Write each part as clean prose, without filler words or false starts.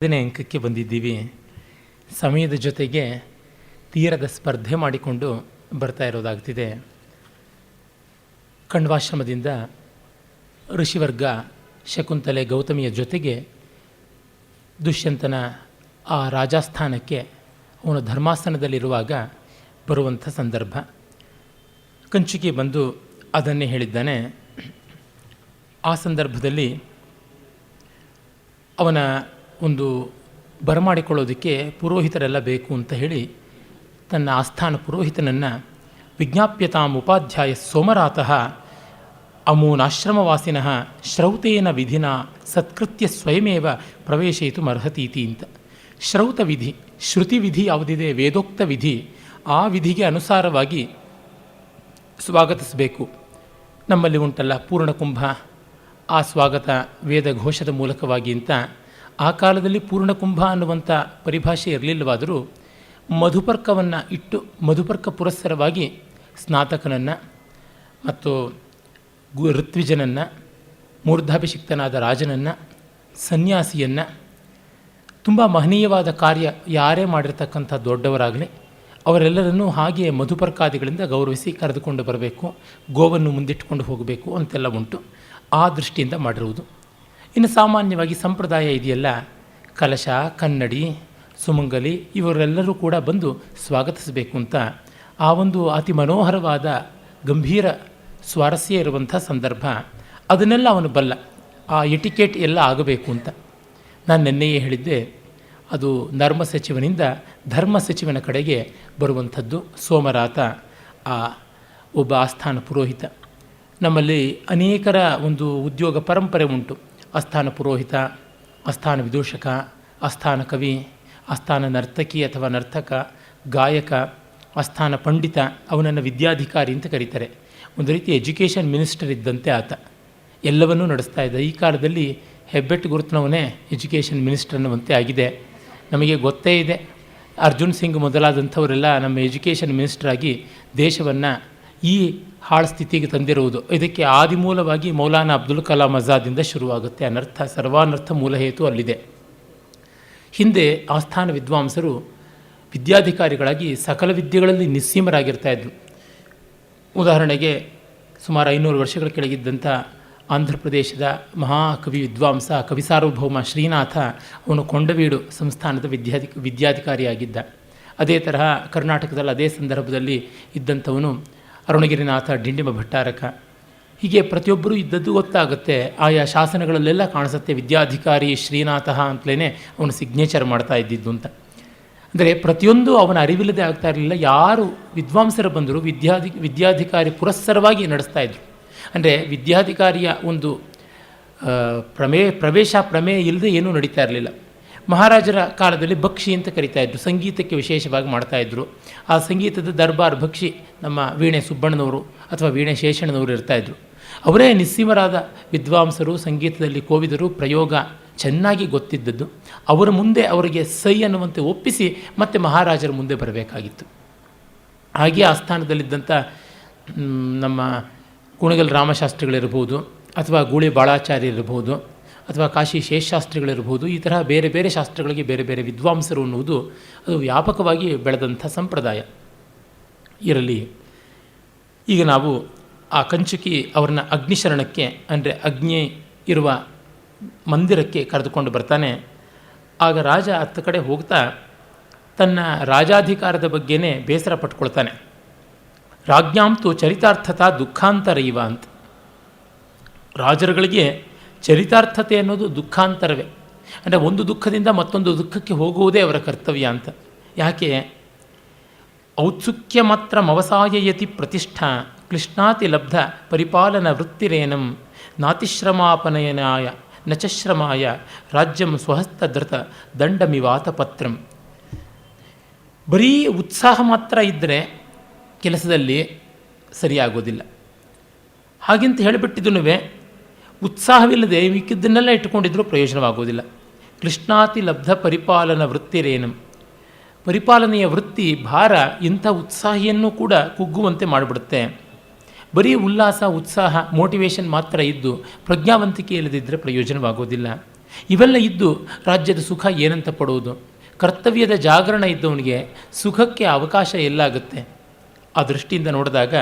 5ನೇ ಅಂಕಕ್ಕೆ ಬಂದಿದ್ದೀವಿ. ಸಮಯದ ಜೊತೆಗೆ ತೀರದ ಸ್ಪರ್ಧೆ ಮಾಡಿಕೊಂಡು ಬರ್ತಾ ಇರೋದಾಗ್ತಿದೆ. ಕಣ್ವಾಶ್ರಮದಿಂದ ಋಷಿವರ್ಗ ಶಕುಂತಲೆ ಗೌತಮಿಯ ಜೊತೆಗೆ ದುಷ್ಯಂತನ ಆ ರಾಜಸ್ಥಾನಕ್ಕೆ ಅವನು ಧರ್ಮಾಸನದಲ್ಲಿರುವಾಗ ಬರುವಂಥ ಸಂದರ್ಭ. ಕಂಚುಕಿ ಬಂದು ಅದನ್ನೇ ಹೇಳಿದ್ದಾನೆ. ಆ ಸಂದರ್ಭದಲ್ಲಿ ಅವನ ಒಂದು ಬರಮಾಡಿಕೊಳ್ಳೋದಕ್ಕೆ ಪುರೋಹಿತರೆಲ್ಲ ಬೇಕು ಅಂತ ಹೇಳಿ ತನ್ನ ಆಸ್ಥಾನ ಪುರೋಹಿತನನ್ನು ವಿಜ್ಞಾಪ್ಯತಾಂ ಉಪಾಧ್ಯಾಯ ಸೋಮರಾತಃ ಅಮೂನಾಶ್ರಮವಾಸಿನಃ ಶ್ರೌತೇನ ವಿಧಿನ ಸತ್ಕೃತ್ಯ ಸ್ವಯಮೇವ ಪ್ರವೇಶಯಿತು ಅರ್ಹತೀತಿ ಅಂತ. ಶ್ರೌತ ವಿಧಿ, ಶ್ರುತಿ ವಿಧಿ ಯಾವುದಿದೆ, ವೇದೋಕ್ತ ವಿಧಿ, ಆ ವಿಧಿಗೆ ಅನುಸಾರವಾಗಿ ಸ್ವಾಗತಿಸಬೇಕು. ನಮ್ಮಲ್ಲಿ ಉಂಟಲ್ಲ ಪೂರ್ಣಕುಂಭ, ಆ ಸ್ವಾಗತ ವೇದ ಘೋಷದ ಮೂಲಕವಾಗಿ ಅಂತ. ಆ ಕಾಲದಲ್ಲಿ ಪೂರ್ಣಕುಂಭ ಅನ್ನುವಂಥ ಪರಿಭಾಷೆ ಇರಲಿಲ್ಲವಾದರೂ ಮಧುಪರ್ಕವನ್ನು ಇಟ್ಟು ಮಧುಪರ್ಕ ಪುರಸ್ಸರವಾಗಿ ಸ್ನಾತಕನನ್ನು ಮತ್ತು ಋತ್ವಿಜನನ್ನು, ಮೂರ್ಧಾಭಿಷಿಕ್ತನಾದ ರಾಜನನ್ನು, ಸನ್ಯಾಸಿಯನ್ನು, ತುಂಬ ಮಹನೀಯವಾದ ಕಾರ್ಯ ಯಾರೇ ಮಾಡಿರ್ತಕ್ಕಂಥ ದೊಡ್ಡವರಾಗಲಿ ಅವರೆಲ್ಲರನ್ನೂ ಹಾಗೆಯೇ ಮಧುಪರ್ಕಾದಿಗಳಿಂದ ಗೌರವಿಸಿ ಕರೆದುಕೊಂಡು ಬರಬೇಕು, ಗೋವನ್ನು ಮುಂದಿಟ್ಟುಕೊಂಡು ಹೋಗಬೇಕು ಅಂತೆಲ್ಲ ಉಂಟು. ಆ ದೃಷ್ಟಿಯಿಂದ ಮಾಡಿರುವುದು. ಇನ್ನು ಸಾಮಾನ್ಯವಾಗಿ ಸಂಪ್ರದಾಯ ಇದೆಯಲ್ಲ, ಕಲಶ, ಕನ್ನಡಿ, ಸುಮಂಗಲಿ ಇವರೆಲ್ಲರೂ ಕೂಡ ಬಂದು ಸ್ವಾಗತಿಸಬೇಕು ಅಂತ. ಆ ಒಂದು ಅತಿ ಮನೋಹರವಾದ ಗಂಭೀರ ಸ್ವಾರಸ್ಯ ಇರುವಂಥ ಸಂದರ್ಭ. ಅದನ್ನೆಲ್ಲ ಅವನು ಬಲ್ಲ. ಆ ಎಟಿಕೇಟ್ ಎಲ್ಲ ಆಗಬೇಕು ಅಂತ. ನಾನು ನಿನ್ನೆಯೇ ಹೇಳಿದ್ದೆ, ಅದು ನರ್ಮ ಸಚಿವನಿಂದ ಧರ್ಮ ಸಚಿವನ ಕಡೆಗೆ ಬರುವಂಥದ್ದು. ಸೋಮರಾತ ಆ ಒಬ್ಬ ಆಸ್ಥಾನ ಪುರೋಹಿತ. ನಮ್ಮಲ್ಲಿ ಅನೇಕರ ಒಂದು ಉದ್ಯೋಗ ಪರಂಪರೆ ಉಂಟು. ಆಸ್ಥಾನ ಪುರೋಹಿತ, ಆಸ್ಥಾನ ವಿದೂಷಕ, ಆಸ್ಥಾನ ಕವಿ, ಆಸ್ಥಾನ ನರ್ತಕಿ ಅಥವಾ ನರ್ತಕ, ಗಾಯಕ, ಆಸ್ಥಾನ ಪಂಡಿತ. ಅವನನ್ನು ವಿದ್ಯಾಧಿಕಾರಿ ಅಂತ ಕರೀತಾರೆ. ಒಂದು ರೀತಿ ಎಜುಕೇಷನ್ ಮಿನಿಸ್ಟರ್ ಇದ್ದಂತೆ ಆತ ಎಲ್ಲವನ್ನೂ ನಡೆಸ್ತಾ ಇದ್ದ. ಈ ಕಾಲದಲ್ಲಿ ಹೆಬ್ಬೆಟ್ಟು ಗುರುತಿನವನೇ ಎಜುಕೇಷನ್ ಮಿನಿಸ್ಟರ್ ಅನ್ನುವಂತೆ ಆಗಿದೆ. ನಮಗೆ ಗೊತ್ತೇ ಇದೆ, ಅರ್ಜುನ್ ಸಿಂಗ್ ಮೊದಲಾದಂಥವರೆಲ್ಲ ನಮ್ಮ ಎಜುಕೇಷನ್ ಮಿನಿಸ್ಟ್ರಾಗಿ ದೇಶವನ್ನು ಈ ಹಾಳು ಸ್ಥಿತಿಗೆ ತಂದಿರುವುದು. ಇದಕ್ಕೆ ಆದಿಮೂಲವಾಗಿ ಮೌಲಾನಾ ಅಬ್ದುಲ್ ಕಲಾಂ ಆಜಾದಿಂದ ಶುರುವಾಗುತ್ತೆ. ಅನರ್ಥ ಸರ್ವಾನರ್ಥ ಮೂಲಹೇತು ಅಲ್ಲಿದೆ. ಹಿಂದೆ ಆಸ್ಥಾನ ವಿದ್ವಾಂಸರು ವಿದ್ಯಾಧಿಕಾರಿಗಳಾಗಿ ಸಕಲ ವಿದ್ಯೆಗಳಲ್ಲಿ ನಿಸ್ಸೀಮರಾಗಿರ್ತಾಯಿದ್ರು. ಉದಾಹರಣೆಗೆ ಸುಮಾರು 500 ವರ್ಷಗಳ ಕೆಳಗಿದ್ದಂಥ ಆಂಧ್ರ ಪ್ರದೇಶದ ಮಹಾಕವಿ ವಿದ್ವಾಂಸ ಕವಿ ಸಾರ್ವಭೌಮ ಶ್ರೀನಾಥ, ಅವನು ಕೊಂಡವೀಡು ಸಂಸ್ಥಾನದ ವಿದ್ಯಾಧಿಕಾರಿಯಾಗಿದ್ದ. ಅದೇ ತರಹ ಕರ್ನಾಟಕದಲ್ಲಿ ಅದೇ ಸಂದರ್ಭದಲ್ಲಿ ಇದ್ದಂಥವನು ಅರುಣಗಿರಿನಾಥ ಡಿಂಡಿಮ ಭಟ್ಟಾರಕ. ಹೀಗೆ ಪ್ರತಿಯೊಬ್ಬರೂ ಇದ್ದದ್ದು ಗೊತ್ತಾಗುತ್ತೆ. ಆಯಾ ಶಾಸನಗಳಲ್ಲೆಲ್ಲ ಕಾಣಿಸುತ್ತೆ ವಿದ್ಯಾಧಿಕಾರಿ ಶ್ರೀನಾಥ ಅಂತಲೇ ಅವನು ಸಿಗ್ನೇಚರ್ ಮಾಡ್ತಾ ಇದ್ದಿದ್ದು ಅಂತ. ಅಂದರೆ ಪ್ರತಿಯೊಂದು ಅವನ ಅರಿವಿಲ್ಲದೆ ಆಗ್ತಾ ಇರಲಿಲ್ಲ. ಯಾರು ವಿದ್ವಾಂಸರು ಬಂದರೂ ವಿದ್ಯಾಧಿಕಾರಿ ಪುರಸ್ಸರವಾಗಿ ನಡೆಸ್ತಾ ಇದ್ರು. ಅಂದರೆ ವಿದ್ಯಾಧಿಕಾರಿಯ ಒಂದು ಪ್ರವೇಶ ಪ್ರಮೇಯ ಇಲ್ಲದೆ ಏನೂ ನಡೀತಾ ಇರಲಿಲ್ಲ. ಮಹಾರಾಜರ ಕಾಲದಲ್ಲಿ ಭಕ್ಷಿ ಅಂತ ಕರೀತಾ ಇದ್ರು. ಸಂಗೀತಕ್ಕೆ ವಿಶೇಷವಾಗಿ ಮಾಡ್ತಾಯಿದ್ರು. ಆ ಸಂಗೀತದ ದರ್ಬಾರ್ ಭಕ್ಷಿ ನಮ್ಮ ವೀಣೆ ಸುಬ್ಬಣ್ಣನವರು ಅಥವಾ ವೀಣೆ ಶೇಷಣ್ಣನವರು ಇರ್ತಾಯಿದ್ರು. ಅವರೇ ನಿಸ್ಸೀಮರಾದ ವಿದ್ವಾಂಸರು, ಸಂಗೀತದಲ್ಲಿ ಕೋವಿದರು, ಪ್ರಯೋಗ ಚೆನ್ನಾಗಿ ಗೊತ್ತಿದ್ದದ್ದು. ಅವರ ಮುಂದೆ ಅವರಿಗೆ ಸೈ ಅನ್ನುವಂತೆ ಒಪ್ಪಿಸಿ ಮತ್ತೆ ಮಹಾರಾಜರ ಮುಂದೆ ಬರಬೇಕಾಗಿತ್ತು. ಹಾಗೆಯೇ ಆಸ್ಥಾನದಲ್ಲಿದ್ದಂಥ ನಮ್ಮ ಕುಣಗಲ್ ರಾಮಶಾಸ್ತ್ರಿಗಳಿರ್ಬೋದು, ಅಥವಾ ಗೂಳಿ ಬಾಳಾಚಾರ್ಯ ಇರಬಹುದು, ಅಥವಾ ಕಾಶಿ ಶೇಷಶಾಸ್ತ್ರಿಗಳಿರ್ಬೋದು. ಈ ತರಹ ಬೇರೆ ಬೇರೆ ಶಾಸ್ತ್ರಗಳಿಗೆ ಬೇರೆ ಬೇರೆ ವಿದ್ವಾಂಸರು ಅನ್ನುವುದು ಅದು ವ್ಯಾಪಕವಾಗಿ ಬೆಳೆದಂಥ ಸಂಪ್ರದಾಯ ಇರಲಿ. ಈಗ ನಾವು ಆ ಕಂಚುಕಿ ಅವ್ರನ್ನ ಅಗ್ನಿಶರಣಕ್ಕೆ, ಅಂದರೆ ಅಗ್ನಿ ಇರುವ ಮಂದಿರಕ್ಕೆ ಕರೆದುಕೊಂಡು ಬರ್ತಾನೆ. ಆಗ ರಾಜ ಹತ್ತ ಕಡೆ ಹೋಗ್ತಾ ತನ್ನ ರಾಜಾಧಿಕಾರದ ಬಗ್ಗೆನೇ ಬೇಸರ ಪಟ್ಕೊಳ್ತಾನೆ. ರಾಜ್ಞಾಂತು ಚರಿತಾರ್ಥತಾ ದುಃಖಾಂತರ ಇವ ಅಂತ. ರಾಜರುಗಳಿಗೆ ಚರಿತಾರ್ಥತೆ ಅನ್ನೋದು ದುಃಖಾಂತರವೇ. ಅಂದರೆ ಒಂದು ದುಃಖದಿಂದ ಮತ್ತೊಂದು ದುಃಖಕ್ಕೆ ಹೋಗುವುದೇ ಅವರ ಕರ್ತವ್ಯ ಅಂತ. ಯಾಕೆ? ಔತ್ಸುಕ್ಯ ಮಾತ್ರ ಮವಸಾಯಯತಿ ಪ್ರತಿಷ್ಠಾ ಕ್ಲಿಷ್ಣಾತಿ ಲಬ್ಧ ಪರಿಪಾಲನ ವೃತ್ತಿರೇನಂ ನಾತಿಶ್ರಮಾಪನಯನಾಯ ನಚಶ್ರಮಾಯ ರಾಜ್ಯಂ ಸ್ವಹಸ್ತಧೃತ ದಂಡಮಿವಾತ ಪತ್ರಂ. ಬರೀ ಉತ್ಸಾಹ ಮಾತ್ರ ಇದ್ದರೆ ಕೆಲಸದಲ್ಲಿ ಸರಿಯಾಗೋದಿಲ್ಲ. ಹಾಗೆಂತ ಹೇಳಿಬಿಟ್ಟಿದ್ದೂ ಉತ್ಸಾಹವಿಲ್ಲದೆ ಮಿಕ್ಕಿದ್ದನ್ನೆಲ್ಲ ಇಟ್ಟುಕೊಂಡಿದ್ರೂ ಪ್ರಯೋಜನವಾಗೋದಿಲ್ಲ. ಕೃಷ್ಣಾತಿ ಲಬ್ಧ ಪರಿಪಾಲನ ವೃತ್ತಿರೇನಂ. ಪರಿಪಾಲನೆಯ ವೃತ್ತಿ ಭಾರ ಇಂಥ ಉತ್ಸಾಹಿಯನ್ನು ಕೂಡ ಕುಗ್ಗುವಂತೆ ಮಾಡಿಬಿಡುತ್ತೆ. ಬರೀ ಉಲ್ಲಾಸ, ಉತ್ಸಾಹ, ಮೋಟಿವೇಶನ್ ಮಾತ್ರ ಇದ್ದು ಪ್ರಜ್ಞಾವಂತಿಕೆ ಇಲ್ಲದಿದ್ದರೆ ಪ್ರಯೋಜನವಾಗೋದಿಲ್ಲ. ಇವೆಲ್ಲ ಇದ್ದು ರಾಜ್ಯದ ಸುಖ ಏನಂತ ಪಡುವುದು? ಕರ್ತವ್ಯದ ಜಾಗರಣ ಇದ್ದವನಿಗೆ ಸುಖಕ್ಕೆ ಅವಕಾಶ ಎಲ್ಲಾಗುತ್ತೆ? ಆ ದೃಷ್ಟಿಯಿಂದ ನೋಡಿದಾಗ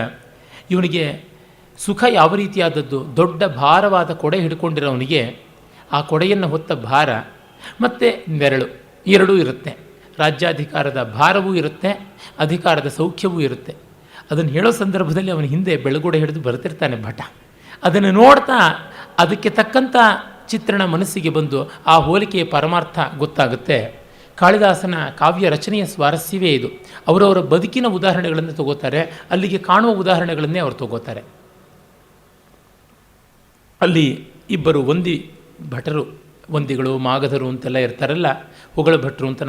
ಇವನಿಗೆ ಸುಖ ಯಾವ ರೀತಿಯಾದದ್ದು? ದೊಡ್ಡ ಭಾರವಾದ ಕೊಡೆ ಹಿಡ್ಕೊಂಡಿರೋವನಿಗೆ ಆ ಕೊಡೆಯನ್ನು ಹೊತ್ತ ಭಾರ ಮತ್ತು ನೆರಳು ಎರಡೂ ಇರುತ್ತೆ. ರಾಜ್ಯಾಧಿಕಾರದ ಭಾರವೂ ಇರುತ್ತೆ, ಅಧಿಕಾರದ ಸೌಖ್ಯವೂ ಇರುತ್ತೆ. ಅದನ್ನು ಹೇಳೋ ಸಂದರ್ಭದಲ್ಲಿ ಅವನ ಹಿಂದೆ ಬೆಳಗುಡೆ ಹಿಡಿದು ಬರ್ತಿರ್ತಾನೆ ಭಟ. ಅದನ್ನು ನೋಡ್ತಾ ಅದಕ್ಕೆ ತಕ್ಕಂಥ ಚಿತ್ರಣ ಮನಸ್ಸಿಗೆ ಬಂದು ಆ ಹೋಲಿಕೆಯ ಪರಮಾರ್ಥ ಗೊತ್ತಾಗುತ್ತೆ. ಕಾಳಿದಾಸನ ಕಾವ್ಯ ರಚನೆಯ ಸ್ವಾರಸ್ಯವೇ ಇದು. ಅವರವರ ಬದುಕಿನ ಉದಾಹರಣೆಗಳನ್ನು ತಗೋತಾರೆ, ಅಲ್ಲಿಗೆ ಕಾಣುವ ಉದಾಹರಣೆಗಳನ್ನೇ ಅವರು ತಗೋತಾರೆ. ಅಲ್ಲಿ ಇಬ್ಬರು ಭಟರು, ವಂದಿಗಳು, ಮಾಗಧರು ಅಂತೆಲ್ಲ ಇರ್ತಾರಲ್ಲ, ಹೊಗಳ ಭಟ್ರು ಅಂತ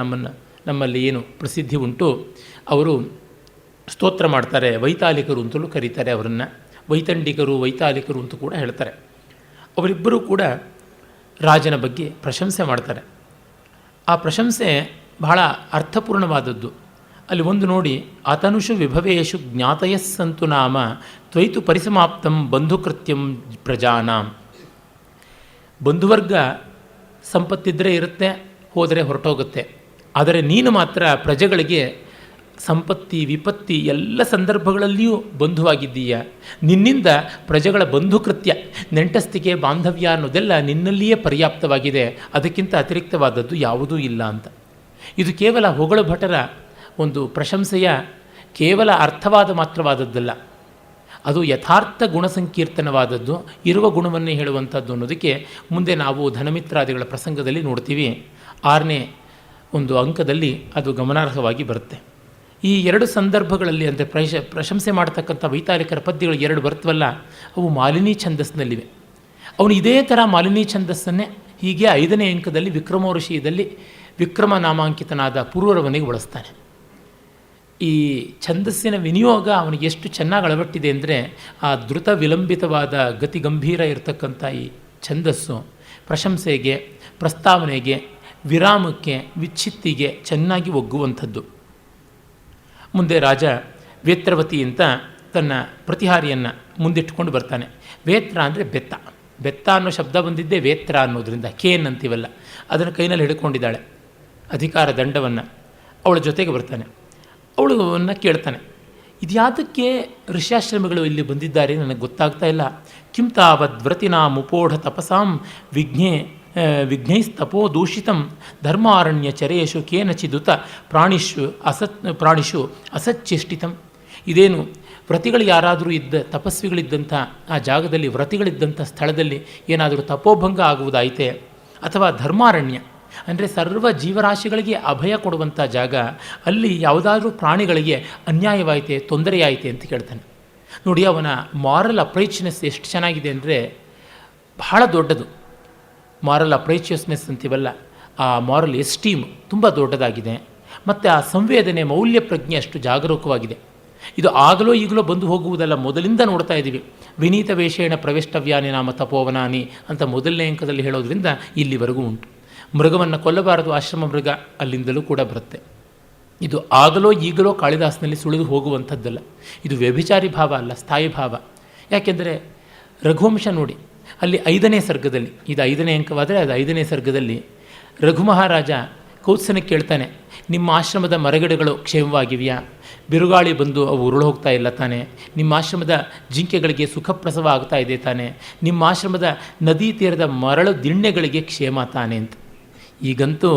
ನಮ್ಮಲ್ಲಿ ಏನು ಪ್ರಸಿದ್ಧಿ ಉಂಟು, ಅವರು ಸ್ತೋತ್ರ ಮಾಡ್ತಾರೆ. ವೈತಾಲಿಕರು ಅಂತಲೂ ಕರೀತಾರೆ ಅವರನ್ನು. ವೈತಂಡಿಕರು, ವೈತಾಲಿಕರು ಅಂತ ಕೂಡ ಹೇಳ್ತಾರೆ. ಅವರಿಬ್ಬರೂ ಕೂಡ ರಾಜನ ಬಗ್ಗೆ ಪ್ರಶಂಸೆ ಮಾಡ್ತಾರೆ. ಆ ಪ್ರಶಂಸೆ ಬಹಳ ಅರ್ಥಪೂರ್ಣವಾದದ್ದು. ಅಲ್ಲಿ ಒಂದು ನೋಡಿ, ಅತನುಷು ವಿಭವೇಶು ಜ್ಞಾತಯಸ್ಸಂತು ನಾಮ ತ್ವಯಿತು ಪರಿಸಮಾಪ್ತಂ ಬಂಧುಕೃತ್ಯಂ ಪ್ರಜಾನಾಂ. ಬಂಧುವರ್ಗ ಸಂಪತ್ತಿದ್ದರೆ ಇರುತ್ತೆ, ಹೋದರೆ ಹೊರಟೋಗುತ್ತೆ. ಆದರೆ ನೀನು ಮಾತ್ರ ಪ್ರಜೆಗಳಿಗೆ ಸಂಪತ್ತಿ ವಿಪತ್ತಿ ಎಲ್ಲ ಸಂದರ್ಭಗಳಲ್ಲಿಯೂ ಬಂಧುವಾಗಿದ್ದೀಯ. ನಿನ್ನಿಂದ ಪ್ರಜೆಗಳ ಬಂಧುಕೃತ್ಯ, ನೆಂಟಸ್ತಿಕೆ, ಬಾಂಧವ್ಯ ಅನ್ನೋದೆಲ್ಲ ನಿನ್ನಲ್ಲಿಯೇ ಪರ್ಯಾಪ್ತವಾಗಿದೆ. ಅದಕ್ಕಿಂತ ಅತಿರಿಕ್ತವಾದದ್ದು ಯಾವುದೂ ಇಲ್ಲ ಅಂತ. ಇದು ಕೇವಲ ಹೊಗಳು ಭಟರ ಒಂದು ಪ್ರಶಂಸೆಯ ಕೇವಲ ಅರ್ಥವಾದ ಮಾತ್ರವಾದದ್ದಲ್ಲ, ಅದು ಯಥಾರ್ಥ ಗುಣಸಂಕೀರ್ತನವಾದದ್ದು, ಇರುವ ಗುಣವನ್ನೇ ಹೇಳುವಂಥದ್ದು ಅನ್ನೋದಕ್ಕೆ ಮುಂದೆ ನಾವು ಧನಮಿತ್ರಾದಿಗಳ ಪ್ರಸಂಗದಲ್ಲಿ ನೋಡ್ತೀವಿ. 6ನೇ ಒಂದು ಅಂಕದಲ್ಲಿ ಅದು ಗಮನಾರ್ಹವಾಗಿ ಬರುತ್ತೆ. ಈ ಎರಡು ಸಂದರ್ಭಗಳಲ್ಲಿ ಅಂದರೆ ಪ್ರಶಂಸೆ ಮಾಡ್ತಕ್ಕಂಥ ವೈತಾಲಿಕರ ಪದ್ಯಗಳು 2 ಬರ್ತವಲ್ಲ, ಅವು ಮಾಲಿನಿ ಛಂದಸ್ಸಿನಲ್ಲಿವೆ. ಅವನು ಇದೇ ಥರ ಮಾಲಿನಿ ಛಂದಸ್ಸನ್ನೇ ಹೀಗೆ 5ನೇ ಅಂಕದಲ್ಲಿ ವಿಕ್ರಮೋರ್ಷಿಯದಲ್ಲಿ ವಿಕ್ರಮ ನಾಮಾಂಕಿತನಾದ ಪೂರ್ವರವನಿಗೆ ಬಳಸ್ತಾನೆ. ಈ ಛಂದಸ್ಸಿನ ವಿನಿಯೋಗ ಅವನಿಗೆ ಎಷ್ಟು ಚೆನ್ನಾಗಿ ಅಳವಟ್ಟಿದೆ ಅಂದರೆ, ಆ ದ್ರುತ ವಿಲಂಬಿತವಾದ ಗತಿ ಗಂಭೀರ ಇರತಕ್ಕಂಥ ಈ ಛಂದಸ್ಸು ಪ್ರಶಂಸೆಗೆ, ಪ್ರಸ್ತಾವನೆಗೆ, ವಿರಾಮಕ್ಕೆ, ವಿಚ್ಛಿತ್ತಿಗೆ ಚೆನ್ನಾಗಿ ಒಗ್ಗುವಂಥದ್ದು. ಮುಂದೆ ರಾಜ ವೇತ್ರವತಿ ಅಂತ ತನ್ನ ಪ್ರತಿಹಾರಿಯನ್ನು ಮುಂದಿಟ್ಟುಕೊಂಡು ಬರ್ತಾನೆ. ವೇತ್ರ ಅಂದರೆ ಬೆತ್ತ. ಬೆತ್ತ ಅನ್ನೋ ಶಬ್ದ ಬಂದಿದ್ದೇ ವೇತ್ರ ಅನ್ನೋದರಿಂದ, ಕೇನ್ ಅಂತೀವಲ್ಲ, ಅದನ್ನು ಕೈನಲ್ಲಿ ಹಿಡ್ಕೊಂಡಿದ್ದಾಳೆ ಅಧಿಕಾರ ದಂಡವನ್ನು. ಅವಳ ಜೊತೆಗೆ ಬರ್ತಾನೆ. ಅವಳನ್ನು ಕೇಳ್ತಾನೆ, ಇದ್ಯಾವುದಕ್ಕೆ ಋಷ್ಯಾಶ್ರಮಿಗಳು ಇಲ್ಲಿ ಬಂದಿದ್ದಾರೆ ನನಗೆ ಗೊತ್ತಾಗ್ತಾ ಇಲ್ಲ. ಕಿಂ ತಾವದ್ವ್ರತಿನಾ ಮುಪೋಢ ತಪಸಾಂ ವಿಘ್ನೈಸ್ತಪೋ ದೂಷಿತಂ ಧರ್ಮಾರಣ್ಯ ಚರೇಶು ಕೇನಚಿದುತ ಪ್ರಾಣಿಷು ಅಸಚ್ಚೇಷ್ಟಿತಂ. ಇದೇನು ವ್ರತಿಗಳು ಯಾರಾದರೂ ತಪಸ್ವಿಗಳಿದ್ದಂಥ ಆ ಜಾಗದಲ್ಲಿ, ವ್ರತಿಗಳಿದ್ದಂಥ ಸ್ಥಳದಲ್ಲಿ ಏನಾದರೂ ತಪೋಭಂಗ ಆಗುವುದಾಯಿತೆ, ಅಥವಾ ಧರ್ಮಾರಣ್ಯ ಅಂದರೆ ಸರ್ವ ಜೀವರಾಶಿಗಳಿಗೆ ಅಭಯ ಕೊಡುವಂಥ ಜಾಗ, ಅಲ್ಲಿ ಯಾವುದಾದ್ರೂ ಪ್ರಾಣಿಗಳಿಗೆ ಅನ್ಯಾಯವಾಯಿತೆ, ತೊಂದರೆಯಾಯಿತೆ ಅಂತ ಕೇಳ್ತಾನೆ. ನೋಡಿ, ಅವನ ಮಾರಲ್ ಅಪ್ರೈಚ್ನೆಸ್ ಎಷ್ಟು ಚೆನ್ನಾಗಿದೆ ಅಂದರೆ ಬಹಳ ದೊಡ್ಡದು. ಮಾರಲ್ ಅಪ್ರೈಚಿಯಸ್ನೆಸ್ ಅಂತೀವಲ್ಲ, ಆ ಮಾರಲ್ ಎಸ್ಟೀಮ್ ತುಂಬ ದೊಡ್ಡದಾಗಿದೆ. ಮತ್ತು ಆ ಸಂವೇದನೆ, ಮೌಲ್ಯ ಪ್ರಜ್ಞೆ ಅಷ್ಟು ಜಾಗರೂಕವಾಗಿದೆ. ಇದು ಆಗಲೋ ಈಗಲೋ ಬಂದು ಹೋಗುವುದಲ್ಲ, ಮೊದಲಿಂದ ನೋಡ್ತಾ ಇದ್ದೀವಿ. ವಿನೀತ ವೇಷೇಣ ಪ್ರವೇಷ್ಟವ್ಯಾನಿ ನಾಮ ತಪೋವನಾನಿ ಅಂತ ಮೊದಲನೇ ಅಂಕದಲ್ಲಿ ಹೇಳೋದ್ರಿಂದ ಇಲ್ಲಿವರೆಗೂ ಉಂಟು. ಮೃಗವನ್ನು ಕೊಲ್ಲಬಾರದು, ಆಶ್ರಮ ಮೃಗ, ಅಲ್ಲಿಂದಲೂ ಕೂಡ ಬರುತ್ತೆ. ಇದು ಆಗಲೋ ಈಗಲೋ ಕಾಳಿದಾಸನಲ್ಲಿ ಸುಳಿದು ಹೋಗುವಂಥದ್ದಲ್ಲ. ಇದು ವ್ಯಭಿಚಾರಿ ಭಾವ ಅಲ್ಲ, ಸ್ಥಾಯಿ ಭಾವ. ಯಾಕೆಂದರೆ ರಘುವಂಶ ನೋಡಿ, ಅಲ್ಲಿ 5ನೇ ಸರ್ಗದಲ್ಲಿ, ಇದು 5ನೇ ಅಂಕವಾದರೆ ಅದು 5ನೇ ಸರ್ಗದಲ್ಲಿ ರಘು ಮಹಾರಾಜ ಕೌತ್ಸನ ಕೇಳ್ತಾನೆ, ನಿಮ್ಮ ಆಶ್ರಮದ ಮರಗಿಡಗಳು ಕ್ಷೇಮವಾಗಿವೆಯಾ? ಬಿರುಗಾಳಿ ಬಂದು ಅವು ಉರುಳು ಹೋಗ್ತಾ ಇಲ್ಲ ತಾನೆ? ನಿಮ್ಮ ಆಶ್ರಮದ ಜಿಂಕೆಗಳಿಗೆ ಸುಖಪ್ರಸವ ಆಗ್ತಾ ಇದೆ ತಾನೆ? ನಿಮ್ಮ ಆಶ್ರಮದ ನದಿ ತೀರದ ಮರಳು ದಿಣ್ಣೆಗಳಿಗೆ ಕ್ಷೇಮ ತಾನೆ ಅಂತ. ಈಗಂತೂ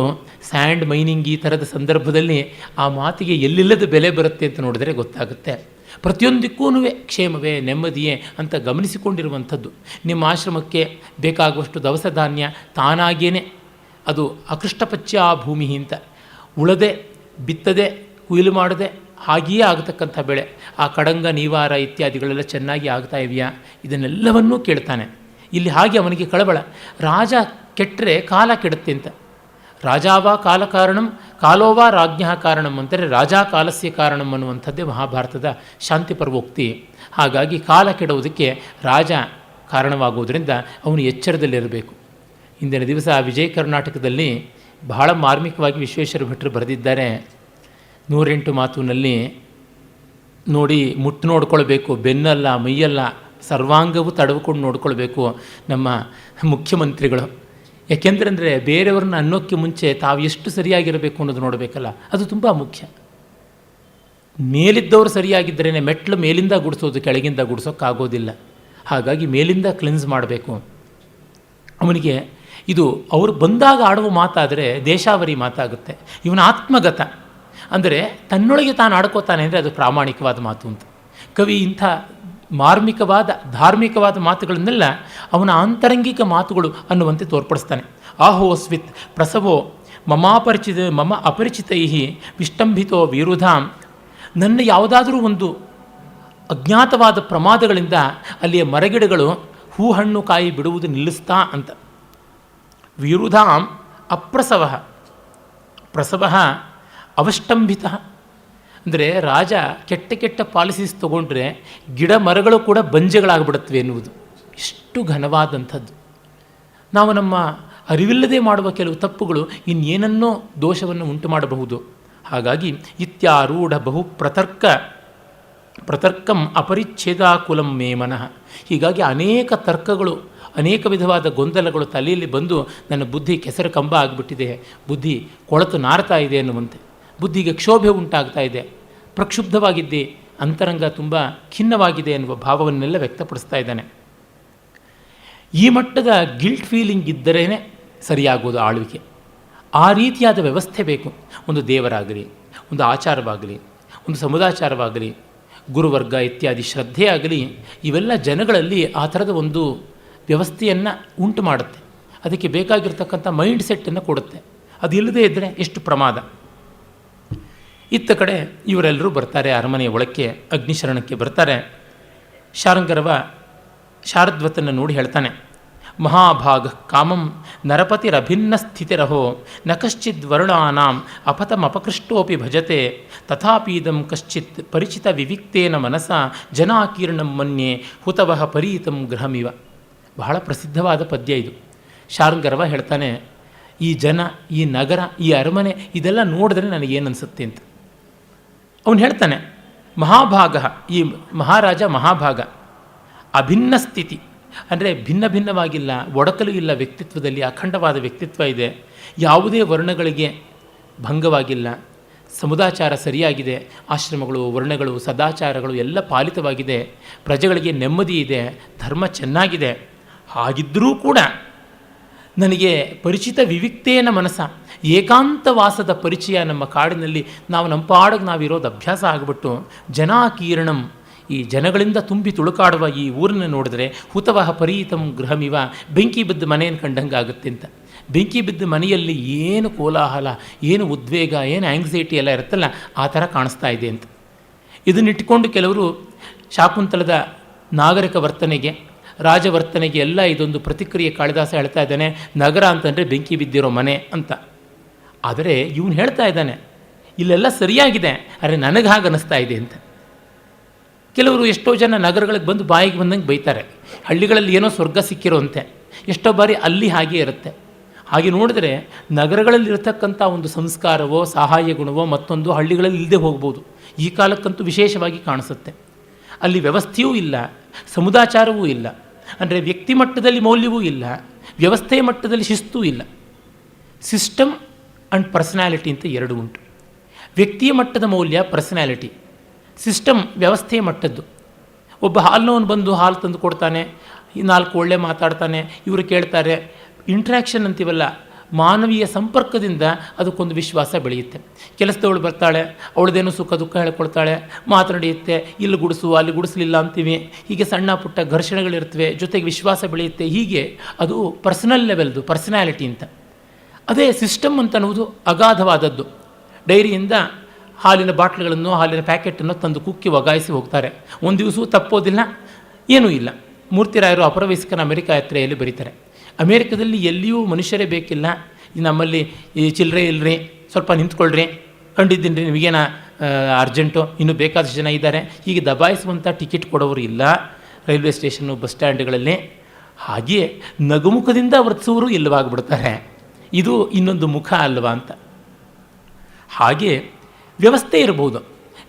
ಸ್ಯಾಂಡ್ ಮೈನಿಂಗ್ ಈ ಥರದ ಸಂದರ್ಭದಲ್ಲಿ ಆ ಮಾತಿಗೆ ಎಲ್ಲಿಲ್ಲದ ಬೆಲೆ ಬರುತ್ತೆ ಅಂತ ನೋಡಿದರೆ ಗೊತ್ತಾಗುತ್ತೆ. ಪ್ರತಿಯೊಂದಕ್ಕೂ ಕ್ಷೇಮವೇ, ನೆಮ್ಮದಿಯೇ ಅಂತ ಗಮನಿಸಿಕೊಂಡಿರುವಂಥದ್ದು. ನಿಮ್ಮ ಆಶ್ರಮಕ್ಕೆ ಬೇಕಾಗುವಷ್ಟು ದವಸ ಧಾನ್ಯ ತಾನಾಗಿಯೇ ಅದು ಅಕೃಷ್ಟಪಚ್ಯ ಆ ಭೂಮಿ ಅಂತ ಉಳದೆ, ಬಿತ್ತದೆ, ಕುಯ್ಲು ಮಾಡದೆ ಹಾಗೆಯೇ ಆಗತಕ್ಕಂಥ ಬೆಳೆ, ಆ ಕಡಂಗ, ನೀವಾರ ಇತ್ಯಾದಿಗಳೆಲ್ಲ ಚೆನ್ನಾಗಿ ಆಗ್ತಾ ಇವೆಯಾ? ಇದನ್ನೆಲ್ಲವನ್ನೂ ಕೇಳ್ತಾನೆ. ಇಲ್ಲಿ ಹಾಗೆ ಅವನಿಗೆ ಕಳವಳ. ರಾಜ ಕೆಟ್ಟರೆ ಕಾಲ ಕೆಡುತ್ತೆ ಅಂತ. ರಾಜಾವಾ ಕಾಲ ಕಾರಣಂ ಕಾಲೋವಾ ರಾಜ್ಞ ಕಾರಣಂ ಅಂತಾರೆ. ರಾಜಾ ಕಾಲಸ್ಯ ಕಾರಣಂ ಅನ್ನುವಂಥದ್ದೇ ಮಹಾಭಾರತದ ಶಾಂತಿ ಪರ್ವೋಕ್ತಿ. ಹಾಗಾಗಿ ಕಾಲ ಕೆಡುವುದಕ್ಕೆ ರಾಜ ಕಾರಣವಾಗುವುದರಿಂದ ಅವನು ಎಚ್ಚರದಲ್ಲಿರಬೇಕು. ಇಂದಿನ ದಿವಸ ವಿಜಯ ಕರ್ನಾಟಕದಲ್ಲಿ ಬಹಳ ಮಾರ್ಮಿಕವಾಗಿ ವಿಶ್ವೇಶ್ವರ ಭಟ್ರು ಬರೆದಿದ್ದಾರೆ. 108 ಮಾತಿನಲ್ಲಿ ನೋಡಿ, ಮುಟ್ಟು ನೋಡ್ಕೊಳ್ಬೇಕು, ಬೆನ್ನಲ್ಲ, ಮೈಯಲ್ಲ, ಸರ್ವಾಂಗವು ತಡವುಕೊಂಡು ನೋಡ್ಕೊಳ್ಬೇಕು ನಮ್ಮ ಮುಖ್ಯಮಂತ್ರಿಗಳು. ಯಾಕೆಂದರೆ ಬೇರೆಯವ್ರನ್ನ ಅನ್ನೋಕ್ಕೆ ಮುಂಚೆ ತಾವು ಎಷ್ಟು ಸರಿಯಾಗಿರಬೇಕು ಅನ್ನೋದು ನೋಡಬೇಕಲ್ಲ, ಅದು ತುಂಬ ಮುಖ್ಯ. ಮೇಲಿದ್ದವರು ಸರಿಯಾಗಿದ್ದರೇ ಮೆಟ್ಲು ಮೇಲಿಂದ ಗುಡಿಸೋದು, ಕೆಳಗಿಂದ ಗುಡಿಸೋಕ್ಕಾಗೋದಿಲ್ಲ. ಹಾಗಾಗಿ ಮೇಲಿಂದ ಕ್ಲೆನ್ಸ್ ಮಾಡಬೇಕು. ಅವನಿಗೆ ಇದು ಅವರು ಬಂದಾಗ ಆಡುವ ಮಾತಾದರೆ ದೇಶಾವರಿ ಮಾತಾಗುತ್ತೆ. ಇವನ ಆತ್ಮಗತ ಅಂದರೆ ತನ್ನೊಳಗೆ ತಾನು ಆಡ್ಕೋತಾನೆ ಅಂದರೆ ಅದು ಪ್ರಾಮಾಣಿಕವಾದ ಮಾತು ಅಂತ. ಕವಿ ಇಂಥ ಮಾರ್ಮಿಕವಾದ ಧಾರ್ಮಿಕವಾದ ಮಾತುಗಳನ್ನೆಲ್ಲ ಅವನ ಆಂತರಂಗಿಕ ಮಾತುಗಳು ಅನ್ನುವಂತೆ ತೋರ್ಪಡಿಸ್ತಾನೆ. ಆಹೋಸ್ವಿತ್ ಪ್ರಸವೋ ಮಮ ಅಪರಿಚಿತೈ ವಿಷ್ಟಂಭಿತೋ ವಿರುಧಾಂ. ನನ್ನ ಯಾವುದಾದರೂ ಒಂದು ಅಜ್ಞಾತವಾದ ಪ್ರಮಾದಗಳಿಂದ ಅಲ್ಲಿಯ ಮರಗಿಡಗಳು ಹೂ ಹಣ್ಣು ಕಾಯಿ ಬಿಡುವುದು ನಿಲ್ಲಿಸ್ತಾ ಅಂತ. ವಿರುಧಾಂ ಅಪ್ರಸವ, ಪ್ರಸವ ಅವಷ್ಟಂಭಿತ ಅಂದರೆ ರಾಜ ಕೆಟ್ಟ ಪಾಲಿಸೀಸ್ ತೊಗೊಂಡ್ರೆ ಗಿಡ ಮರಗಳು ಕೂಡ ಬಂಜೆಗಳಾಗ್ಬಿಡುತ್ತವೆ ಎನ್ನುವುದು. ಇಷ್ಟು ಘನವಾದಂಥದ್ದು. ನಾವು ನಮ್ಮ ಅರಿವಿಲ್ಲದೆ ಮಾಡುವ ಕೆಲವು ತಪ್ಪುಗಳು ಇನ್ನೇನನ್ನೋ ದೋಷವನ್ನು ಉಂಟು ಮಾಡಬಹುದು. ಹಾಗಾಗಿ ಇತ್ಯಾರೂಢ ಬಹು ಪ್ರತರ್ಕಂ ಅಪರಿಚ್ಛೇದಾಕುಲಂ ಮೇ ಮನಃ. ಹೀಗಾಗಿ ಅನೇಕ ತರ್ಕಗಳು, ಅನೇಕ ವಿಧವಾದ ಗೊಂದಲಗಳು ತಲೆಯಲ್ಲಿ ಬಂದು ನನ್ನ ಬುದ್ಧಿ ಕೆಸರು ಕಂಬ ಆಗಿಬಿಟ್ಟಿದೆ, ಬುದ್ಧಿ ಕೊಳತು ನಾರ್ತಾ ಇದೆ ಅನ್ನುವಂತೆ, ಬುದ್ಧಿಗೆ ಕ್ಷೋಭೆ ಉಂಟಾಗ್ತಾ ಇದೆ, ಪ್ರಕ್ಷುಬ್ಧವಾಗಿದ್ದೆ, ಅಂತರಂಗ ತುಂಬ ಖಿನ್ನವಾಗಿದೆ ಎನ್ನುವ ಭಾವವನ್ನೆಲ್ಲ ವ್ಯಕ್ತಪಡಿಸ್ತಾ ಇದ್ದಾನೆ. ಈ ಮಟ್ಟದ ಗಿಲ್ಟ್ ಫೀಲಿಂಗ್ ಇದ್ದರೇ ಸರಿಯಾಗೋದು ಆಳ್ವಿಕೆ. ಆ ರೀತಿಯಾದ ವ್ಯವಸ್ಥೆ ಬೇಕು. ಒಂದು ದೇವರಾಗಲಿ, ಒಂದು ಆಚಾರವಾಗಲಿ, ಒಂದು ಸಮುದಾಚಾರವಾಗಲಿ, ಗುರುವರ್ಗ ಇತ್ಯಾದಿ ಶ್ರದ್ಧೆ ಆಗಲಿ, ಇವೆಲ್ಲ ಜನಗಳಲ್ಲಿ ಆ ಥರದ ಒಂದು ವ್ಯವಸ್ಥೆಯನ್ನು ಉಂಟು ಮಾಡುತ್ತೆ. ಅದಕ್ಕೆ ಬೇಕಾಗಿರ್ತಕ್ಕಂಥ ಮೈಂಡ್ ಸೆಟ್ಟನ್ನು ಕೊಡುತ್ತೆ. ಅದು ಇಲ್ಲದೇ ಇದ್ದರೆ ಎಷ್ಟು ಪ್ರಮಾದ. ಇತ್ತ ಕಡೆ ಇವರೆಲ್ಲರೂ ಬರ್ತಾರೆ, ಅರಮನೆಯ ಒಳಕ್ಕೆ ಅಗ್ನಿಶರಣಕ್ಕೆ ಬರ್ತಾರೆ. ಶಾರಂಗರವ ಶಾರದ್ವತನ್ನು ನೋಡಿ ಹೇಳ್ತಾನೆ, ಮಹಾಭಾಗ ಕಾಮಂ ನರಪತಿರಭಿನ್ನ ಸ್ಥಿತಿರಹೋ ನ ಕಶ್ಚಿದ್ ವರ್ಣಾನಾಂ ಅಪತಮಪಕೃಷ್ಟೋಪಿ ಭಜತೆ ತಥಾಪೀದಂ ಕಶ್ಚಿತ್ ಪರಿಚಿತ ವಿವಿಕ್ತೇನ ಮನಸ ಜನಾಕೀರ್ಣಂ ಮನ್ಯೆ ಹುತವಃ ಪರೀತಂ ಗೃಹಮಿವ. ಬಹಳ ಪ್ರಸಿದ್ಧವಾದ ಪದ್ಯ ಇದು. ಶಾರಂಗರವ ಹೇಳ್ತಾನೆ, ಈ ಜನ, ಈ ನಗರ, ಈ ಅರಮನೆ ಇದೆಲ್ಲ ನೋಡಿದ್ರೆ ನನಗೇನನ್ಸುತ್ತೆ ಅಂತ. ಅವನು ಹೇಳ್ತಾನೆ, ಮಹಾಭಾಗ, ಈ ಮಹಾರಾಜ ಮಹಾಭಾಗ, ಅಭಿನ್ನ ಸ್ಥಿತಿ ಅಂದರೆ ಭಿನ್ನ ಭಿನ್ನವಾಗಿಲ್ಲ, ಒಡಕಲು ಇಲ್ಲ ವ್ಯಕ್ತಿತ್ವದಲ್ಲಿ, ಅಖಂಡವಾದ ವ್ಯಕ್ತಿತ್ವ ಇದೆ, ಯಾವುದೇ ವರ್ಣಗಳಿಗೆ ಭಂಗವಾಗಿಲ್ಲ, ಸಮುದಾಚಾರ ಸರಿಯಾಗಿದೆ, ಆಶ್ರಮಗಳು, ವರ್ಣಗಳು, ಸದಾಚಾರಗಳು ಎಲ್ಲ ಪಾಲಿತವಾಗಿದೆ, ಪ್ರಜೆಗಳಿಗೆ ನೆಮ್ಮದಿ ಇದೆ, ಧರ್ಮ ಚೆನ್ನಾಗಿದೆ. ಹಾಗಿದ್ದರೂ ಕೂಡ ನನಗೆ ಪರಿಚಿತ ವಿವಿಕ್ತೇನ ಮನಸ್ಸ, ಏಕಾಂತವಾಸದ ಪರಿಚಯ, ನಮ್ಮ ಕಾಡಿನಲ್ಲಿ ನಾವು ನಮ್ಮ ಪಾಡಿಗೆ ನಾವಿರೋದು ಅಭ್ಯಾಸ ಆಗಿಬಿಟ್ಟು ಜನಾಕೀರ್ಣಂ, ಈ ಜನಗಳಿಂದ ತುಂಬಿ ತುಳುಕಾಡುವ ಈ ಊರನ್ನು ನೋಡಿದ್ರೆ ಹುತವಃ ಪರೀತಂ ಗೃಹಮಿವ, ಬೆಂಕಿ ಬಿದ್ದ ಮನೆಯನ್ನು ಕಂಡಂಗೆ ಆಗುತ್ತೆ ಅಂತ. ಬೆಂಕಿ ಬಿದ್ದ ಮನೆಯಲ್ಲಿ ಏನು ಕೋಲಾಹಲ, ಏನು ಉದ್ವೇಗ, ಏನು ಆ್ಯಂಗ್ಸೈಟಿ ಎಲ್ಲ ಇರುತ್ತಲ್ಲ, ಆ ಥರ ಕಾಣಿಸ್ತಾ ಇದೆ ಅಂತ. ಇದನ್ನಿಟ್ಟುಕೊಂಡು ಕೆಲವರು ಶಾಕುಂತಲದ ನಾಗರಿಕ ವರ್ತನೆಗೆ, ರಾಜವರ್ತನೆಗೆ ಎಲ್ಲ ಇದೊಂದು ಪ್ರತಿಕ್ರಿಯೆ. ಕಾಳಿದಾಸ ಹೇಳ್ತಾ ಇದ್ದಾನೆ, ನಗರ ಅಂತಂದರೆ ಬೆಂಕಿ ಬಿದ್ದಿರೋ ಮನೆ ಅಂತ. ಆದರೆ ಇವನು ಹೇಳ್ತಾ ಇದ್ದಾನೆ, ಇಲ್ಲೆಲ್ಲ ಸರಿಯಾಗಿದೆ, ಆದರೆ ನನಗೆ ಹಾಗೆ ಅನ್ನಿಸ್ತಾ ಇದೆ ಅಂತ. ಕೆಲವರು ಎಷ್ಟೋ ಜನ ನಗರಗಳಿಗೆ ಬಂದು ಬಾಯಿಗೆ ಬಂದಂಗೆ ಬೈತಾರೆ, ಹಳ್ಳಿಗಳಲ್ಲಿ ಏನೋ ಸ್ವರ್ಗ ಸಿಕ್ಕಿರೋಂತೆ. ಎಷ್ಟೋ ಬಾರಿ ಅಲ್ಲಿ ಹಾಗೆ ಇರುತ್ತೆ. ಹಾಗೆ ನೋಡಿದ್ರೆ ನಗರಗಳಲ್ಲಿರ್ತಕ್ಕಂಥ ಒಂದು ಸಂಸ್ಕಾರವೋ ಸಹಾಯ ಗುಣವೋ ಮತ್ತೊಂದು ಹಳ್ಳಿಗಳಲ್ಲಿ ಇಲ್ಲದೆ ಹೋಗ್ಬೋದು. ಈ ಕಾಲಕ್ಕಂತೂ ವಿಶೇಷವಾಗಿ ಕಾಣಿಸುತ್ತೆ. ಅಲ್ಲಿ ವ್ಯವಸ್ಥೆಯೂ ಇಲ್ಲ, ಸಮುದಾಚಾರವೂ ಇಲ್ಲ, ಅಂದರೆ ವ್ಯಕ್ತಿ ಮಟ್ಟದಲ್ಲಿ ಮೌಲ್ಯವೂ ಇಲ್ಲ, ವ್ಯವಸ್ಥೆಯ ಮಟ್ಟದಲ್ಲಿ ಶಿಸ್ತೂ ಇಲ್ಲ. ಸಿಸ್ಟಮ್ ಆ್ಯಂಡ್ ಪರ್ಸನಾಲಿಟಿ ಅಂತ ಎರಡು ಉಂಟು. ವ್ಯಕ್ತಿಯ ಮಟ್ಟದ ಮೌಲ್ಯ ಪರ್ಸನಾಲಿಟಿ, ಸಿಸ್ಟಮ್ ವ್ಯವಸ್ಥೆಯ ಮಟ್ಟದ್ದು. ಒಬ್ಬ ಹಾಲಿನವನು ಬಂದು ಹಾಲು ತಂದು ಕೊಡ್ತಾನೆ, ಈ ನಾಲ್ಕು ಒಳ್ಳೆ ಮಾತಾಡ್ತಾನೆ, ಇವರು ಕೇಳ್ತಾರೆ. ಇಂಟ್ರ್ಯಾಕ್ಷನ್ ಅಂತೀವಲ್ಲ, ಮಾನವೀಯ ಸಂಪರ್ಕದಿಂದ ಅದಕ್ಕೊಂದು ವಿಶ್ವಾಸ ಬೆಳೆಯುತ್ತೆ. ಕೆಲಸದವಳು ಬರ್ತಾಳೆ, ಅವಳದೇನು ಸುಖ ದುಃಖ ಹೇಳ್ಕೊಳ್ತಾಳೆ, ಮಾತು ನಡೆಯುತ್ತೆ, ಇಲ್ಲಿ ಗುಡಿಸು ಅಲ್ಲಿ ಗುಡಿಸಲಿಲ್ಲ ಅಂತೀವಿ. ಹೀಗೆ ಸಣ್ಣ ಪುಟ್ಟ ಘರ್ಷಣೆಗಳಿರ್ತವೆ, ಜೊತೆಗೆ ವಿಶ್ವಾಸ ಬೆಳೆಯುತ್ತೆ. ಹೀಗೆ ಅದು ಪರ್ಸನಲ್ ಲೆವೆಲ್ದು ಪರ್ಸನಾಲಿಟಿ ಅಂತ. ಅದೇ ಸಿಸ್ಟಮ್ ಅಂತ ಅನ್ನೋದು ಅಗಾಧವಾದದ್ದು. ಡೈರಿಯಿಂದ ಹಾಲಿನ ಬಾಟ್ಲುಗಳನ್ನು, ಹಾಲಿನ ಪ್ಯಾಕೆಟನ್ನು ತಂದು ಕುಕ್ಕಿ ಒಗಾಯಿಸಿ ಹೋಗ್ತಾರೆ. ಒಂದು ದಿವಸವೂ ತಪ್ಪೋದಿಲ್ಲ, ಏನೂ ಇಲ್ಲ. ಮೂರ್ತಿರಾಯರು ಅಪರವಯಸ್ಕನ ಅಮೆರಿಕ ಯಾತ್ರೆಯಲ್ಲಿ ಬರೀತಾರೆ, ಅಮೇರಿಕದಲ್ಲಿ ಎಲ್ಲಿಯೂ ಮನುಷ್ಯರೇ ಬೇಕಿಲ್ಲ, ನಮ್ಮಲ್ಲಿ ಈ ಚಿಲ್ಲರೆ ಇಲ್ಲರಿ, ಸ್ವಲ್ಪ ನಿಂತ್ಕೊಳ್ರಿ, ಕಂಡಿದ್ದೀನಿ ರೀ, ನಿಮಗೇನ ಅರ್ಜೆಂಟು, ಇನ್ನೂ ಬೇಕಾದಷ್ಟು ಜನ ಇದ್ದಾರೆ, ಹೀಗೆ ದಬಾಯಿಸುವಂಥ ಟಿಕೆಟ್ ಕೊಡೋರು ಇಲ್ಲ ರೈಲ್ವೆ ಸ್ಟೇಷನ್ನು, ಬಸ್ ಸ್ಟ್ಯಾಂಡ್ಗಳಲ್ಲಿ. ಹಾಗೆಯೇ ನಗುಮುಖದಿಂದ ವರ್ತಿಸುವರು ಇಲ್ಲವಾಗಿಬಿಡ್ತಾರೆ. ಇದು ಇನ್ನೊಂದು ಮುಖ ಅಲ್ವಾ ಅಂತ. ಹಾಗೆ ವ್ಯವಸ್ಥೆ ಇರ್ಬೋದು,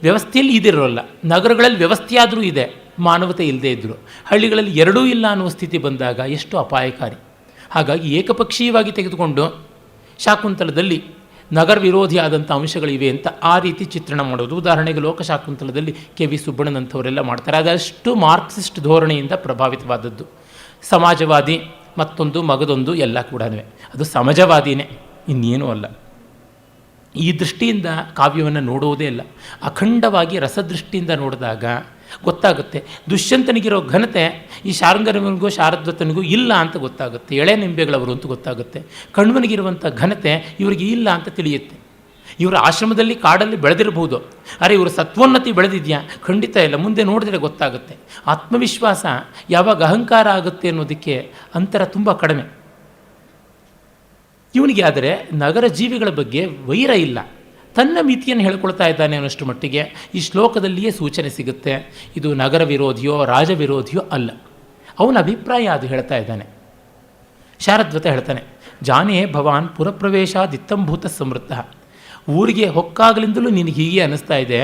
ವ್ಯವಸ್ಥೆಯಲ್ಲಿ ಇದಿರೋಲ್ಲ. ನಗರಗಳಲ್ಲಿ ವ್ಯವಸ್ಥೆಯಾದರೂ ಇದೆ, ಮಾನವತೆ ಇಲ್ಲದೇ ಇದ್ದರು. ಹಳ್ಳಿಗಳಲ್ಲಿ ಎರಡೂ ಇಲ್ಲ ಅನ್ನುವ ಸ್ಥಿತಿ ಬಂದಾಗ ಎಷ್ಟು ಅಪಾಯಕಾರಿ. ಹಾಗಾಗಿ ಏಕಪಕ್ಷೀಯವಾಗಿ ತೆಗೆದುಕೊಂಡು ಶಾಕುಂತಲದಲ್ಲಿ ನಗರ ವಿರೋಧಿಯಾದಂಥ ಅಂಶಗಳಿವೆ ಅಂತ ಆ ರೀತಿ ಚಿತ್ರಣ ಮಾಡೋದು. ಉದಾಹರಣೆಗೆ ಲೋಕಶಾಕುಂತಲದಲ್ಲಿ ಕೆ ವಿ ಸುಬ್ಬಣ್ಣನಂಥವರೆಲ್ಲ ಮಾಡ್ತಾರೆ. ಅದಷ್ಟು ಮಾರ್ಕ್ಸಿಸ್ಟ್ ಧೋರಣೆಯಿಂದ ಪ್ರಭಾವಿತವಾದದ್ದು. ಸಮಾಜವಾದಿ ಮತ್ತೊಂದು ಮಗದೊಂದು ಎಲ್ಲ ಕೂಡ ಅದು ಸಮಾಜವಾದಿನೇ, ಇನ್ನೇನೂ ಅಲ್ಲ. ಈ ದೃಷ್ಟಿಯಿಂದ ಕಾವ್ಯವನ್ನು ನೋಡುವುದೇ ಇಲ್ಲ. ಅಖಂಡವಾಗಿ ರಸದೃಷ್ಟಿಯಿಂದ ನೋಡಿದಾಗ ಗೊತ್ತಾಗುತ್ತೆ ದುಷ್ಯಂತನಿಗಿರೋ ಘನತೆ ಈ ಶಾರಂಗನಿಗೂ ಶಾರದ್ವತನಿಗೂ ಇಲ್ಲ ಅಂತ ಗೊತ್ತಾಗುತ್ತೆ. ಎಳೆ ನಿಂಬೆಗಳವರು ಅಂತ ಗೊತ್ತಾಗುತ್ತೆ. ಕಣ್ವನಿಗಿರುವಂಥ ಘನತೆ ಇವರಿಗೆ ಇಲ್ಲ ಅಂತ ತಿಳಿಯುತ್ತೆ. ಇವರ ಆಶ್ರಮದಲ್ಲಿ ಕಾಡಲ್ಲಿ ಬೆಳೆದಿರಬಹುದು, ಅರೆ ಇವರು ಸತ್ವೋನ್ನತಿ ಬೆಳೆದಿದೆಯಾ? ಖಂಡಿತ ಇಲ್ಲ. ಮುಂದೆ ನೋಡಿದ್ರೆ ಗೊತ್ತಾಗುತ್ತೆ. ಆತ್ಮವಿಶ್ವಾಸ ಯಾವಾಗ ಅಹಂಕಾರ ಆಗುತ್ತೆ ಅನ್ನೋದಕ್ಕೆ ಅಂತರ ತುಂಬ ಕಡಿಮೆ. ಇವನಿಗೆ ಆದರೆ ನಗರ ಜೀವಿಗಳ ಬಗ್ಗೆ ವೈರ ಇಲ್ಲ, ತನ್ನ ಮಿತಿಯನ್ನು ಹೇಳ್ಕೊಳ್ತಾ ಇದ್ದಾನೆ ಅನ್ನೋಷ್ಟು ಮಟ್ಟಿಗೆ ಈ ಶ್ಲೋಕದಲ್ಲಿಯೇ ಸೂಚನೆ ಸಿಗುತ್ತೆ. ಇದು ನಗರ ವಿರೋಧಿಯೋ ರಾಜ ವಿರೋಧಿಯೋ ಅಲ್ಲ, ಅವನ ಅಭಿಪ್ರಾಯ ಅದು ಹೇಳ್ತಾ ಇದ್ದಾನೆ. ಶಾರದ್ವತ ಹೇಳ್ತಾನೆ, ಜಾನೇ ಭವಾನ್ ಪುರಪ್ರವೇಶಾದಿತ್ತಂಭೂತ ಸಮೃದ್ಧ. ಊರಿಗೆ ಹೊಕ್ಕಾಗಲಿಂದಲೂ ನಿನಗೆ ಹೀಗೆ ಅನ್ನಿಸ್ತಾ ಇದೆ.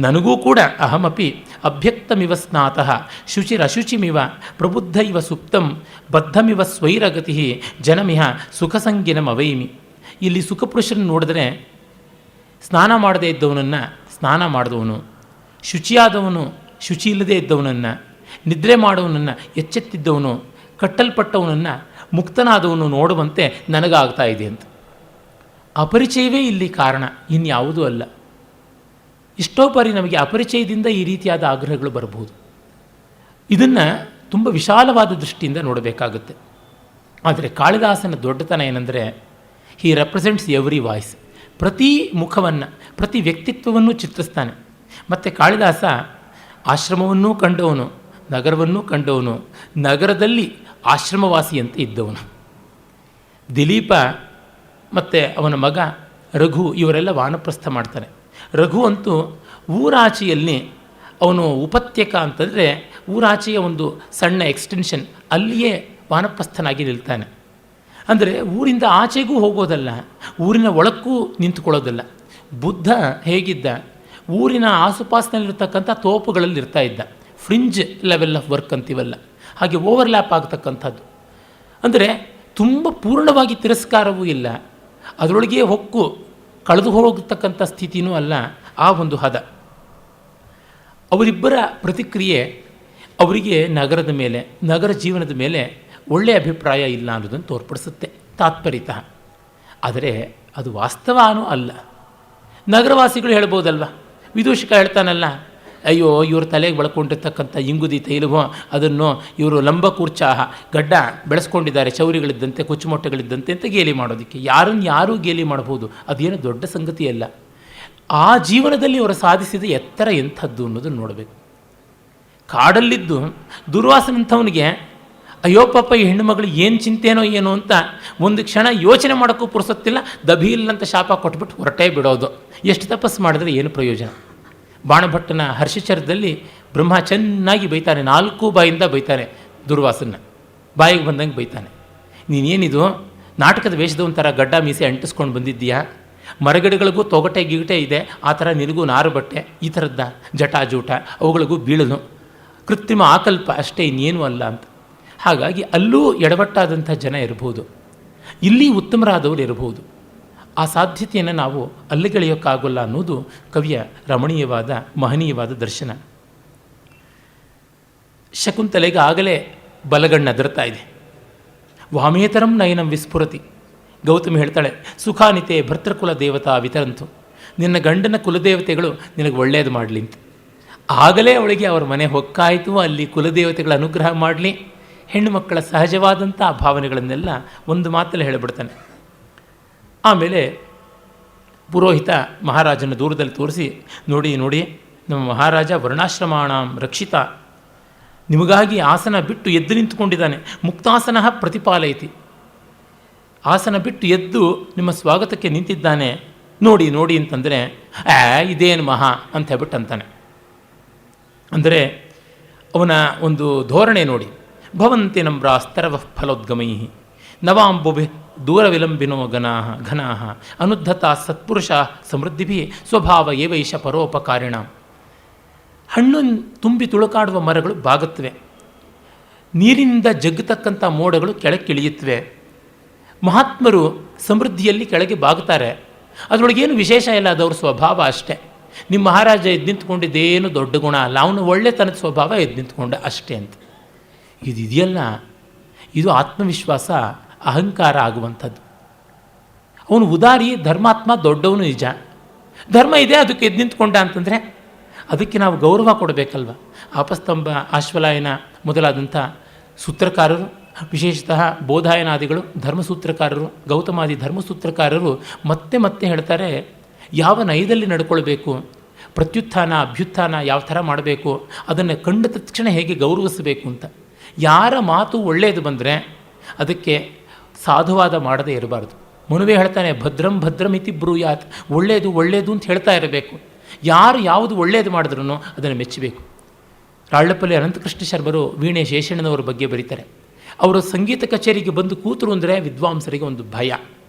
ನನಗೂ ಕೂಡ ಅಹಮಪಿ ಅಭ್ಯಕ್ತಮಿವ ಸ್ನಾತಃ ಶುಚಿರಶುಚಿಮಿವ ಪ್ರಬುದ್ಧ ಇವ ಸುಪ್ತಂ ಬದ್ಧಮಿವ ಸ್ವೈರಗತಿ ಜನಮಿಹ ಸುಖಸಂಗಿನಮವೈಮಿ. ಇಲ್ಲಿ ಸುಖಪುರುಷರನ್ನು ನೋಡಿದ್ರೆ ಸ್ನಾನ ಮಾಡದೇ ಇದ್ದವನನ್ನು ಸ್ನಾನ ಮಾಡಿದವನು, ಶುಚಿಯಾದವನು ಶುಚಿ ಇಲ್ಲದೇ ಇದ್ದವನನ್ನು, ನಿದ್ರೆ ಮಾಡುವನನ್ನು ಎಚ್ಚೆತ್ತಿದ್ದವನು, ಕಟ್ಟಲ್ಪಟ್ಟವನನ್ನು ಮುಕ್ತನಾದವನು ನೋಡುವಂತೆ ನನಗಾಗ್ತಾ ಇದೆ ಅಂತ. ಅಪರಿಚಯವೇ ಇಲ್ಲಿ ಕಾರಣ, ಇನ್ಯಾವುದೂ ಅಲ್ಲ. ಇಷ್ಟೋ ಬಾರಿ ನಮಗೆ ಅಪರಿಚಯದಿಂದ ಈ ರೀತಿಯಾದ ಆಗ್ರಹಗಳು ಬರಬಹುದು. ಇದನ್ನು ತುಂಬ ವಿಶಾಲವಾದ ದೃಷ್ಟಿಯಿಂದ ನೋಡಬೇಕಾಗುತ್ತೆ. ಆದರೆ ಕಾಳಿದಾಸನ ದೊಡ್ಡತನ ಏನಂದರೆ ಹಿ ರೆಪ್ರೆಸೆಂಟ್ಸ್ ಎವ್ರಿ ವಾಯ್ಸ್. ಪ್ರತಿ ಮುಖವನ್ನು ಪ್ರತಿ ವ್ಯಕ್ತಿತ್ವವನ್ನು ಚಿತ್ರಿಸ್ತಾನೆ. ಮತ್ತು ಕಾಳಿದಾಸ ಆಶ್ರಮವನ್ನೂ ಕಂಡವನು, ನಗರವನ್ನೂ ಕಂಡವನು, ನಗರದಲ್ಲಿ ಆಶ್ರಮವಾಸಿಯಂತೆ ಇದ್ದವನು. ದಿಲೀಪ ಮತ್ತು ಅವನ ಮಗ ರಘು ಇವರೆಲ್ಲ ವಾನಪ್ರಸ್ಥ ಮಾಡ್ತಾನೆ. ರಘು ಅಂತೂ ಊರಾಚೆಯಲ್ಲಿ ಅವನು ಉಪತ್ಯಕ ಅಂತಂದರೆ ಊರಾಚೆಯ ಒಂದು ಸಣ್ಣ ಎಕ್ಸ್ಟೆನ್ಷನ್, ಅಲ್ಲಿಯೇ ವಾನಪ್ರಸ್ಥನಾಗಿ ನಿಲ್ತಾನೆ. ಅಂದರೆ ಊರಿಂದ ಆಚೆಗೂ ಹೋಗೋದಲ್ಲ, ಊರಿನ ಒಳಕ್ಕೂ ನಿಂತುಕೊಳ್ಳೋದಲ್ಲ. ಬುದ್ಧ ಹೇಗಿದ್ದ, ಊರಿನ ಆಸುಪಾಸಿನಲ್ಲಿರ್ತಕ್ಕಂಥ ತೋಪುಗಳಲ್ಲಿ ಇರ್ತಾ ಇದ್ದ. ಫ್ರಿಂಜ್ ಲೆವೆಲ್ ಆಫ್ ವರ್ಕ್ ಅಂತೀವಲ್ಲ, ಹಾಗೆ ಓವರ್ಲ್ಯಾಪ್ ಆಗ್ತಕ್ಕಂಥದ್ದು. ಅಂದರೆ ತುಂಬ ಪೂರ್ಣವಾಗಿ ತಿರಸ್ಕಾರವೂ ಇಲ್ಲ, ಅದರೊಳಗೆ ಹೊಕ್ಕು ಕಳೆದು ಹೋಗತಕ್ಕಂಥ ಸ್ಥಿತಿಯೂ ಅಲ್ಲ. ಆ ಒಂದು ಹದ. ಅವರಿಬ್ಬರ ಪ್ರತಿಕ್ರಿಯೆ ಅವರಿಗೆ ನಗರದ ಮೇಲೆ, ನಗರ ಜೀವನದ ಮೇಲೆ ಒಳ್ಳೆಯ ಅಭಿಪ್ರಾಯ ಇಲ್ಲ ಅನ್ನೋದನ್ನು ತೋರ್ಪಡಿಸುತ್ತೆ ತಾತ್ಪರ್ಯತಃ. ಆದರೆ ಅದು ವಾಸ್ತವನೂ ಅಲ್ಲ. ನಗರವಾಸಿಗಳು ಹೇಳ್ಬೋದಲ್ವ, ವಿದೂಷಕ ಹೇಳ್ತಾನಲ್ಲ, ಅಯ್ಯೋ ಇವರು ತಲೆಗೆ ಬೆಳ್ಕೊಂಡಿರ್ತಕ್ಕಂಥ ಇಂಗುದಿ ತೈಲವೋ ಅದನ್ನು ಇವರು ಲಂಬಕೂರ್ಚಾಹ ಗಡ್ಡ ಬೆಳೆಸ್ಕೊಂಡಿದ್ದಾರೆ, ಚೌರಿಗಳಿದ್ದಂತೆ ಕುಚ್ಚುಮೊಟ್ಟೆಗಳಿದ್ದಂತೆ ಅಂತ ಗೇಲಿ ಮಾಡೋದಕ್ಕೆ. ಯಾರೂ ಗೇಲಿ ಮಾಡಬಹುದು, ಅದೇನು ದೊಡ್ಡ ಸಂಗತಿಯಲ್ಲ. ಆ ಜೀವನದಲ್ಲಿ ಅವರು ಸಾಧಿಸಿದ ಎತ್ತರ ಎಂಥದ್ದು ಅನ್ನೋದನ್ನು ನೋಡಬೇಕು. ಕಾಡಲ್ಲಿದ್ದು ದುರ್ವಾಸನಂಥವನಿಗೆ ಅಯ್ಯೋ ಪಾಪ ಈ ಹೆಣ್ಣುಮಗಳು ಏನು ಚಿಂತೆನೋ ಏನೋ ಅಂತ ಒಂದು ಕ್ಷಣ ಯೋಚನೆ ಮಾಡೋಕ್ಕೂ ಪುರುಸೊತ್ತಿಲ್ಲ, ದಭಿಯಿಲ್ಲಂತ ಶಾಪ ಕೊಟ್ಬಿಟ್ಟು ಹೊರಟೇ ಬಿಡೋದು. ಎಷ್ಟು ತಪಸ್ಸು ಮಾಡಿದ್ರೆ ಏನು ಪ್ರಯೋಜನ? ಬಾಣಭಟ್ಟನ ಹರ್ಷಚರದಲ್ಲಿ ಬ್ರಹ್ಮ ಚೆನ್ನಾಗಿ ಬೈತಾನೆ, 4 ಬಾಯಿಂದ ಬೈತಾನೆ ದುರ್ವಾಸನ, ಬಾಯಿಗೆ ಬಂದಂಗೆ ಬೈತಾನೆ. ನೀನೇನಿದು ನಾಟಕದ ವೇಷದ ಒಂಥರ ಗಡ್ಡ ಮೀಸೆ ಅಂಟಿಸ್ಕೊಂಡು ಬಂದಿದ್ದೀಯಾ? ಮರಗಿಡಗಳಿಗೂ ತೊಗಟೆ ಗಿಗಟೆ ಇದೆ, ಆ ಥರ ನಿನಗೂ ನಾರು ಬಟ್ಟೆ, ಈ ಥರದ್ದ ಜಟಾಜೂಟ, ಅವುಗಳಿಗೂ ಬೀಳನು, ಕೃತ್ರಿಮ ಆಕಲ್ಪ ಅಷ್ಟೇ, ಇನ್ನೇನೂ ಅಲ್ಲ ಅಂತ. ಹಾಗಾಗಿ ಅಲ್ಲೂ ಎಡವಟ್ಟಾದಂಥ ಜನ ಇರಬಹುದು, ಇಲ್ಲಿ ಉತ್ತಮರಾದವರು ಇರಬಹುದು. ಆ ಸಾಧ್ಯತೆಯನ್ನು ನಾವು ಅಲ್ಲಿಗೆಳೆಯೋಕ್ಕಾಗೋಲ್ಲ ಅನ್ನೋದು ಕವಿಯ ರಮಣೀಯವಾದ ಮಹನೀಯವಾದ ದರ್ಶನ. ಶಕುಂತಲೆಗೆ ಆಗಲೇ ಬಲಗಣ್ಣು ಅದರ್ತಾ ಇದೆ. ವಾಮೇತರಂ ನಯನಂ ವಿಸ್ಫುರತಿ. ಗೌತಮಿ ಹೇಳ್ತಾಳೆ, ಸುಖಾನಿತೆ ಭರ್ತೃಕುಲ ದೇವತಾ ವಿತರಂತು. ನಿನ್ನ ಗಂಡನ ಕುಲದೇವತೆಗಳು ನಿನಗೆ ಒಳ್ಳೆಯದು ಮಾಡಲಿ ಅಂತ. ಆಗಲೇ ಅವಳಿಗೆ ಅವರ ಮನೆ ಹೊಕ್ಕಾಯಿತು, ಅಲ್ಲಿ ಕುಲದೇವತೆಗಳ ಅನುಗ್ರಹ ಮಾಡಲಿ. ಹೆಣ್ಣು ಮಕ್ಕಳ ಸಹಜವಾದಂಥ ಭಾವನೆಗಳನ್ನೆಲ್ಲ ಒಂದು ಮಾತಲ್ಲಿ ಹೇಳಿಬಿಡ್ತಾನೆ. ಆಮೇಲೆ ಪುರೋಹಿತ ಮಹಾರಾಜನ ದೂರದಲ್ಲಿ ತೋರಿಸಿ, ನೋಡಿ ನಮ್ಮ ಮಹಾರಾಜ ವರ್ಣಾಶ್ರಮಾಣಾಂ ರಕ್ಷಿತ, ನಿಮಗಾಗಿ ಆಸನ ಬಿಟ್ಟು ಎದ್ದು ನಿಂತುಕೊಂಡಿದ್ದಾನೆ. ಮುಕ್ತಾಸನ ಪ್ರತಿಪಾಲಯತಿ, ಆಸನ ಬಿಟ್ಟು ಎದ್ದು ನಿಮ್ಮ ಸ್ವಾಗತಕ್ಕೆ ನಿಂತಿದ್ದಾನೆ, ನೋಡಿ ಅಂತಂದರೆ ಇದೇನು ಮಹಾ ಅಂತ ಹೇಳ್ಬಿಟ್ಟು ಅಂತಾನೆ. ಅಂದರೆ ಅವನ ಒಂದು ಧೋರಣೆ ನೋಡಿ. ಭವಂತಿ ನಮ್ರಾಸ್ತರವ ಫಲೋದ್ಗಮೈ ನವಾಂಬುಭಿ ದೂರ ವಿಲಂಬಿನೋ ಘನಾ ಅನುದ್ಧತ ಸತ್ಪುರುಷ ಸಮೃದ್ಧಿಭಿ ಸ್ವಭಾವ ಏವೈಷ ಪರೋಪಕಾರಿಣ. ಹಣ್ಣು ತುಂಬಿ ತುಳುಕಾಡುವ ಮರಗಳು ಬಾಗುತ್ತವೆ, ನೀರಿನಿಂದ ಜಗ್ಗತಕ್ಕಂಥ ಮೋಡಗಳು ಕೆಳಕ್ಕಿಳಿಯುತ್ತವೆ. ಮಹಾತ್ಮರು ಸಮೃದ್ಧಿಯಲ್ಲಿ ಕೆಳಗೆ ಬಾಗುತ್ತಾರೆ, ಅದರೊಳಗೇನು ವಿಶೇಷ ಇಲ್ಲ, ಅದವ್ರ ಸ್ವಭಾವ ಅಷ್ಟೇ. ನಿಮ್ಮ ಮಹಾರಾಜ ಎದ್ದು ನಿಂತ್ಕೊಂಡಿದ್ದೇನು ದೊಡ್ಡ ಗುಣ ಅಲ್ಲ, ಅವನು ಒಳ್ಳೆತನದ ಸ್ವಭಾವ ಎದ್ದು ನಿಂತ್ಕೊಂಡ ಅಷ್ಟೇ ಅಂತ. ಇದೆಯಲ್ಲ, ಇದು ಆತ್ಮವಿಶ್ವಾಸ, ಅಹಂಕಾರ ಆಗುವಂಥದ್ದು. ಅವನು ಉದಾರಿ, ಧರ್ಮಾತ್ಮ, ದೊಡ್ಡವನು ನಿಜ, ಧರ್ಮ ಇದೆ, ಅದಕ್ಕೆ ಎದ್ದು ನಿಂತ್ಕೊಂಡ ಅಂತಂದರೆ ಅದಕ್ಕೆ ನಾವು ಗೌರವ ಕೊಡಬೇಕಲ್ವ. ಆಪಸ್ತಂಭ, ಆಶ್ವಲಾಯನ ಮೊದಲಾದಂಥ ಸೂತ್ರಕಾರರು, ವಿಶೇಷತಃ ಬೋಧಾಯನಾದಿಗಳು ಧರ್ಮಸೂತ್ರಕಾರರು, ಗೌತಮಾದಿ ಧರ್ಮಸೂತ್ರಕಾರರು ಮತ್ತೆ ಮತ್ತೆ ಹೇಳ್ತಾರೆ, ಯಾವ ನಯದಲ್ಲಿ ನಡ್ಕೊಳ್ಬೇಕು, ಪ್ರತ್ಯುತ್ಥಾನ ಅಭ್ಯುತ್ಥಾನ ಯಾವ ಥರ ಮಾಡಬೇಕು, ಅದನ್ನು ಕಂಡ ತಕ್ಷಣ ಹೇಗೆ ಗೌರವಿಸಬೇಕು ಅಂತ. ಯಾರ ಮಾತು ಒಳ್ಳೆಯದು ಬಂದರೆ ಅದಕ್ಕೆ ಸಾಧುವಾದ ಮಾಡದೇ ಇರಬಾರ್ದು. ಮನುವೇ ಹೇಳ್ತಾನೆ, ಭದ್ರಂ ಭದ್ರಂ ಇತಿ ಬ್ರೂಯಾತ್, ಒಳ್ಳೆಯದು ಒಳ್ಳೆಯದು ಅಂತ ಹೇಳ್ತಾ ಇರಬೇಕು. ಯಾರು ಯಾವುದು ಒಳ್ಳೆಯದು ಮಾಡಿದ್ರೂ ಅದನ್ನು ಮೆಚ್ಚಬೇಕು. ರಾಳ್ಳಪಲ್ಲಿ ಅನಂತಕೃಷ್ಣ ಶರ್ಮರು ವೀಣೆ ಶೇಷಣ್ಣನವರ ಬಗ್ಗೆ ಬರೀತಾರೆ. ಅವರು ಸಂಗೀತ ಕಚೇರಿಗೆ ಬಂದು ಕೂತರು ಅಂದರೆ ವಿದ್ವಾಂಸರಿಗೆ ಒಂದು ಭಯ,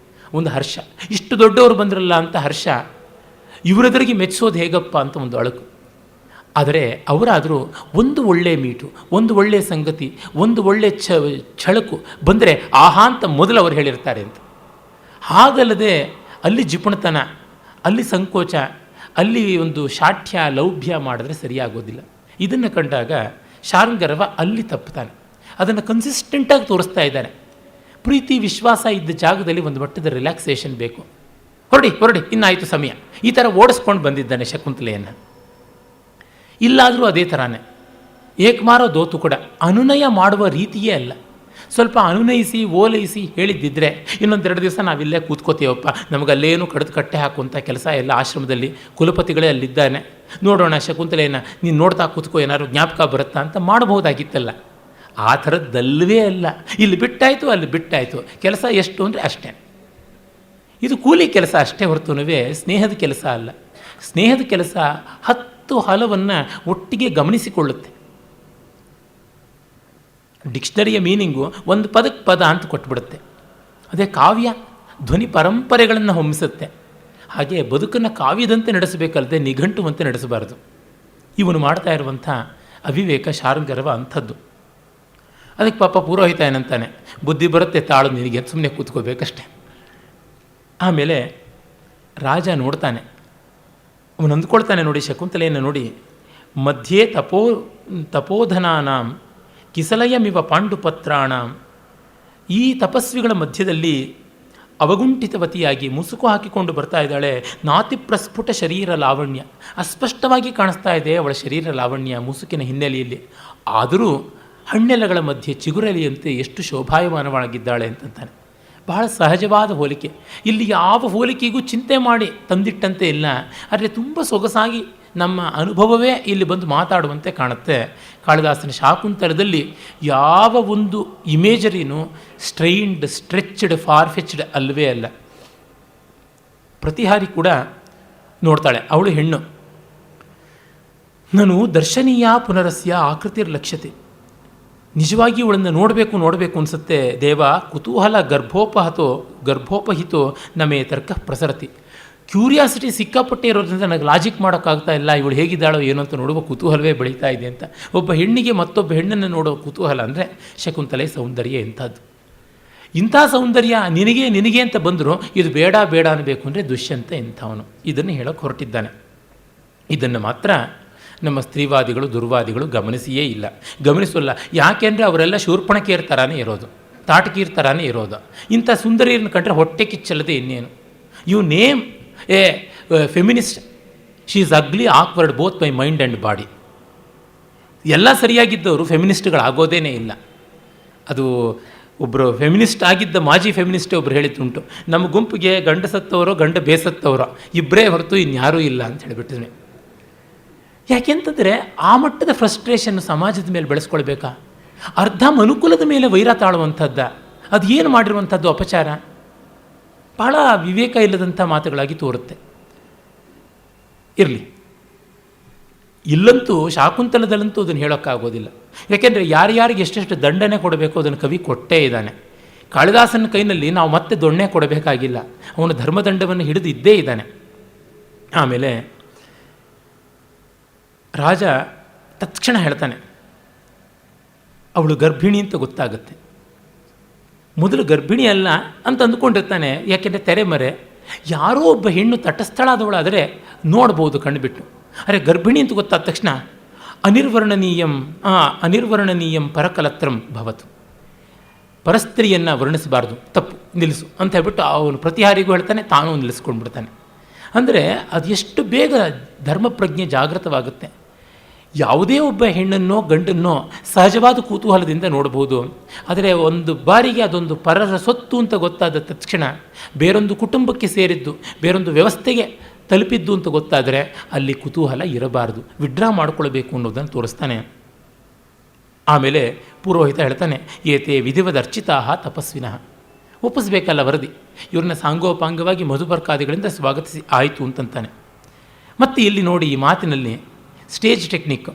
ಒಂದು ಹರ್ಷ. ಇಷ್ಟು ದೊಡ್ಡವರು ಬಂದ್ರಲ್ಲ ಅಂತ ಹರ್ಷ, ಇವರೆದುರಿಗೆ ಮೆಚ್ಚಿಸೋದು ಹೇಗಪ್ಪ ಅಂತ ಒಂದು ಅಳುಕು. ಆದರೆ ಅವರಾದರೂ ಒಂದು ಒಳ್ಳೆಯ ಮೀಟು, ಒಂದು ಒಳ್ಳೆಯ ಸಂಗತಿ, ಒಂದು ಒಳ್ಳೆಯ ಛಳಕು ಬಂದರೆ ಆಹಾ ಅಂತ ಮೊದಲು ಅವರು ಹೇಳಿರ್ತಾರೆ ಅಂತ. ಹಾಗಲ್ಲದೆ ಅಲ್ಲಿ ಜಿಪುಣತನ, ಅಲ್ಲಿ ಸಂಕೋಚ, ಅಲ್ಲಿ ಒಂದು ಶಾಠ್ಯ ಲೌಭ್ಯ ಮಾಡಿದ್ರೆ ಸರಿಯಾಗೋದಿಲ್ಲ. ಇದನ್ನು ಕಂಡಾಗ ಶಾರ್ಂಗರವ ಅಲ್ಲಿ ತಪ್ಪುತ್ತಾನೆ. ಅದನ್ನು ಕನ್ಸಿಸ್ಟೆಂಟಾಗಿ ತೋರಿಸ್ತಾ ಇದ್ದಾನೆ. ಪ್ರೀತಿ ವಿಶ್ವಾಸ ಇದ್ದ ಜಾಗದಲ್ಲಿ ಒಂದು ಮಟ್ಟದ ರಿಲ್ಯಾಕ್ಸೇಷನ್ ಬೇಕು. ಹೊರಡಿ ಹೊರಡಿ, ಇನ್ನಾಯಿತು ಸಮಯ, ಈ ಥರ ಓಡಿಸ್ಕೊಂಡು ಬಂದಿದ್ದಾನೆ ಶಕುಂತಲೆಯನ್ನು. ಇಲ್ಲಾದರೂ ಅದೇ ಥರನೇ ಏಕಮಾರೋ ದೋತು ಕೂಡ ಅನುನಯ ಮಾಡುವ ರೀತಿಯೇ ಅಲ್ಲ. ಸ್ವಲ್ಪ ಅನುನಯಿಸಿ ಓಲೈಸಿ ಹೇಳಿದ್ದಿದ್ರೆ ಇನ್ನೊಂದೆರಡು ದಿವಸ ನಾವಿಲ್ಲೇ ಕೂತ್ಕೋತೀವಪ್ಪ, ನಮಗಲ್ಲೇನು ಕಡಿದು ಕಟ್ಟೆ ಹಾಕುವಂಥ ಕೆಲಸ ಎಲ್ಲ ಆಶ್ರಮದಲ್ಲಿ, ಕುಲಪತಿಗಳೇ ಅಲ್ಲಿದ್ದಾನೆ, ನೋಡೋಣ ಶಕುಂತಲೆಯನ್ನು ನೀನು ನೋಡ್ತಾ ಕೂತ್ಕೋ, ಏನಾದ್ರು ಜ್ಞಾಪಕ ಬರುತ್ತಾ ಅಂತ ಮಾಡಬಹುದಾಗಿತ್ತಲ್ಲ. ಆ ಥರದ್ದಲ್ಲವೇ ಅಲ್ಲ. ಇಲ್ಲಿ ಬಿಟ್ಟಾಯಿತು, ಅಲ್ಲಿ ಬಿಟ್ಟಾಯಿತು, ಕೆಲಸ ಎಷ್ಟು ಅಂದರೆ ಅಷ್ಟೇ. ಇದು ಕೂಲಿ ಕೆಲಸ ಅಷ್ಟೇ ಹೊರತುನುವೆ ಸ್ನೇಹದ ಕೆಲಸ ಅಲ್ಲ. ಸ್ನೇಹದ ಕೆಲಸ 10 ಹಲವನ್ನು ಒಟ್ಟಿಗೆ ಗಮನಿಸಿಕೊಳ್ಳುತ್ತೆ. ಡಿಕ್ಷನರಿಯ ಮೀನಿಂಗು ಒಂದು ಪದಕ್ಕೆ ಪದ ಅಂತ ಕೊಟ್ಬಿಡುತ್ತೆ. ಅದೇ ಕಾವ್ಯ ಧ್ವನಿ ಪರಂಪರೆಗಳನ್ನು ಹೊಮ್ಮಿಸುತ್ತೆ. ಹಾಗೆ ಬದುಕನ್ನು ಕಾವ್ಯದಂತೆ ನಡೆಸಬೇಕಲ್ಲದೆ ನಿಘಂಟುವಂತೆ ನಡೆಸಬಾರದು. ಇವನು ಮಾಡ್ತಾ ಇರುವಂಥ ಅವಿವೇಕ ಶಾರ್ಂಗರವ ಅಂಥದ್ದು. ಅದಕ್ಕೆ ಪಾಪ ಪುರೋಹಿತ ಏನಂತಾನೆ, ಬುದ್ಧಿ ಬರುತ್ತೆ ತಾಳು ನಿನಗೆ, ಸುಮ್ಮನೆ ಕೂತ್ಕೋಬೇಕಷ್ಟೆ. ಆಮೇಲೆ ರಾಜ ನೋಡ್ತಾನೆ, ಅವನು ಅಂದ್ಕೊಳ್ತಾನೆ ನೋಡಿ ಶಕುಂತಲೆಯನ್ನು ನೋಡಿ, ಮಧ್ಯೆ ತಪೋಧನಾನಾಂ ಕಿಸಲಯಮಿವ ಪಾಂಡುಪತ್ರಾಣಂ. ಈ ತಪಸ್ವಿಗಳ ಮಧ್ಯದಲ್ಲಿ ಅವಗುಂಠಿತವತಿಯಾಗಿ ಮುಸುಕು ಹಾಕಿಕೊಂಡು ಬರ್ತಾ ಇದ್ದಾಳೆ. ನಾತಿ ಪ್ರಸ್ಫುಟ ಶರೀರ ಲಾವಣ್ಯ, ಅಸ್ಪಷ್ಟವಾಗಿ ಕಾಣಿಸ್ತಾ ಇದೆ ಅವಳ ಶರೀರ ಲಾವಣ್ಯ ಮುಸುಕಿನ ಹಿನ್ನೆಲೆಯಲ್ಲಿ. ಆದರೂ ಹಣ್ಣೆಲೆಗಳ ಮಧ್ಯೆ ಚಿಗುರಲಿಯಂತೆ ಎಷ್ಟು ಶೋಭಾಯಮಾನವಾಗಿದ್ದಾಳೆ ಅಂತಂತಾನೆ. ಬಹಳ ಸಹಜವಾದ ಹೋಲಿಕೆ. ಇಲ್ಲಿ ಯಾವ ಹೋಲಿಕೆಗೂ ಚಿಂತೆ ಮಾಡಿ ತಂದಿಟ್ಟಂತೆ ಇಲ್ಲ, ಆದರೆ ತುಂಬ ಸೊಗಸಾಗಿ ನಮ್ಮ ಅನುಭವವೇ ಇಲ್ಲಿ ಬಂದು ಮಾತಾಡುವಂತೆ ಕಾಣುತ್ತೆ. ಕಾಳಿದಾಸನ ಶಾಕುಂತಲದಲ್ಲಿ ಯಾವ ಒಂದು ಇಮೇಜರಿನೂ ಸ್ಟ್ರೈನ್ಡ್, ಸ್ಟ್ರೆಚ್ಡ್, ಫಾರ್ಫೆಚ್ಡ್ ಅಲ್ಲವೇ ಅಲ್ಲ. ಪ್ರತಿಹಾರಿ ಕೂಡ ನೋಡ್ತಾಳೆ, ಅವಳು ಹೆಣ್ಣು. ನಾನು ದರ್ಶನೀಯ ಪುನರಸ್ಯ ಆಕೃತಿರ್ಲಕ್ಷ್ಯತೆ, ನಿಜವಾಗಿ ಇವಳನ್ನು ನೋಡಬೇಕು ಅನಿಸುತ್ತೆ. ದೇವ ಕುತೂಹಲ ಗರ್ಭೋಪಹಿತೋ ನಮೇ ತರ್ಕ ಪ್ರಸರತಿ. ಕ್ಯೂರಿಯಾಸಿಟಿ ಸಿಕ್ಕಾಪಟ್ಟೆ ಇರೋದ್ರಿಂದ ನನಗೆ ಲಾಜಿಕ್ ಮಾಡೋಕ್ಕಾಗ್ತಾ ಇಲ್ಲ, ಇವಳು ಹೇಗಿದ್ದಾಳೋ ಏನೋ ಅಂತ ನೋಡುವ ಕುತೂಹಲವೇ ಬೆಳೀತಾ ಇದೆ ಅಂತ. ಒಬ್ಬ ಹೆಣ್ಣಿಗೆ ಮತ್ತೊಬ್ಬ ಹೆಣ್ಣನ್ನು ನೋಡೋ ಕುತೂಹಲ ಅಂದರೆ ಶಕುಂತಲೆ ಸೌಂದರ್ಯ ಎಂಥದ್ದು. ಇಂಥ ಸೌಂದರ್ಯ ನಿನಗೆ ಅಂತ ಬಂದರೂ ಇದು ಬೇಡ ಅನ್ನಬೇಕು ಅಂದರೆ ದುಷ್ಯಂತ ಎಂಥವನು, ಇದನ್ನು ಹೇಳೋಕ್ಕೆ ಹೊರಟಿದ್ದಾನೆ. ಇದನ್ನು ಮಾತ್ರ ನಮ್ಮ ಸ್ತ್ರೀವಾದಿಗಳು ದುರ್ವಾದಿಗಳು ಗಮನಿಸಿಯೇ ಇಲ್ಲ, ಗಮನಿಸೋಲ್ಲ. ಯಾಕೆಂದರೆ ಅವರೆಲ್ಲ ಶೂರ್ಪಣಕೀರ್ ಥರಾನೇ ಇರೋದು, ತಾಟಕೀರ್ ಥರಾನೇ ಇರೋದು. ಇಂಥ ಸುಂದರಿಯರನ್ನು ಕಂಡ್ರೆ ಹೊಟ್ಟೆ ಕಿಚ್ಚಲ್ಲದೆ ಇನ್ನೇನು. You name a feminist, she is ugly awkward both by mind and body. ಎಲ್ಲ ಸರಿಯಾಗಿದ್ದವರು ಫೆಮಿನಿಸ್ಟ್ಗಳಾಗೋದೇನೇ ಇಲ್ಲ. ಅದು ಒಬ್ಬರು ಫೆಮಿನಿಸ್ಟ್ ಆಗಿದ್ದ ಮಾಜಿ ಫೆಮಿನಿಸ್ಟೇ ಒಬ್ಬರು ಹೇಳಿದ್ದುಂಟು, ನಮ್ಮ ಗುಂಪಿಗೆ ಗಂಡ ಸತ್ತವರೋ ಗಂಡ ಬೇಸತ್ತವರೋ ಇಬ್ಬರೇ ಹೊರತು ಇನ್ಯಾರೂ ಇಲ್ಲ ಅಂತ ಹೇಳಿಬಿಟ್ಟಿದ್ವಿ. ಯಾಕೆಂತಂದರೆ ಆ ಮಟ್ಟದ ಫ್ರಸ್ಟ್ರೇಷನ್ ಸಮಾಜದ ಮೇಲೆ ಬೆಳೆಸ್ಕೊಳ್ಬೇಕಾ? ಅರ್ಧ ಮನುಕುಲದ ಮೇಲೆ ವೈರ ತಾಳುವಂಥದ್ದ, ಅದು ಏನು ಮಾಡಿರುವಂಥದ್ದು ಅಪಚಾರ? ಬಹಳ ವಿವೇಕ ಇಲ್ಲದಂಥ ಮಾತುಗಳಾಗಿ ತೋರುತ್ತೆ. ಇರಲಿ, ಇಲ್ಲಂತೂ ಶಾಕುಂತಲದಲ್ಲಂತೂ ಅದನ್ನು ಹೇಳೋಕ್ಕಾಗೋದಿಲ್ಲ. ಯಾಕೆಂದರೆ ಯಾರ್ಯಾರಿಗೆ ಎಷ್ಟೆಷ್ಟು ದಂಡನೆ ಕೊಡಬೇಕು ಅದನ್ನು ಕವಿ ಕೊಟ್ಟೇ ಇದ್ದಾನೆ. ಕಾಳಿದಾಸನ ಕೈನಲ್ಲಿ ನಾವು ಮತ್ತೆ ದೊಣ್ಣೆ ಕೊಡಬೇಕಾಗಿಲ್ಲ, ಅವನು ಧರ್ಮದಂಡವನ್ನು ಹಿಡಿದು ಇದ್ದೇ ಇದ್ದಾನೆ. ಆಮೇಲೆ ರಾಜ ತತ್ಕ್ಷಣ ಹೇಳ್ತಾನೆ, ಅವಳು ಗರ್ಭಿಣಿ ಅಂತ ಗೊತ್ತಾಗುತ್ತೆ. ಮೊದಲು ಗರ್ಭಿಣಿ ಅಲ್ಲ ಅಂತ ಅಂದ್ಕೊಂಡಿರ್ತಾನೆ. ಯಾಕೆಂದರೆ ತೆರೆಮರೆ. ಯಾರೋ ಒಬ್ಬ ಹೆಣ್ಣು ತಟಸ್ಥಳಾದವಳಾದರೆ ನೋಡ್ಬೋದು ಕಣ್ಬಿಟ್ಟು. ಅರೆ ಗರ್ಭಿಣಿ ಅಂತ ಗೊತ್ತಾದ ತಕ್ಷಣ ಅನಿರ್ವರ್ಣನೀಯಂ ಪರಕಲತ್ರಂ ಭವತು, ಪರಸ್ತ್ರೀಯನ್ನು ವರ್ಣಿಸಬಾರ್ದು, ತಪ್ಪು, ನಿಲ್ಲಿಸು ಅಂತ ಹೇಳ್ಬಿಟ್ಟು ಅವನು ಪ್ರತಿಹಾರಿಗೂ ಹೇಳ್ತಾನೆ, ತಾನೂ ನಿಲ್ಲಿಸ್ಕೊಂಡ್ಬಿಡ್ತಾನೆ. ಅಂದರೆ ಅದೆಷ್ಟು ಬೇಗ ಧರ್ಮಪ್ರಜ್ಞೆ ಜಾಗೃತವಾಗುತ್ತೆ. ಯಾವುದೇ ಒಬ್ಬ ಹೆಣ್ಣನ್ನೋ ಗಂಡನ್ನೋ ಸಹಜವಾದ ಕುತೂಹಲದಿಂದ ನೋಡ್ಬೋದು. ಆದರೆ ಒಂದು ಬಾರಿಗೆ ಅದೊಂದು ಪರರ ಸೊತ್ತು ಅಂತ ಗೊತ್ತಾದ ತಕ್ಷಣ, ಬೇರೊಂದು ಕುಟುಂಬಕ್ಕೆ ಸೇರಿದ್ದು, ಬೇರೊಂದು ವ್ಯವಸ್ಥೆಗೆ ತಲುಪಿದ್ದು ಅಂತ ಗೊತ್ತಾದರೆ ಅಲ್ಲಿ ಕುತೂಹಲ ಇರಬಾರ್ದು, ವಿಡ್ರಾ ಮಾಡಿಕೊಳ್ಬೇಕು ಅನ್ನೋದನ್ನು ತೋರಿಸ್ತಾನೆ. ಆಮೇಲೆ ಪುರೋಹಿತ ಹೇಳ್ತಾನೆ, ಏತೆ ವಿಧಿವದರ್ಚಿತಾ ತಪಸ್ವಿನಃ. ಒಪ್ಪಿಸ್ಬೇಕಲ್ಲ ವರದಿ, ಇವ್ರನ್ನ ಸಾಂಗೋಪಾಂಗವಾಗಿ ಮಧುಪರ್ಕಾದಿಗಳಿಂದ ಸ್ವಾಗತಿಸಿ ಆಯಿತು ಅಂತಂತಾನೆ. ಮತ್ತು ಇಲ್ಲಿ ನೋಡಿ, ಈ ಮಾತಿನಲ್ಲಿ ಸ್ಟೇಜ್ ಟೆಕ್ನಿಕ್.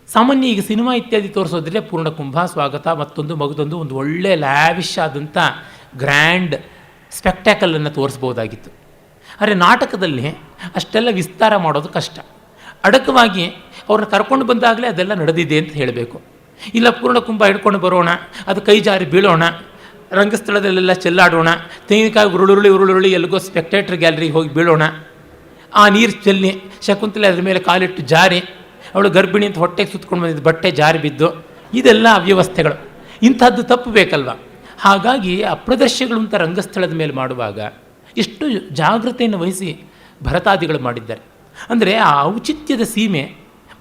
ಸಾಮಾನ್ಯ ಈಗ ಸಿನಿಮಾ ಇತ್ಯಾದಿ ತೋರಿಸೋದ್ರೆ ಪೂರ್ಣಕುಂಭ, ಸ್ವಾಗತ, ಮತ್ತೊಂದು ಮಗದೊಂದು, ಒಂದು ಒಳ್ಳೆ ಲ್ಯಾವಿಶ್ ಆದಂಥ ಗ್ರ್ಯಾಂಡ್ ಸ್ಪೆಕ್ಟ್ಯಾಕಲನ್ನು ತೋರಿಸ್ಬೋದಾಗಿತ್ತು. ಆದರೆ ನಾಟಕದಲ್ಲಿ ಅಷ್ಟೆಲ್ಲ ವಿಸ್ತಾರ ಮಾಡೋದು ಕಷ್ಟ. ಅಡಕವಾಗಿ ಅವ್ರನ್ನ ಕರ್ಕೊಂಡು ಬಂದಾಗಲೇ ಅದೆಲ್ಲ ನಡೆದಿದೆ ಅಂತ ಹೇಳಬೇಕು. ಇಲ್ಲ ಪೂರ್ಣಕುಂಭ ಹಿಡ್ಕೊಂಡು ಬರೋಣ, ಅದು ಕೈ ಜಾರಿ ಬೀಳೋಣ, ರಂಗಸ್ಥಳದಲ್ಲೆಲ್ಲ ಚೆಲ್ಲಾಡೋಣ, ತೆಂಗಿನಕಾಯಿ ಉರುಳುರುಳಿ ಎಲ್ಲಿಗೋ ಸ್ಪೆಕ್ಟೇಟರ್ ಗ್ಯಾಲರಿಗೆ ಹೋಗಿ ಬೀಳೋಣ, ಆ ನೀರು ಚೆಲ್ಲಿ ಶಕುಂತಲೆ ಅದರ ಮೇಲೆ ಕಾಲಿಟ್ಟು ಜಾರಿ, ಅವಳು ಗರ್ಭಿಣಿ ಅಂತ ಹೊಟ್ಟೆಗೆ ಸುತ್ಕೊಂಡು ಬಂದಿದ್ದು ಬಟ್ಟೆ ಜಾರಿ ಬಿದ್ದು, ಇದೆಲ್ಲ ಅವ್ಯವಸ್ಥೆಗಳು. ಇಂಥದ್ದು ತಪ್ಪು ಬೇಕಲ್ವ. ಹಾಗಾಗಿ ಅಪ್ರದರ್ಶಗಳು ಅಂತ ರಂಗಸ್ಥಳದ ಮೇಲೆ ಮಾಡುವಾಗ ಎಷ್ಟು ಜಾಗೃತೆಯನ್ನು ವಹಿಸಿ ಭರತಾದಿಗಳು ಮಾಡಿದ್ದಾರೆ. ಅಂದರೆ ಆ ಔಚಿತ್ಯದ ಸೀಮೆ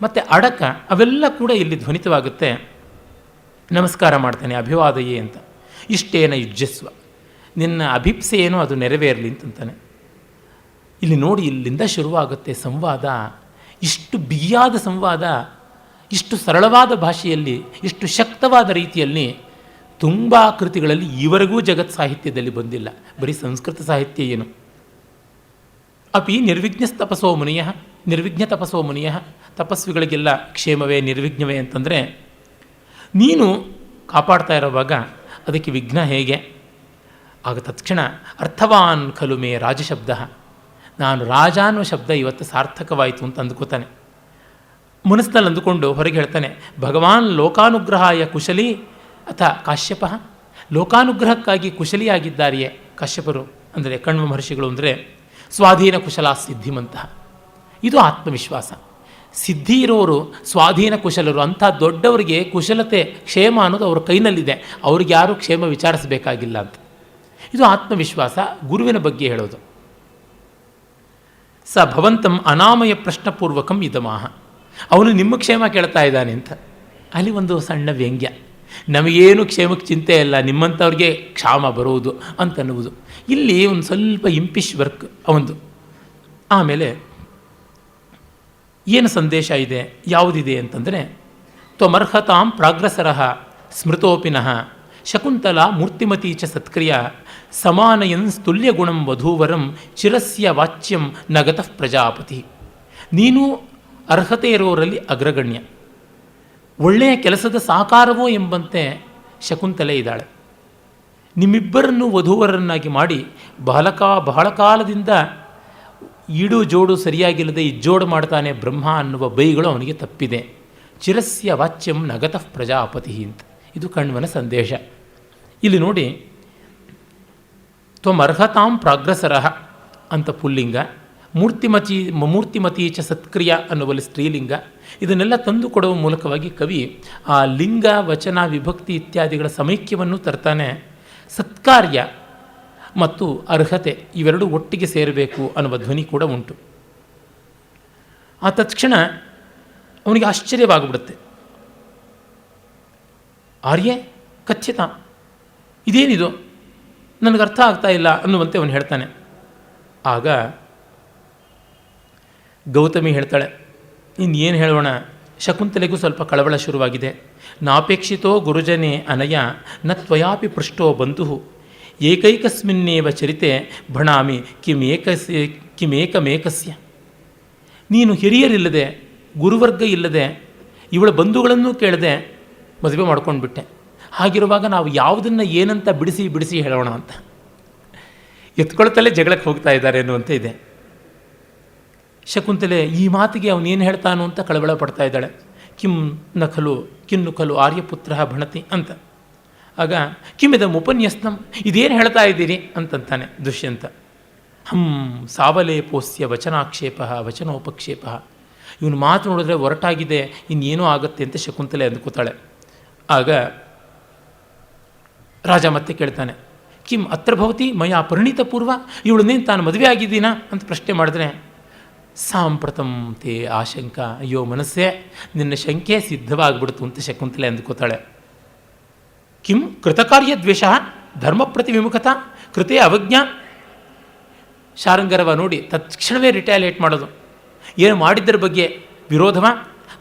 ಮತ್ತು ಅಡಕ ಅವೆಲ್ಲ ಕೂಡ ಇಲ್ಲಿ ಧ್ವನಿತವಾಗುತ್ತೆ. ನಮಸ್ಕಾರ ಮಾಡ್ತಾನೆ, ಅಭಿವಾದಯೇ ಅಂತ. ಇಷ್ಟೇನ ಯುಜ್ಯಸ್ವ, ನಿನ್ನ ಅಭಿಪ್ಸೆ ಏನೋ ಅದು ನೆರವೇರಲಿ ಅಂತಂತಾನೆ. ಇಲ್ಲಿ ನೋಡಿ, ಇಲ್ಲಿಂದ ಶುರುವಾಗುತ್ತೆ ಸಂವಾದ. ಇಷ್ಟು ಬಿಗಿಯಾದ ಸಂವಾದ, ಇಷ್ಟು ಸರಳವಾದ ಭಾಷೆಯಲ್ಲಿ, ಇಷ್ಟು ಶಕ್ತವಾದ ರೀತಿಯಲ್ಲಿ ತುಂಬ ಕೃತಿಗಳಲ್ಲಿ ಈವರೆಗೂ ಜಗತ್ ಸಾಹಿತ್ಯದಲ್ಲಿ ಬಂದಿಲ್ಲ. ಬರೀ ಸಂಸ್ಕೃತ ಸಾಹಿತ್ಯ ಏನು. ಅಪಿ ನಿರ್ವಿಘ್ನ ತಪಸೋ ಮುನಿಯ, ತಪಸ್ವಿಗಳಿಗೆಲ್ಲ ಕ್ಷೇಮವೇ ನಿರ್ವಿಘ್ನವೇ ಅಂತಂದರೆ, ನೀನು ಕಾಪಾಡ್ತಾ ಇರೋವಾಗ ಅದಕ್ಕೆ ವಿಘ್ನ ಹೇಗೆ? ಆಗ ತತ್ಕ್ಷಣ ಅರ್ಥವಾನ್ ಖಲು ಮೇ ರಾಜಶಬ್ದ, ನಾನು ರಾಜ ಅನ್ನೋ ಶಬ್ದ ಇವತ್ತು ಸಾರ್ಥಕವಾಯಿತು ಅಂತ ಅಂದ್ಕೋತಾನೆ. ಮನಸ್ಸಿನಲ್ಲಿ ಅಂದುಕೊಂಡು ಹೊರಗೆ ಹೇಳ್ತಾನೆ, ಭಗವಾನ್ ಲೋಕಾನುಗ್ರಹಾಯ ಕುಶಲಿ ಅಥ ಕಾಶ್ಯಪ, ಲೋಕಾನುಗ್ರಹಕ್ಕಾಗಿ ಕುಶಲಿಯಾಗಿದ್ದಾರೆಯೇ ಕಾಶ್ಯಪರು, ಅಂದರೆ ಕಣ್ವ ಮಹರ್ಷಿಗಳು, ಅಂದರೆ ಸ್ವಾಧೀನ ಕುಶಲ ಸಿದ್ಧಿಮಂತಹ. ಇದು ಆತ್ಮವಿಶ್ವಾಸ. ಸಿದ್ಧಿ ಇರೋರು ಸ್ವಾಧೀನ ಕುಶಲರು. ಅಂಥ ದೊಡ್ಡವರಿಗೆ ಕುಶಲತೆ ಕ್ಷೇಮ ಅನ್ನೋದು ಅವ್ರ ಕೈನಲ್ಲಿದೆ, ಅವ್ರಿಗೆ ಯಾರೂ ಕ್ಷೇಮ ವಿಚಾರಿಸಬೇಕಾಗಿಲ್ಲ ಅಂತ. ಇದು ಆತ್ಮವಿಶ್ವಾಸ, ಗುರುವಿನ ಬಗ್ಗೆ ಹೇಳೋದು. ಸ ಭವಂತಂ ಅನಾಮಯ ಪ್ರಶ್ನಪೂರ್ವಕಂ ಇದಮಾಹ, ಅವನು ನಿಮ್ಮ ಕ್ಷೇಮ ಕೇಳ್ತಾ ಇದ್ದಾನೆ ಅಂತ. ಅಲ್ಲಿ ಒಂದು ಸಣ್ಣ ವ್ಯಂಗ್ಯ, ನಮಗೇನು ಕ್ಷೇಮಕ್ಕೆ ಚಿಂತೆ ಇಲ್ಲ, ನಿಮ್ಮಂಥವ್ರಿಗೆ ಕ್ಷಾಮ ಬರುವುದು ಅಂತನ್ನುವುದು. ಇಲ್ಲಿ ಒಂದು ಸ್ವಲ್ಪ ಇಂಪಿಶ್ ವರ್ಕ್ ಅವಂದು. ಆಮೇಲೆ ಏನು ಸಂದೇಶ ಇದೆ, ಯಾವುದಿದೆ ಅಂತಂದರೆ, ತ್ವಮರ್ಹತಾಂ ಪ್ರಾಗ್ರಸರಃ ಸ್ಮೃತೋಪಿನಃ ಶಕುಂತಲಾ ಮೂರ್ತಿಮತಿ ಚ ಸತ್ಕ್ರಿಯ ಸಮಾನಯನ್ ಸ್ತುಲ್ಯಗುಣಂ ವಧೂವರಂ ಚಿರಸ್ಯ ವಾಚ್ಯಂ ನಗತಃ ಪ್ರಜಾಪತಿ. ನೀನು ಅರ್ಹತೆ ಇರೋರಲ್ಲಿ ಅಗ್ರಗಣ್ಯ, ಒಳ್ಳೆಯ ಕೆಲಸದ ಸಾಕಾರವೋ ಎಂಬಂತೆ ಶಕುಂತಲೆ ಇದ್ದಾಳೆ. ನಿಮ್ಮಿಬ್ಬರನ್ನು ವಧೂವರನ್ನಾಗಿ ಮಾಡಿ ಬಹಳ ಕಾಲದಿಂದ ಈಡು ಜೋಡು ಸರಿಯಾಗಿಲ್ಲದೆ ಇಜ್ಜೋಡು ಮಾಡ್ತಾನೆ ಬ್ರಹ್ಮ ಅನ್ನುವ ಬೈಗಳು ಅವನಿಗೆ ತಪ್ಪಿದೆ. ಚಿರಸ್ಯ ವಾಚ್ಯಂ ನಗತಃ ಪ್ರಜಾಪತಿ ಅಂತ. ಇದು ಕಣ್ವನ ಸಂದೇಶ. ಇಲ್ಲಿ ನೋಡಿ, ತ್ವಮರ್ಹತಾಂ ಪ್ರಾಗ್ರಸರಃ ಅಂತ ಪುಲ್ಲಿಂಗ, ಮೂರ್ತಿಮತಿ ಚ ಸತ್ಕ್ರಿಯ ಅನ್ನುವಲ್ಲಿ ಸ್ತ್ರೀಲಿಂಗ. ಇದನ್ನೆಲ್ಲ ತಂದುಕೊಡುವ ಮೂಲಕವಾಗಿ ಕವಿ ಆ ಲಿಂಗ, ವಚನ, ವಿಭಕ್ತಿ ಇತ್ಯಾದಿಗಳ ಸಮೈಕ್ಯವನ್ನು ತರ್ತಾನೆ. ಸತ್ಕಾರ್ಯ ಮತ್ತು ಅರ್ಹತೆ ಇವೆರಡೂ ಒಟ್ಟಿಗೆ ಸೇರಬೇಕು ಅನ್ನುವ ಧ್ವನಿ ಕೂಡ ಉಂಟು. ಆ ತತ್ಕ್ಷಣ ಅವನಿಗೆ ಆಶ್ಚರ್ಯವಾಗಿಬಿಡುತ್ತೆ. ಆರ್ಯೆ ಕಥ್ಯತ, ಇದೇನಿದು, ನನಗೆ ಅರ್ಥ ಆಗ್ತಾ ಇಲ್ಲ ಅನ್ನುವಂತೆ ಅವನು ಹೇಳ್ತಾನೆ. ಆಗ ಗೌತಮಿ ಹೇಳ್ತಾಳೆ, ಇನ್ನೇನು ಹೇಳೋಣ, ಶಕುಂತಲೆಗೂ ಸ್ವಲ್ಪ ಕಳವಳ ಶುರುವಾಗಿದೆ. ನಾಪೇಕ್ಷಿತೋ ಗುರುಜನೆ ಅನಯ ನ ತ್ವಯಾಪಿ ಪೃಷ್ಟೋ ಬಂಧು ಏಕೈಕಸ್ಮಿನ್ನೇವ ಚರಿತೆ ಭಣಾಮಿ ಕಿಮೇಕಮೇಕಸ್ಯ. ನೀನು ಹಿರಿಯರಿಲ್ಲದೆ, ಗುರುವರ್ಗ ಇಲ್ಲದೆ, ಇವಳ ಬಂಧುಗಳನ್ನು ಕೇಳದೆ ಮದುವೆ ಮಾಡ್ಕೊಂಡ್ಬಿಟ್ಟೆ. ಹಾಗಿರುವಾಗ ನಾವು ಯಾವುದನ್ನು ಏನಂತ ಬಿಡಿಸಿ ಹೇಳೋಣ ಅಂತ ಎತ್ಕೊಳ್ತಲೇ ಜಗಳಕ್ಕೆ ಹೋಗ್ತಾ ಇದ್ದಾರೆ ಅನ್ನುವಂತೆ ಇದೆ. ಶಕುಂತಲೆ ಈ ಮಾತಿಗೆ ಅವನೇನು ಹೇಳ್ತಾನೋ ಅಂತ ಕಳವಳ ಪಡ್ತಾ ಇದ್ದಾಳೆ. ಕಿನ್ನು ಖಲು ಆರ್ಯಪುತ್ರ ಭಣತಿ ಅಂತ. ಆಗ ಕಿಮಿದಂ ಉಪನ್ಯಸ್ತಂ, ಇದೇನು ಹೇಳ್ತಾ ಇದ್ದೀರಿ ಅಂತಂತಾನೆ ದುಷ್ಯಂತ. ಸಾವಲೇಪೋಸ್ಯ ವಚನಾಕ್ಷೇಪ ವಚನೋಪಕ್ಷೇಪ, ಇವನು ಮಾತು ನೋಡಿದ್ರೆ ಒರಟಾಗಿದೆ, ಇನ್ನೇನೋ ಆಗುತ್ತೆ ಅಂತ ಶಕುಂತಲೆ ಅಂದ್ಕೋತಾಳೆ. ಆಗ ರಾಜ ಮತ್ತೆ ಕೇಳ್ತಾನೆ, ಕಿಂ ಅತ್ರ ಭವತಿ ಮಯಾ ಪರಿಣಿತ ಪೂರ್ವ, ಇವಳನ್ನೇನು ತಾನು ಮದುವೆ ಆಗಿದ್ದೀನಾ ಅಂತ ಪ್ರಶ್ನೆ ಮಾಡಿದ್ರೆ, ಸಾಂಪ್ರತಂ ತೇ ಆಶಂಕ, ಅಯ್ಯೋ ಮನಸ್ಸೇ ನಿನ್ನ ಶಂಕೆ ಸಿದ್ಧವಾಗಿಬಿಡ್ತು ಅಂತ ಶಕುಂತಲೆ ಅಂದ್ಕೋತಾಳೆ. ಕಿಂ ಕೃತಕಾರ್ಯ ದ್ವೇಷ ಧರ್ಮ ಪ್ರತಿ ವಿಮುಖತಾ ಕೃತೇ ಅವಜ್ಞಾ. ಶಾರಂಗರವ ನೋಡಿ ತತ್ಕ್ಷಣವೇ ರಿಟ್ಯಾಲಿಯೇಟ್ ಮಾಡೋದು. ಏನು ಮಾಡಿದ್ದರ ಬಗ್ಗೆ ವಿರೋಧವ,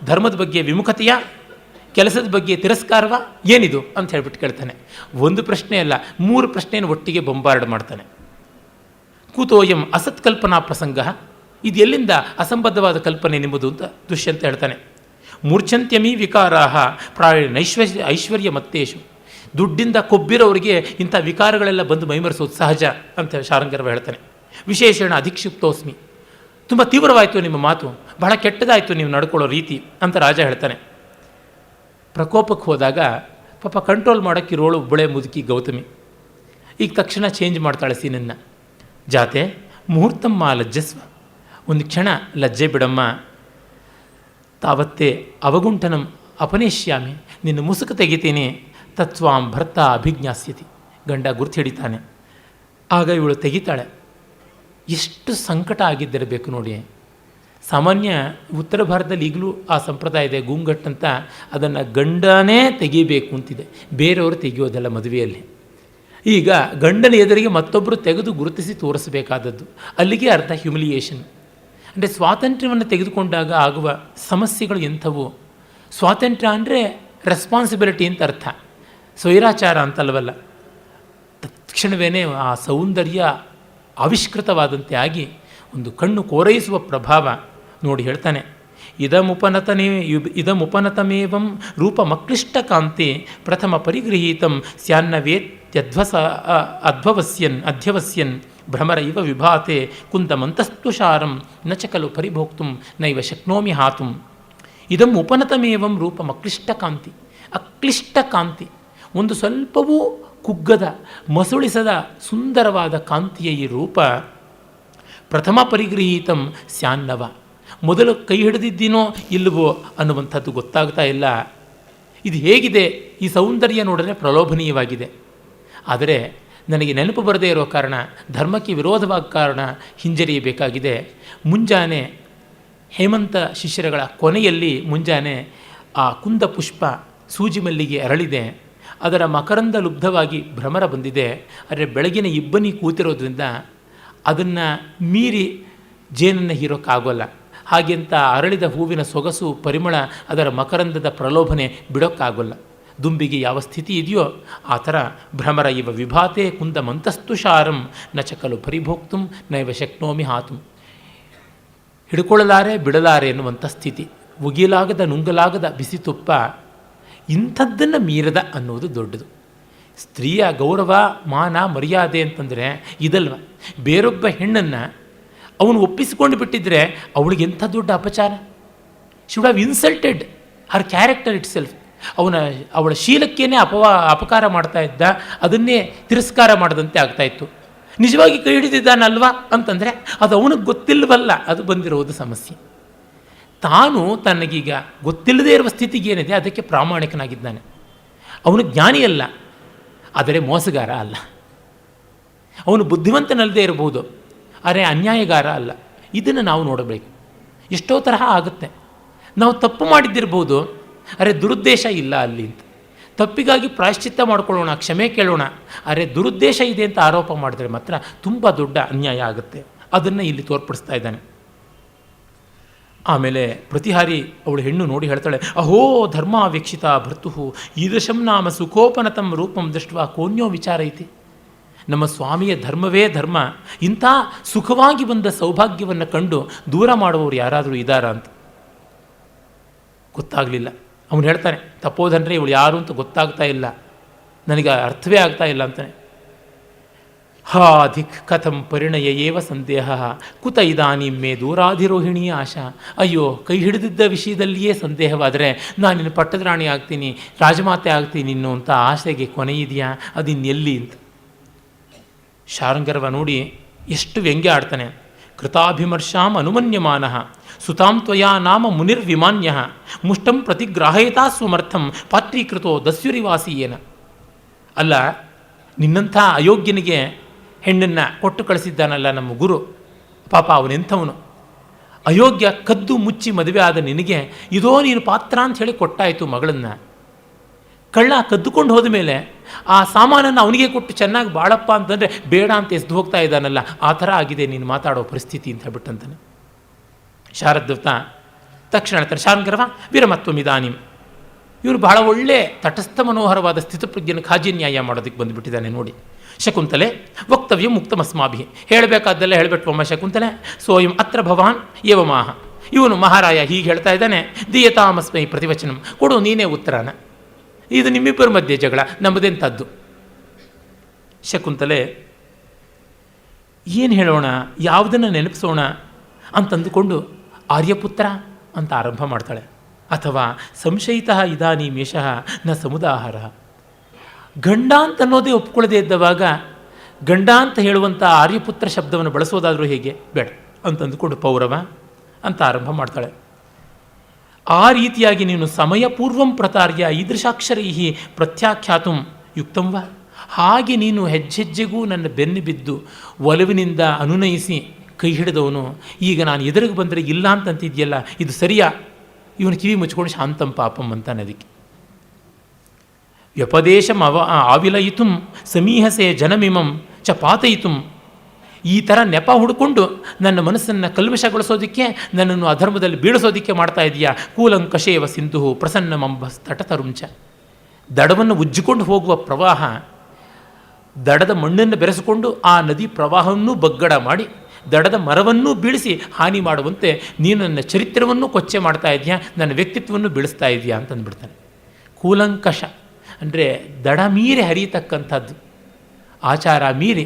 ಧರ್ಮದ ಬಗ್ಗೆ ವಿಮುಖತೆಯ, ಕೆಲಸದ ಬಗ್ಗೆ ತಿರಸ್ಕಾರವ, ಏನಿದು ಅಂತ ಹೇಳ್ಬಿಟ್ಟು ಕೇಳ್ತಾನೆ. ಒಂದು ಪ್ರಶ್ನೆ ಅಲ್ಲ, 3 ಪ್ರಶ್ನೆಯನ್ನು ಒಟ್ಟಿಗೆ ಬೊಂಬಾರ್ಡ್ ಮಾಡ್ತಾನೆ. ಕೂತೋಯಂ ಅಸತ್ಕಲ್ಪನಾ ಪ್ರಸಂಗ, ಇದು ಎಲ್ಲಿಂದ ಅಸಂಬದ್ಧವಾದ ಕಲ್ಪನೆ ನಿಮ್ಮದು ಅಂತ ದುಷ್ಯಂತ ಹೇಳ್ತಾನೆ. ಮೂರ್ಛಂತ್ಯಮೀ ವಿಕಾರಾಹ ಪ್ರಾಯ ಐಶ್ವರ್ಯ ಮತ್ತೇಶು, ದುಡ್ಡಿಂದ ಕೊಬ್ಬಿರೋರಿಗೆ ಇಂಥ ವಿಕಾರಗಳೆಲ್ಲ ಬಂದು ಮೈಮರೆಸೋದು ಸಹಜ ಅಂತ ಶಾರಂಗರವ ಹೇಳ್ತಾನೆ. ವಿಶೇಷಣ ಅಧಿಕ್ಷಿಪ್ತೋಸ್ಮಿ, ತುಂಬ ತೀವ್ರವಾಯಿತು ನಿಮ್ಮ ಮಾತು, ಬಹಳ ಕೆಟ್ಟದಾಯಿತು ನೀವು ನಡ್ಕೊಳ್ಳೋ ರೀತಿ ಅಂತ ರಾಜ ಹೇಳ್ತಾನೆ. ಪ್ರಕೋಪಕ್ಕೆ ಹೋದಾಗ ಪಾಪ ಕಂಟ್ರೋಲ್ ಮಾಡೋಕ್ಕಿರೋಳು ಒಬ್ಬಳೆ ಮುದುಕಿ ಗೌತಮಿ. ಈಗ ತಕ್ಷಣ ಚೇಂಜ್ ಮಾಡ್ತಾಳೆ ಸೀನನ್ನು. ಜಾತೆ ಮುಹೂರ್ತಮ್ಮ ಲಜ್ಜಸ್ವ, ಒಂದು ಕ್ಷಣ ಲಜ್ಜೆ ಬಿಡಮ್ಮ, ತಾವತ್ತೇ ಅವಗುಂಠನಂ ಅಪನೇಶ್ಯಾಮಿ, ನಿನ್ನ ಮುಸುಕು ತೆಗಿತೀನಿ, ತತ್ವಾಂ ಭರ್ತ ಅಭಿಜ್ಞಾಸ್ಯತಿ, ಗಂಡ ಗುರ್ತು ಹಿಡಿತಾನೆ. ಆಗ ಇವಳು ತೆಗಿತಾಳೆ. ಎಷ್ಟು ಸಂಕಟ ಆಗಿದ್ದಿರಬೇಕು ನೋಡಿ. ಸಾಮಾನ್ಯ ಉತ್ತರ ಭಾರತದಲ್ಲಿ ಈಗಲೂ ಆ ಸಂಪ್ರದಾಯ ಇದೆ, ಗೂಂಗಟ್ಟಂತ, ಅದನ್ನು ಗಂಡನೇ ತೆಗಿಬೇಕು ಅಂತಿದೆ, ಬೇರೆಯವರು ತೆಗೆಯೋದಲ್ಲ ಮದುವೆಯಲ್ಲಿ. ಈಗ ಗಂಡನ ಎದುರಿಗೆ ಮತ್ತೊಬ್ಬರು ತೆಗೆದು ಗುರುತಿಸಿ ತೋರಿಸಬೇಕಾದದ್ದು, ಅಲ್ಲಿಗೆ ಅರ್ಥ ಹ್ಯುಮಿಲಿಯೇಷನ್. ಅಂದರೆ ಸ್ವಾತಂತ್ರ್ಯವನ್ನು ತೆಗೆದುಕೊಂಡಾಗ ಆಗುವ ಸಮಸ್ಯೆಗಳು ಎಂಥವು. ಸ್ವಾತಂತ್ರ್ಯ ಅಂದರೆ ರೆಸ್ಪಾನ್ಸಿಬಿಲಿಟಿ ಅಂತ ಅರ್ಥ, ಸ್ವೈರಾಚಾರ ಅಂತಲ್ವಲ್ಲ. ತಕ್ಷಣವೇ ಆ ಸೌಂದರ್ಯ ಆವಿಷ್ಕೃತವಾದಂತೆ ಆಗಿ ಒಂದು ಕಣ್ಣು ಕೋರೈಸುವ ಪ್ರಭಾವ ನೋಡಿ ಹೇಳ್ತಾನೆ. ಇದಮುಪನತಮೇವಂ ರೂಪಮಕ್ಲಿಷ್ಟ ಕಾಂತಿ ಪ್ರಥಮ ಪರಿಗೃಹೀತಂ ಸ್ಯಾನ್ನವೇತ್ಯಧ್ವಸ ಅಧ್ಯವಸ್ಯನ್ ಭ್ರಮರ ಇವ ವಿಭಾತೆ ಕುಂದಮಂತಸ್ತುಷಾರಂ ನ ಚ ಖಲು ಪರಿಭೋಕ್ತುಂ ನೈವ ಶಕ್ನೋಮಿ ಹಾತುಂ. ಇದಂ ಉಪನತಮೇವಂ ರೂಪಮಕ್ಲಿಷ್ಟ ಕಾಂತಿ, ಅಕ್ಲಿಷ್ಟ ಕಾಂತಿ, ಒಂದು ಸ್ವಲ್ಪವೂ ಕುಗ್ಗದ ಮಸುಳಿಸದ ಸುಂದರವಾದ ಕಾಂತಿಯ ಈ ರೂಪ. ಪ್ರಥಮ ಪರಿಗೃಹೀತಂ ಸ್ಯಾನ್ನವ, ಮೊದಲು ಕೈ ಹಿಡಿದಿದ್ದೀನೋ ಇಲ್ಲವೋ ಅನ್ನುವಂಥದ್ದು ಗೊತ್ತಾಗ್ತಾ ಇಲ್ಲ. ಇದು ಹೇಗಿದೆ, ಈ ಸೌಂದರ್ಯ ನೋಡಿದ್ರೆ ಪ್ರಲೋಭನೀಯವಾಗಿದೆ. ಆದರೆ ನನಗೆ ನೆನಪು ಬರದೇ ಇರೋ ಕಾರಣ, ಧರ್ಮಕ್ಕೆ ವಿರೋಧವಾದ ಕಾರಣ ಹಿಂಜರಿಯಬೇಕಾಗಿದೆ. ಮುಂಜಾನೆ ಹೇಮಂತ ಶಿಶಿರಗಳ ಕೊನೆಯಲ್ಲಿ ಮುಂಜಾನೆ ಆ ಕುಂದ ಪುಷ್ಪ ಸೂಜಿ ಮಲ್ಲಿಗೆ ಅರಳಿದೆ, ಅದರ ಮಕರಂದ ಲುಬ್ಧವಾಗಿ ಭ್ರಮರ ಬಂದಿದೆ. ಆದರೆ ಬೆಳಗಿನ ಇಬ್ಬನಿ ಕೂತಿರೋದ್ರಿಂದ ಅದನ್ನು ಮೀರಿ ಜೇನನ್ನು ಹೀರೋಕ್ಕಾಗೋಲ್ಲ. ಹಾಗೆಂತ ಅರಳಿದ ಹೂವಿನ ಸೊಗಸು ಪರಿಮಳ, ಅದರ ಮಕರಂದದ ಪ್ರಲೋಭನೆ ಬಿಡೋಕ್ಕಾಗೋಲ್ಲ. ದುಂಬಿಗೆ ಯಾವ ಸ್ಥಿತಿ ಇದೆಯೋ ಆ ಥರ ಭ್ರಮರ ಇವ ವಿಭಾತೆ ಕುಂದ ಮಂತಸ್ತುಷಾರಂ ನ ಚ ಖಲು ಪರಿಭೋಕ್ತುಂ ನೈವ ಶಕ್ನೋಮಿ ಹಾತುಂ. ಹಿಡ್ಕೊಳ್ಳಲಾರೆ ಬಿಡಲಾರೆ ಎನ್ನುವಂಥ ಸ್ಥಿತಿ, ಉಗಿಲಾಗದ ನುಂಗಲಾಗದ ಬಿಸಿ ತುಪ್ಪ, ಇಂಥದ್ದನ್ನು ಮೀರದ ಅನ್ನೋದು ದೊಡ್ಡದು. ಸ್ತ್ರೀಯ ಗೌರವ ಮಾನ ಮರ್ಯಾದೆ ಅಂತಂದರೆ ಇದಲ್ವ. ಬೇರೊಬ್ಬ ಹೆಣ್ಣನ್ನು ಅವನು ಒಪ್ಪಿಸಿಕೊಂಡು ಬಿಟ್ಟಿದ್ರೆ ಅವಳಿಗೆ ಎಂಥ ದೊಡ್ಡ ಅಪಚಾರ. Should have insulted her character itself. ಅವಳ ಶೀಲಕ್ಕೇನೆ ಅಪಕಾರ ಮಾಡ್ತಾ ಇದ್ದ, ಅದನ್ನೇ ತಿರಸ್ಕಾರ ಮಾಡದಂತೆ ಆಗ್ತಾಯಿತ್ತು. ನಿಜವಾಗಿ ಕೈ ಹಿಡಿದಿದ್ದಾನಲ್ವಾ ಅಂತಂದರೆ ಅದು ಅವನಿಗೆ ಗೊತ್ತಿಲ್ಲವಲ್ಲ, ಅದು ಬಂದಿರೋದು ಸಮಸ್ಯೆ. ತಾನು ತನಗೀಗ ಗೊತ್ತಿಲ್ಲದೇ ಇರುವ ಸ್ಥಿತಿಗೆ ಏನಿದೆ ಅದಕ್ಕೆ ಪ್ರಾಮಾಣಿಕನಾಗಿದ್ದಾನೆ. ಅವನು ಜ್ಞಾನಿಯಲ್ಲ, ಆದರೆ ಮೋಸಗಾರ ಅಲ್ಲ. ಅವನು ಬುದ್ಧಿವಂತನಲ್ಲದೆ ಇರಬಹುದು, ಆದರೆ ಅನ್ಯಾಯಗಾರ ಅಲ್ಲ. ಇದನ್ನು ನಾವು ನೋಡಬೇಕು. ಎಷ್ಟೋ ತರಹ ಆಗುತ್ತೆ. ನಾವು ತಪ್ಪು ಮಾಡಿದ್ದಿರ್ಬೋದು, ಅರೆ ದುರುದ್ದೇಶ ಇಲ್ಲ ಅಲ್ಲಿ ಅಂತ. ತಪ್ಪಿಗಾಗಿ ಪ್ರಾಯಶ್ಚಿತ್ತ ಮಾಡ್ಕೊಳ್ಳೋಣ, ಕ್ಷಮೆ ಕೇಳೋಣ. ಆದರೆ ದುರುದ್ದೇಶ ಇದೆ ಅಂತ ಆರೋಪ ಮಾಡಿದ್ರೆ ಮಾತ್ರ ತುಂಬ ದೊಡ್ಡ ಅನ್ಯಾಯ ಆಗುತ್ತೆ. ಅದನ್ನು ಇಲ್ಲಿ ತೋರ್ಪಡಿಸ್ತಾ ಇದ್ದಾನೆ. ಆಮೇಲೆ ಪ್ರತಿಹಾರಿ ಅವಳು ಹೆಣ್ಣು ನೋಡಿ ಹೇಳ್ತಾಳೆ, ಅಹೋ ಧರ್ಮಾವೇಕ್ಷಿತ ಭರ್ತುಹು ಈದೃಶಂ ನಾಮ ಸುಖೋಪನತಂ ರೂಪಂ ದೃಷ್ಟ ಕೋನ್ಯೋ ವಿಚಾರ ಐತಿ. ನಮ್ಮ ಸ್ವಾಮಿಯ ಧರ್ಮವೇ ಧರ್ಮ, ಇಂಥ ಸುಖವಾಗಿ ಬಂದ ಸೌಭಾಗ್ಯವನ್ನು ಕಂಡು ದೂರ ಮಾಡುವವರು ಯಾರಾದರೂ ಇದ್ದಾರಾ ಅಂತ ಗೊತ್ತಾಗಲಿಲ್ಲ. ಅವನು ಹೇಳ್ತಾನೆ, ತಪೋಧನರೇ ಇವಳು ಯಾರು ಅಂತ ಗೊತ್ತಾಗ್ತಾ ಇಲ್ಲ, ನನಗೆ ಅರ್ಥವೇ ಆಗ್ತಾ ಇಲ್ಲ ಅಂತಾನೆ. ಹಾಧಿಕ್ ಕಥಂ ಪರಿಣಯ ಏವ ಸಂದೇಹ ಕುತ ಇದಾನಿಂ ಮೇ ದೂರಾಧಿರೋಹಿಣಿ ಆಶಾ. ಅಯ್ಯೋ, ಕೈ ಹಿಡಿದಿದ್ದ ವಿಷಯದಲ್ಲಿಯೇ ಸಂದೇಹವಾದರೆ ನಾನು ನಿನ್ನ ಪಟ್ಟದ ರಾಣಿ ಆಗ್ತೀನಿ, ರಾಜಮಾತೆ ಆಗ್ತೀನಿ ಅನ್ನುವಂಥ ಆಸೆಗೆ ಕೊನೆಯಿದೆಯಾ? ಅದಿನ್ನೆಲ್ಲಿ ಅಂತ ಶಾರಂಗರವ ನೋಡಿ ಎಷ್ಟು ವ್ಯಂಗ್ಯ ಆಡ್ತಾನೆ. ಕೃತಾಭಿಮರ್ಶಾಂ ಅನುಮನ್ಯಮಾನ ಸುತಾಂ ತ್ವಯಾ ನಾಮ ಮುನಿರ್ವಿಮಾನ್ಯ ಮುಷ್ಟಂ ಪ್ರತಿಗ್ರಾಹಯತಾ ಸ್ವಮರ್ಥಂ ಪಾತ್ರೀಕೃತೋ ದಸ್ಯುರಿವಾಸೀಯೇನ. ಅಲ್ಲ, ನಿನ್ನಂಥ ಅಯೋಗ್ಯನಿಗೆ ಹೆಣ್ಣನ್ನು ಕೊಟ್ಟು ಕಳಿಸಿದ್ದಾನಲ್ಲ ನಮ್ಮ ಗುರು, ಪಾಪ ಅವನೆಂಥವನು, ಅಯೋಗ್ಯ ಕದ್ದು ಮುಚ್ಚಿ ಮದುವೆ ಆದ ನಿನಗೆ ಇದೋ ನೀನು ಪಾತ್ರ ಅಂತ ಹೇಳಿ ಕೊಟ್ಟಾಯಿತು ಮಗಳನ್ನು. ಕಳ್ಳ ಕದ್ದುಕೊಂಡು ಹೋದ ಮೇಲೆ ಆ ಸಾಮಾನನ್ನು ಅವನಿಗೆ ಕೊಟ್ಟು ಚೆನ್ನಾಗಿ ಬಾಳಪ್ಪ ಅಂತಂದರೆ ಬೇಡ ಅಂತ ಎಸ್ದು ಹೋಗ್ತಾ ಇದ್ದಾನಲ್ಲ, ಆ ಥರ ಆಗಿದೆ ನೀನು ಮಾತಾಡೋ ಪರಿಸ್ಥಿತಿ ಅಂತ ಹೇಳ್ಬಿಟ್ಟಂತಾನೆ. ಶಾರದೂತ ತಕ್ಷಣ ಹೇಳ್ತಾರೆ, ಶಾರಂಗರವ ವಿರಮತ್ವಮಿದಾನಿಂ. ಇವರು ಬಹಳ ಒಳ್ಳೆ ತಟಸ್ಥ ಮನೋಹರವಾದ ಸ್ಥಿತಪ್ರಜ್ಞನ ಖಾಜಿನ್ಯಾಯ ಮಾಡೋದಕ್ಕೆ ಬಂದುಬಿಟ್ಟಿದ್ದಾನೆ ನೋಡಿ. ಶಕುಂತಲೆ ವಕ್ತವ್ಯ ಮುಕ್ತಮಸ್ಮಾಭಿ, ಹೇಳಬೇಕಾದ್ದೆಲ್ಲ ಹೇಳಬೇಟ್ವಮ್ಮ ಶಕುಂತಲೆ. ಸೋಯಂ ಅತ್ರ ಭವಾನ್ ಏವಮಾಹ, ಇವನು ಮಹಾರಾಯ ಹೀಗೆ ಹೇಳ್ತಾ ಇದ್ದಾನೆ. ದೀಯತಾಮಸ್ಮೈ ಪ್ರತಿವಚನಂ, ಕೊಡು ನೀನೇ ಉತ್ತರನ, ಇದು ನಿಮ್ಮಿಬ್ಬರ ಮಧ್ಯೆ ಜಗಳ, ನಮ್ಮದೆಂಥದ್ದು. ಶಕುಂತಲೆ ಏನು ಹೇಳೋಣ, ಯಾವುದನ್ನು ನೆನಪಿಸೋಣ ಅಂತಂದುಕೊಂಡು ಆರ್ಯಪುತ್ರ ಅಂತ ಆರಂಭ ಮಾಡ್ತಾಳೆ. ಅಥವಾ ಸಂಶಯಿತ ಇದಾನೀಮೇಷಃ ನ ಸಮುದಾಹಾರ. ಗಂಡ ಅಂತ ಅನ್ನೋದೇ ಒಪ್ಕೊಳ್ಳದೆ ಇದ್ದವಾಗ ಗಂಡ ಅಂತ ಹೇಳುವಂಥ ಆರ್ಯಪುತ್ರ ಶಬ್ದವನ್ನು ಬಳಸೋದಾದರೂ ಹೇಗೆ? ಬೇಡ ಅಂತಂದುಕೊಂಡು ಪೌರವ ಅಂತ ಆರಂಭ ಮಾಡ್ತಾಳೆ. ಆ ರೀತಿಯಾಗಿ ನೀನು ಸಮಯಪೂರ್ವಂ ಪ್ರತಾರ್ಯ ಈದೃಶಾಕ್ಷರೈ ಪ್ರತ್ಯಾಖ್ಯಾತು ಯುಕ್ತಂವ. ಹಾಗೆ ನೀನು ಹೆಜ್ಜೆಜ್ಜೆಗೂ ನನ್ನ ಬೆನ್ನು ಬಿದ್ದು ಒಲವಿನಿಂದ ಅನುನಯಿಸಿ ಕೈ ಹಿಡಿದವನು ಈಗ ನಾನು ಎದುರಿಗೆ ಬಂದರೆ ಇಲ್ಲ ಅಂತಂತಿದೆಯಲ್ಲ, ಇದು ಸರಿಯಾ? ಇವನು ಕಿವಿ ಮುಚ್ಕೊಂಡು ಶಾಂತಂ ಪಾಪಂ ಅಂತಾನೆ. ಅದಕ್ಕೆ ವ್ಯಪದೇಶಂ ಆವಿಲಯಿತು ಸಮೀಹಸೆ ಜನಮಿಮಂ ಚ ಪಾತಯಿತು. ಈ ಥರ ನೆಪ ಹುಡ್ಕೊಂಡು ನನ್ನ ಮನಸ್ಸನ್ನು ಕಲ್ಮಶಗೊಳಿಸೋದಕ್ಕೆ, ನನ್ನನ್ನು ಅಧರ್ಮದಲ್ಲಿ ಬೀಳಿಸೋದಕ್ಕೆ ಮಾಡ್ತಾ ಇದೆಯಾ? ಕೂಲಂಕಷೇವ ಸಿಂಧು ಪ್ರಸನ್ನಮಂಬ ತಟತರುಂಚ. ದಡವನ್ನು ಉಜ್ಜಿಕೊಂಡು ಹೋಗುವ ಪ್ರವಾಹ ದಡದ ಮಣ್ಣನ್ನು ಬೆರೆಸಿಕೊಂಡು ಆ ನದಿ ಪ್ರವಾಹವನ್ನೂ ಬಗ್ಗಡ ಮಾಡಿ ದಡದ ಮರವನ್ನೂ ಬೀಳಿಸಿ ಹಾನಿ ಮಾಡುವಂತೆ ನೀನು ನನ್ನ ಚರಿತ್ರವನ್ನು ಕೊಚ್ಚೆ ಮಾಡ್ತಾ ಇದೆಯಾ, ನನ್ನ ವ್ಯಕ್ತಿತ್ವವನ್ನು ಬೀಳಿಸ್ತಾ ಇದೆಯಾ ಅಂತಂದ್ಬಿಡ್ತಾನೆ. ಕೂಲಂಕಷ ಅಂದರೆ ದಡ ಮೀರಿ ಹರಿಯತಕ್ಕಂಥದ್ದು, ಆಚಾರ ಮೀರಿ,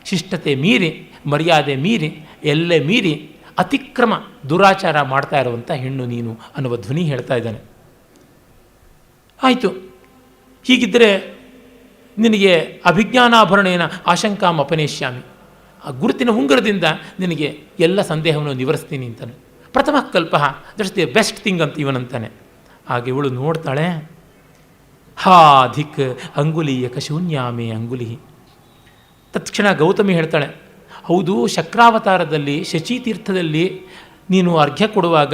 ಶಿಷ್ಟತೆ ಮೀರಿ, ಮರ್ಯಾದೆ ಮೀರಿ, ಎಲ್ಲೆ ಮೀರಿ ಅತಿಕ್ರಮ ದುರಾಚಾರ ಮಾಡ್ತಾ ಇರುವಂಥ ಹೆಣ್ಣು ನೀನು ಅನ್ನುವ ಧ್ವನಿ ಹೇಳ್ತಾ ಇದ್ದಾನೆ. ಆಯಿತು, ಹೀಗಿದ್ದರೆ ನಿನಗೆ ಅಭಿಜ್ಞಾನಾಭರಣೇನ ಆಶಂಕಾಂ ಅಪನೇಶ್ಯಾಮಿ, ಆ ಗುರುತಿನ ಉಂಗುರದಿಂದ ನಿನಗೆ ಎಲ್ಲ ಸಂದೇಹವನ್ನು ನಿವರಿಸ್ತೀನಿ ಅಂತಾನೆ. ಪ್ರಥಮ ಕಲ್ಪ ದಟ್ಸ್ ದಿ ಬೆಸ್ಟ್ ಥಿಂಗ್ ಅಂತ ಇವನಂತಾನೆ. ಹಾಗೆ ಇವಳು ನೋಡ್ತಾಳೆ, ಹಾ ಧಿಕ್ ಅಂಗುಲೀಯಕ ಶೂನ್ಯಾಮೇ ಅಂಗುಲಿ. ತತ್ಕ್ಷಣ ಗೌತಮಿ ಹೇಳ್ತಾಳೆ, ಹೌದು, ಶಕ್ರಾವತಾರದಲ್ಲಿ ಶಚೀತೀರ್ಥದಲ್ಲಿ ನೀನು ಅರ್ಘ್ಯ ಕೊಡುವಾಗ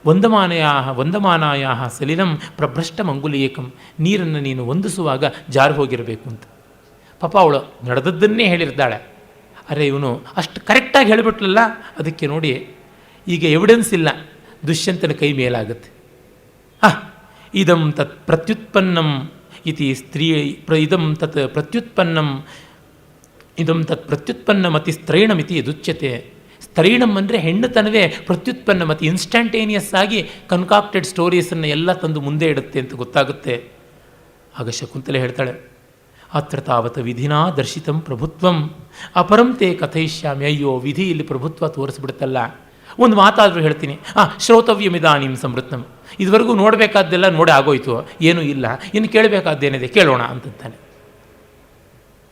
ವಂದಮಾನಾಯ ಸಲಿಲಂ ಪ್ರಭ್ರಷ್ಟಂ ಅಂಗುಲೀಯಕಂ, ನೀರನ್ನು ನೀನು ವಂದಿಸುವಾಗ ಜಾರು ಹೋಗಿರಬೇಕು ಅಂತ. ಪಾಪ ಅವಳು ನಡೆದದ್ದನ್ನೇ ಹೇಳಿರ್ತಾಳೆ. ಅರೆ ಇವನು ಅಷ್ಟು ಕರೆಕ್ಟಾಗಿ ಹೇಳಿಬಿಟ್ಲಲ್ಲ, ಅದಕ್ಕೆ ನೋಡಿ ಈಗ ಎವಿಡೆನ್ಸ್ ಇಲ್ಲ, ದುಷ್ಯಂತನ ಕೈ ಮೇಲಾಗುತ್ತೆ. ಇದಂ ತತ್ ಪ್ರತ್ಯುತ್ಪನ್ನಂ ಇತಿ ಸ್ತ್ರೀ ಇದಂ ತತ್ ಪ್ರತ್ಯುತ್ಪನ್ನಂ ಇದಂ ತತ್ ಪ್ರತ್ಯುತ್ಪನ್ನಮತಿ ಸ್ತ್ರೈಣಮಿತಿ ಯದುಚ್ಯತೆ. ಸ್ತ್ರೈಣಂ ಅಂದರೆ ಹೆಣ್ಣುತನವೇ ಪ್ರತ್ಯುತ್ಪನ್ನಮತಿ, ಇನ್ಸ್ಟಂಟೇನಿಯಸ್ ಆಗಿ ಕನ್ಕಾಕ್ಟೆಡ್ ಸ್ಟೋರೀಸನ್ನು ಎಲ್ಲ ತಂದು ಮುಂದೆ ಇಡುತ್ತೆ ಅಂತ ಗೊತ್ತಾಗುತ್ತೆ. ಆಗ ಶಕುಂತಲೆ ಹೇಳ್ತಾಳೆ, ಅತ್ರ ತಾವತ್ ವಿಧಿನಾ ದರ್ಶಿತಂ ಪ್ರಭುತ್ವಂ ಅಪರಂ ತೇ ಕಥಯಿಷ್ಯಾಮಿ. ಅಯ್ಯೋ, ವಿಧಿ ಇಲ್ಲಿ ಪ್ರಭುತ್ವ ತೋರಿಸ್ಬಿಡುತ್ತಲ್ಲ. ಒಂದು ಮಾತಾದರೂ ಹೇಳ್ತೀನಿ, ಶ್ರೋತವ್ಯಮಿದಾನಿಂ ಸಂವೃತ್ತಂ. ಇದುವರೆಗೂ ನೋಡಬೇಕಾದ್ದೆಲ್ಲ ನೋಡಿ ಆಗೋಯ್ತು, ಏನೂ ಇಲ್ಲ, ಇನ್ನು ಕೇಳಬೇಕಾದ್ದೇನಿದೆ ಕೇಳೋಣ ಅಂತಾನೆ.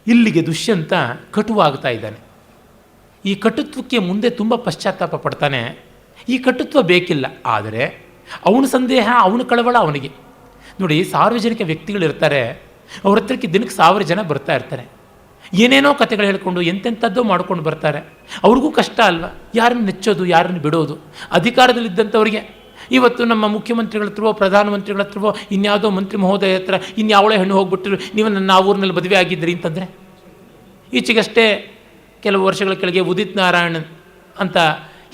ಇಲ್ಲಿಗೆ ದುಷ್ಯಂತ ಕಟುವಾಗ್ತಾ ಇದ್ದಾನೆ. ಈ ಕಟುತ್ವಕ್ಕೆ ಮುಂದೆ ತುಂಬ ಪಶ್ಚಾತ್ತಾಪ ಪಡ್ತಾನೆ. ಈ ಕಟುತ್ವ ಬೇಕಿಲ್ಲ, ಆದರೆ ಅವನ ಸಂದೇಹ, ಅವನ ಕಳವಳ ಅವನಿಗೆ. ನೋಡಿ, ಸಾರ್ವಜನಿಕ ವ್ಯಕ್ತಿಗಳಿರ್ತಾರೆ, ಅವ್ರ ಹತ್ರಕ್ಕೆ ದಿನಕ್ಕೆ 1000 ಜನ ಬರ್ತಾ ಇರ್ತಾರೆ, ಏನೇನೋ ಕಥೆಗಳು ಹೇಳ್ಕೊಂಡು ಎಂತೆಂಥದ್ದೋ ಮಾಡ್ಕೊಂಡು ಬರ್ತಾರೆ. ಅವ್ರಿಗೂ ಕಷ್ಟ ಅಲ್ವಾ, ಯಾರನ್ನು ನೆಚ್ಚೋದು, ಯಾರನ್ನು ಬಿಡೋದು. ಅಧಿಕಾರದಲ್ಲಿದ್ದಂಥವ್ರಿಗೆ ಇವತ್ತು ನಮ್ಮ ಮುಖ್ಯಮಂತ್ರಿಗಳ ಹತ್ರವೋ ಪ್ರಧಾನಮಂತ್ರಿಗಳ ಹತ್ರವೋ ಇನ್ಯಾವುದೋ ಮಂತ್ರಿ ಮಹೋದಯ ಹತ್ರ ಇನ್ಯಾವಳೋ ಹೆಣ್ಣು ಹೋಗ್ಬಿಟ್ಟಿರು, ನೀವು ನನ್ನ ಊರಿನಲ್ಲಿ ಮದುವೆ ಆಗಿದ್ದೀರಿ ಅಂತಂದರೆ. ಈಚೆಗಷ್ಟೇ ಕೆಲವು ವರ್ಷಗಳ ಕೆಳಗೆ ಉದಿತ್ ನಾರಾಯಣ್ ಅಂತ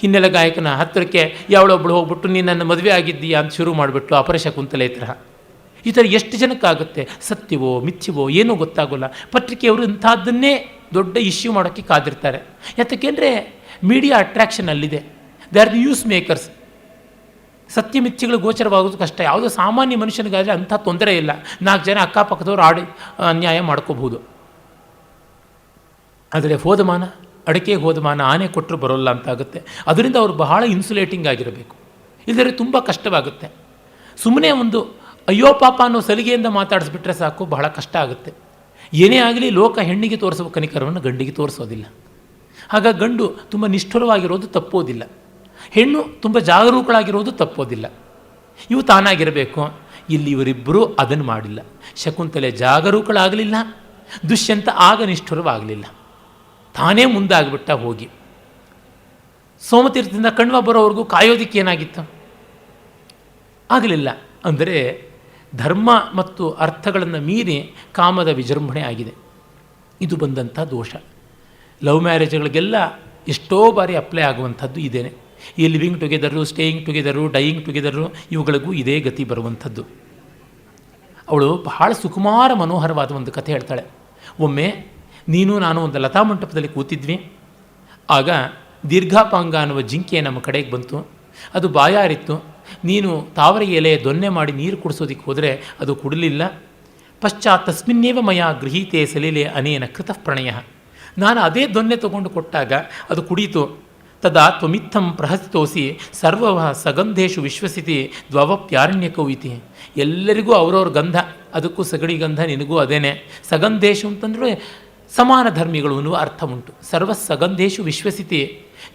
ಹಿನ್ನೆಲೆ ಗಾಯಕನ ಹತ್ತಿರಕ್ಕೆ ಯಾವಳೊಬ್ಬಳು ಹೋಗ್ಬಿಟ್ಟು ನೀನು ನನ್ನ ಮದುವೆ ಆಗಿದ್ದೀಯಾ ಅಂತ ಶುರು ಮಾಡಿಬಿಟ್ಟು ಅಪರಶಕುಂತಲೆ ತರಹ. ಈ ಥರ ಎಷ್ಟು ಜನಕ್ಕಾಗುತ್ತೆ? ಸತ್ಯವೋ ಮಿಥ್ಯವೋ ಏನೂ ಗೊತ್ತಾಗೋಲ್ಲ. ಪತ್ರಿಕೆಯವರು ಇಂಥದ್ದನ್ನೇ ದೊಡ್ಡ ಇಶ್ಯೂ ಮಾಡೋಕ್ಕೆ ಕಾದಿರ್ತಾರೆ. ಯಾತಕ್ಕೆಂದರೆ ಮೀಡಿಯಾ ಅಟ್ರಾಕ್ಷನ್ ಅಲ್ಲಿದೆ. They are the news makers. ಸತ್ಯ ಮಿಥ್ಯಗಳು ಗೋಚರವಾಗೋದು ಕಷ್ಟ. ಯಾವುದೋ ಸಾಮಾನ್ಯ ಮನುಷ್ಯನಿಗಾದರೆ ಅಂಥ ತೊಂದರೆ ಇಲ್ಲ. 4 ಜನ ಅಕ್ಕಪಕ್ಕದವ್ರು ಆಡಿ ಅನ್ಯಾಯ ಮಾಡ್ಕೋಬಹುದು. ಆದರೆ ಹೋದಮಾನ ಅಡಿಕೆಗೆ ಹೋದಮಾನ ಆನೆ ಕೊಟ್ಟರು ಬರೋಲ್ಲ ಅಂತಾಗುತ್ತೆ. ಅದರಿಂದ ಅವರು ಬಹಳ ಇನ್ಸುಲೇಟಿಂಗ್ ಆಗಿರಬೇಕು, ಇಲ್ಲದ್ರೆ ತುಂಬ ಕಷ್ಟವಾಗುತ್ತೆ. ಸುಮ್ಮನೆ ಒಂದು ಅಯ್ಯೋ ಪಾಪ ಅನ್ನೋ ಸಲಿಗೆಯಿಂದ ಮಾತಾಡಿಸ್ಬಿಟ್ರೆ ಸಾಕು, ಬಹಳ ಕಷ್ಟ ಆಗುತ್ತೆ. ಏನೇ ಆಗಲಿ ಲೋಕ ಹೆಣ್ಣಿಗೆ ತೋರಿಸುವ ಕನಿಕರವನ್ನು ಗಂಡಿಗೆ ತೋರಿಸೋದಿಲ್ಲ. ಹಾಗಾಗಿ ಗಂಡು ತುಂಬ ನಿಷ್ಠುರವಾಗಿರೋದು ತಪ್ಪೋದಿಲ್ಲ, ಹೆಣ್ಣು ತುಂಬ ಜಾಗರೂಕಳಾಗಿರೋದು ತಪ್ಪೋದಿಲ್ಲ. ಇವು ತಾನಾಗಿರಬೇಕು. ಇಲ್ಲಿ ಇವರಿಬ್ಬರೂ ಅದನ್ನು ಮಾಡಿಲ್ಲ. ಶಕುಂತಲೆ ಜಾಗರೂಕಳಾಗಲಿಲ್ಲ, ದುಷ್ಯಂತ ಆಗ ನಿಷ್ಠುರವಾಗಲಿಲ್ಲ, ತಾನೇ ಮುಂದಾಗ್ಬಿಟ್ಟ ಹೋಗಿ. ಸೋಮತೀರ್ಥದಿಂದ ಕಣ್ವ ಬರೋವರೆಗೂ ಕಾಯೋದಿಕ್ಕೆ ಏನಾಗಿತ್ತು? ಆಗಲಿಲ್ಲ. ಅಂದರೆ ಧರ್ಮ ಮತ್ತು ಅರ್ಥಗಳನ್ನು ಮೀರಿ ಕಾಮದ ವಿಜೃಂಭಣೆ ಆಗಿದೆ. ಇದು ಬಂದಂಥ ದೋಷ. ಲವ್ ಮ್ಯಾರೇಜ್ಗಳಿಗೆಲ್ಲ ಎಷ್ಟೋ ಬಾರಿ ಅಪ್ಲೈ ಆಗುವಂಥದ್ದು ಇದೇನೆ. ಈ ಲಿವಿಂಗ್ ಟುಗೆದರು, ಸ್ಟೇಯಿಂಗ್ ಟುಗೆದರು, ಡೈಯಿಂಗ್ ಟುಗೆದರು, ಇವುಗಳಿಗೂ ಇದೇ ಗತಿ ಬರುವಂಥದ್ದು. ಅವಳು ಬಹಳ ಸುಕುಮಾರ ಮನೋಹರವಾದ ಒಂದು ಕಥೆ ಹೇಳ್ತಾಳೆ. ಒಮ್ಮೆ ನೀನು ನಾನು ಒಂದು ಲತಾ ಮಂಟಪದಲ್ಲಿ ಕೂತಿದ್ವಿ. ಆಗ ದೀರ್ಘಾಪಾಂಗ ಅನ್ನುವ ಜಿಂಕೆ ನಮ್ಮ ಕಡೆಗೆ ಬಂತು. ಅದು ಬಾಯಾರಿತ್ತು. ನೀನು ತಾವರೆ ಎಲೆ ದೊನ್ನೆ ಮಾಡಿ ನೀರು ಕುಡಿಸೋದಕ್ಕೆ ಹೋದರೆ ಅದು ಕುಡಲಿಲ್ಲ. ಪಶ್ಚಾತ್ ತಸ್ಮಿನ್ನೇವ ಮಯ ಗೃಹೀತೆ ಸಲಿಲೆ ಅನೇನ ಕೃತಃ ಪ್ರಣಯ. ನಾನು ಅದೇ ದೊನ್ನೆ ತಗೊಂಡು ಕೊಟ್ಟಾಗ ಅದು ಕುಡೀತು. ತದಾ ತ್ವಮಿತ್ತಂ ಪ್ರಹಸಿತೋಸಿ ಸರ್ವ ಸಗಂಧೇಶು ವಿಶ್ವಸಿತಿ ದ್ವವಪ್ಯಾರಣ್ಯಕೌ ಇತಿ. ಎಲ್ಲರಿಗೂ ಅವರವ್ರ ಗಂಧ, ಅದಕ್ಕೂ ಸಗಡಿ ಗಂಧ, ನಿನಗೂ ಅದೇನೆ. ಸಗಂಧೇಶು ಅಂತಂದರೆ ಸಮಾನ ಧರ್ಮಿಗಳು ಅನ್ನುವ ಅರ್ಥ ಉಂಟು. ಸರ್ವ ಸಗಂಧೇಶು ವಿಶ್ವಸಿತಿ.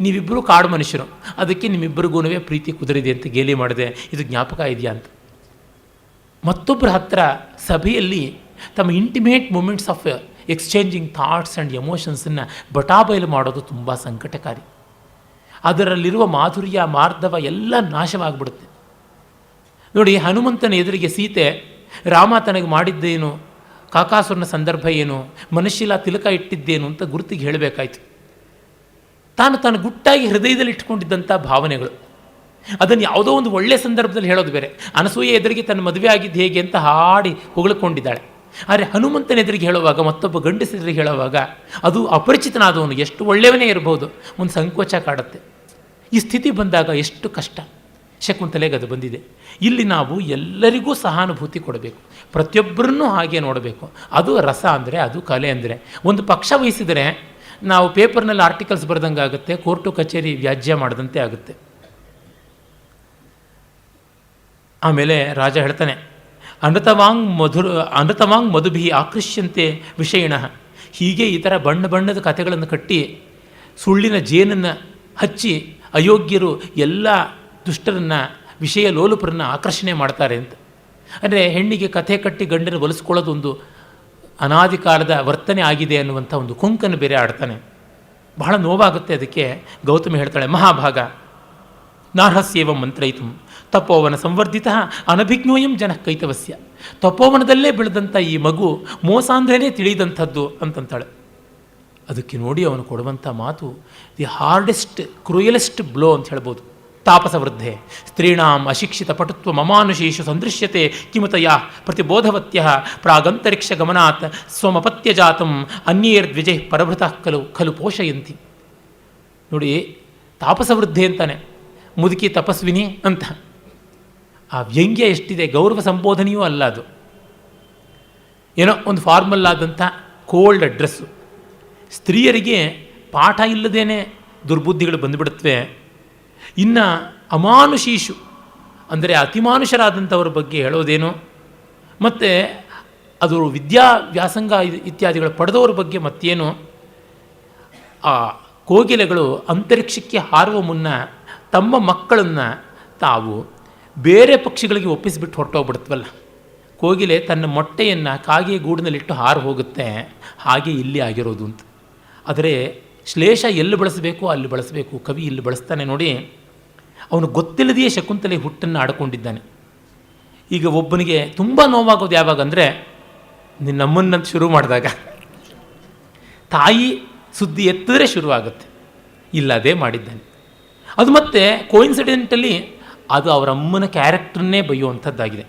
ನೀವಿಬ್ಬರೂ ಕಾಡು ಮನುಷ್ಯರು, ಅದಕ್ಕೆ ನಿಮ್ಮಿಬ್ಬರಿಗೂ ಪ್ರೀತಿ ಕುದುರಿದೆ ಅಂತ ಗೇಲಿ ಮಾಡಿದೆ. ಇದು ಜ್ಞಾಪಕ ಇದೆಯಾ ಅಂತ. ಮತ್ತೊಬ್ಬರ ಹತ್ರ ಸಭೆಯಲ್ಲಿ ತಮ್ಮ intimate moments of exchanging thoughts and ಎಮೋಷನ್ಸನ್ನು ಬಟಾಬಯಲು ಮಾಡೋದು ತುಂಬ ಸಂಕಟಕಾರಿ. ಅದರಲ್ಲಿರುವ ಮಾಧುರ್ಯ, ಮಾರ್ಧವ ಎಲ್ಲ ನಾಶವಾಗಿಬಿಡುತ್ತೆ. ನೋಡಿ, ಹನುಮಂತನ ಎದುರಿಗೆ ಸೀತೆ ರಾಮ ತನಗೆ ಮಾಡಿದ್ದೇನು, ಕಾಕಾಸುರನ ಸಂದರ್ಭ ಏನು, ಮನುಷ್ಯಲ ತಿಲಕ ಇಟ್ಟಿದ್ದೇನು ಅಂತ ಗುರುತಿಗೆ ಹೇಳಬೇಕಾಯ್ತು. ತಾನು ಗುಟ್ಟಾಗಿ ಹೃದಯದಲ್ಲಿ ಇಟ್ಕೊಂಡಿದ್ದಂಥ ಭಾವನೆಗಳು, ಅದನ್ನು ಯಾವುದೋ ಒಂದು ಒಳ್ಳೆಯ ಸಂದರ್ಭದಲ್ಲಿ ಹೇಳೋದು ಬೇರೆ. ಅನಸೂಯೆ ಎದುರಿಗೆ ತನ್ನ ಮದುವೆ ಆಗಿದ್ದು ಹೇಗೆ ಅಂತ ಹಾಡಿ ಹೊಗಳಿಕೊಂಡಿದ್ದಾಳೆ. ಆದರೆ ಹನುಮಂತನ ಎದುರಿಗೆ ಹೇಳುವಾಗ, ಮತ್ತೊಬ್ಬ ಗಂಡಸ ಎದುರಿಗೆ ಹೇಳುವಾಗ, ಅದು ಅಪರಿಚಿತನಾದವನು ಎಷ್ಟು ಒಳ್ಳೆಯವನೇ ಇರಬಹುದು, ಒಂದು ಸಂಕೋಚ ಕಾಡುತ್ತೆ. ಈ ಸ್ಥಿತಿ ಬಂದಾಗ ಎಷ್ಟು ಕಷ್ಟ. ಶಕುಂತಲೆಗೆ ಅದು ಬಂದಿದೆ. ಇಲ್ಲಿ ನಾವು ಎಲ್ಲರಿಗೂ ಸಹಾನುಭೂತಿ ಕೊಡಬೇಕು, ಪ್ರತಿಯೊಬ್ಬರನ್ನೂ ಹಾಗೆ ನೋಡಬೇಕು. ಅದು ರಸ ಅಂದರೆ, ಅದು ಕಲೆ ಅಂದರೆ. ಒಂದು ಪಕ್ಷ ವಹಿಸಿದರೆ ನಾವು ಪೇಪರ್ನಲ್ಲಿ ಆರ್ಟಿಕಲ್ಸ್ ಬರೆದಂಗೆ ಆಗುತ್ತೆ, ಕೋರ್ಟು ಕಚೇರಿ ವ್ಯಾಜ್ಯ ಮಾಡಿದಂತೆ ಆಗುತ್ತೆ. ಆಮೇಲೆ ರಾಜ ಹೇಳ್ತಾನೆ, ಅನೃತವಾಂಗ್ ಮಧುಭಿ ಆಕೃಷ್ಯಂತೆ ವಿಷಯಿಣ. ಹೀಗೆ ಈ ಥರ ಬಣ್ಣ ಬಣ್ಣದ ಕಥೆಗಳನ್ನು ಕಟ್ಟಿ ಸುಳ್ಳಿನ ಜೇನನ್ನು ಹಚ್ಚಿ ಅಯೋಗ್ಯರು ಎಲ್ಲ ದುಷ್ಟರನ್ನು, ವಿಷಯ ಲೋಲುಪರನ್ನು ಆಕರ್ಷಣೆ ಮಾಡ್ತಾರೆ ಅಂತ. ಅಂದರೆ ಹೆಣ್ಣಿಗೆ ಕಥೆ ಕಟ್ಟಿ ಗಂಡನ ಒಲಿಸ್ಕೊಳ್ಳೋದು ಒಂದು ಅನಾದಿ ಕಾಲದ ವರ್ತನೆ ಆಗಿದೆ ಅನ್ನುವಂಥ ಒಂದು ಕೊಂಕನ್ನು ಬೇರೆ ಆಡ್ತಾನೆ. ಬಹಳ ನೋವಾಗುತ್ತೆ ಅದಕ್ಕೆ. ಗೌತಮಿ ಹೇಳ್ತಾಳೆ, ಮಹಾಭಾಗ ನಾರ್ಹಸ್ಯೇವ ಮಂತ್ರಯಿತು ತಪೋವನ ಸಂವರ್ಧಿತ ಅನಭಿಜ್ಞೋಯಂ ಜನ ಕೈತವಸ್ಯ. ತಪೋವನದಲ್ಲೇ ಬೆಳೆದಂಥ ಈ ಮಗು ಮೋಸ ಅಂದ್ರೇ ತಿಳಿದಂಥದ್ದು ಅಂತಂತಾಳೆ. ಅದಕ್ಕೆ ನೋಡಿ ಅವನು ಕೊಡುವಂಥ ಮಾತು ದಿ ಹಾರ್ಡೆಸ್ಟ್ ಕ್ರೂಯಲೆಸ್ಟ್ ಬ್ಲೋ ಅಂತ ಹೇಳ್ಬೋದು. ತಾಪಸ ವೃದ್ಧೆ ಸ್ತ್ರೀಣಾಂ ಅಶಿಕ್ಷಿತ ಪಟುತ್ವ ಮಮಾನುಷೇಷು ಸಂದೃಶ್ಯತೆ ಕಿಮುತಯ ಪ್ರತಿಬೋಧವತ್ಯ ಪ್ರಾಗಂತರಿಕ್ಷ ಗಮನಾತ್ ಸ್ವಮಪತ್ಯಜಾತಂ ಅನ್ಯೇರ್ದ್ವಿಜೈ ಪರಭೃತ ಖಲು ಪೋಷಯಂತಿ. ನೋಡಿ, ತಾಪಸ ವೃದ್ಧೆ ಅಂತಾನೆ, ಮುದುಕಿ ತಪಸ್ವಿನಿ ಅಂತ. ಆ ವ್ಯಂಗ್ಯ ಎಷ್ಟಿದೆ, ಗೌರವ ಸಂಬೋಧನೆಯೂ ಅಲ್ಲ ಅದು. ಏನೋ ಒಂದು ಫಾರ್ಮಲ್ ಆದಂಥ ಕೋಲ್ಡ್ ಅಡ್ರೆಸ್ಸು. ಸ್ತ್ರೀಯರಿಗೆ ಪಾಠ ಇಲ್ಲದೇನೆ ದುರ್ಬುದ್ಧಿಗಳು ಬಂದುಬಿಡುತ್ತವೆ. ಇನ್ನು ಅಮಾನುಷೀಷು ಅಂದರೆ ಅತಿಮಾನುಷರಾದಂಥವ್ರ ಬಗ್ಗೆ ಹೇಳೋದೇನು, ಮತ್ತು ಅದು ವ್ಯಾಸಂಗ ಇತ್ಯಾದಿಗಳು ಪಡೆದವ್ರ ಬಗ್ಗೆ ಮತ್ತೇನು. ಆ ಕೋಗಿಲೆಗಳು ಅಂತರಿಕ್ಷಕ್ಕೆ ಹಾರುವ ಮುನ್ನ ತಮ್ಮ ಮಕ್ಕಳನ್ನು ತಾವು ಬೇರೆ ಪಕ್ಷಿಗಳಿಗೆ ಒಪ್ಪಿಸಿಬಿಟ್ಟು ಹೊರಟೋಗ್ಬಿಡ್ತವಲ್ಲ. ಕೋಗಿಲೆ ತನ್ನ ಮೊಟ್ಟೆಯನ್ನು ಕಾಗೆ ಗೂಡಿನಲ್ಲಿಟ್ಟು ಹಾರು ಹೋಗುತ್ತೆ, ಹಾಗೆ ಇಲ್ಲಿ ಆಗಿರೋದು ಅಂತ. ಆದರೆ ಶ್ಲೇಷ ಎಲ್ಲಿ ಬಳಸಬೇಕು ಅಲ್ಲಿ ಬಳಸಬೇಕು. ಕವಿ ಇಲ್ಲಿ ಬಳಸ್ತಾನೆ ನೋಡಿ. ಅವನು ಗೊತ್ತಿಲ್ಲದೆಯೇ ಶಕುಂತಲೆ ಹುಟ್ಟನ್ನು ಆಡಿಕೊಂಡಿದ್ದಾನೆ. ಈಗ ಒಬ್ಬನಿಗೆ ತುಂಬ ನೋವಾಗೋದು ಯಾವಾಗ ಅಂದರೆ, ನಮ್ಮನ್ನಂತ ಶುರು ಮಾಡಿದಾಗ ತಾಯಿ ಸುದ್ದಿ ಎತ್ತಿದ್ರೆ ಶುರುವಾಗುತ್ತೆ. ಇಲ್ಲ, ಅದೇ ಮಾಡಿದ್ದಾನೆ. ಅದು ಮತ್ತೆ ಕೋಇನ್ಸಿಡೆಂಟಲಿ ಅದು ಅವರ ಅಮ್ಮನ ಕ್ಯಾರೆಕ್ಟರ್ನೇ ಬೈಯುವಂಥದ್ದಾಗಿದೆ.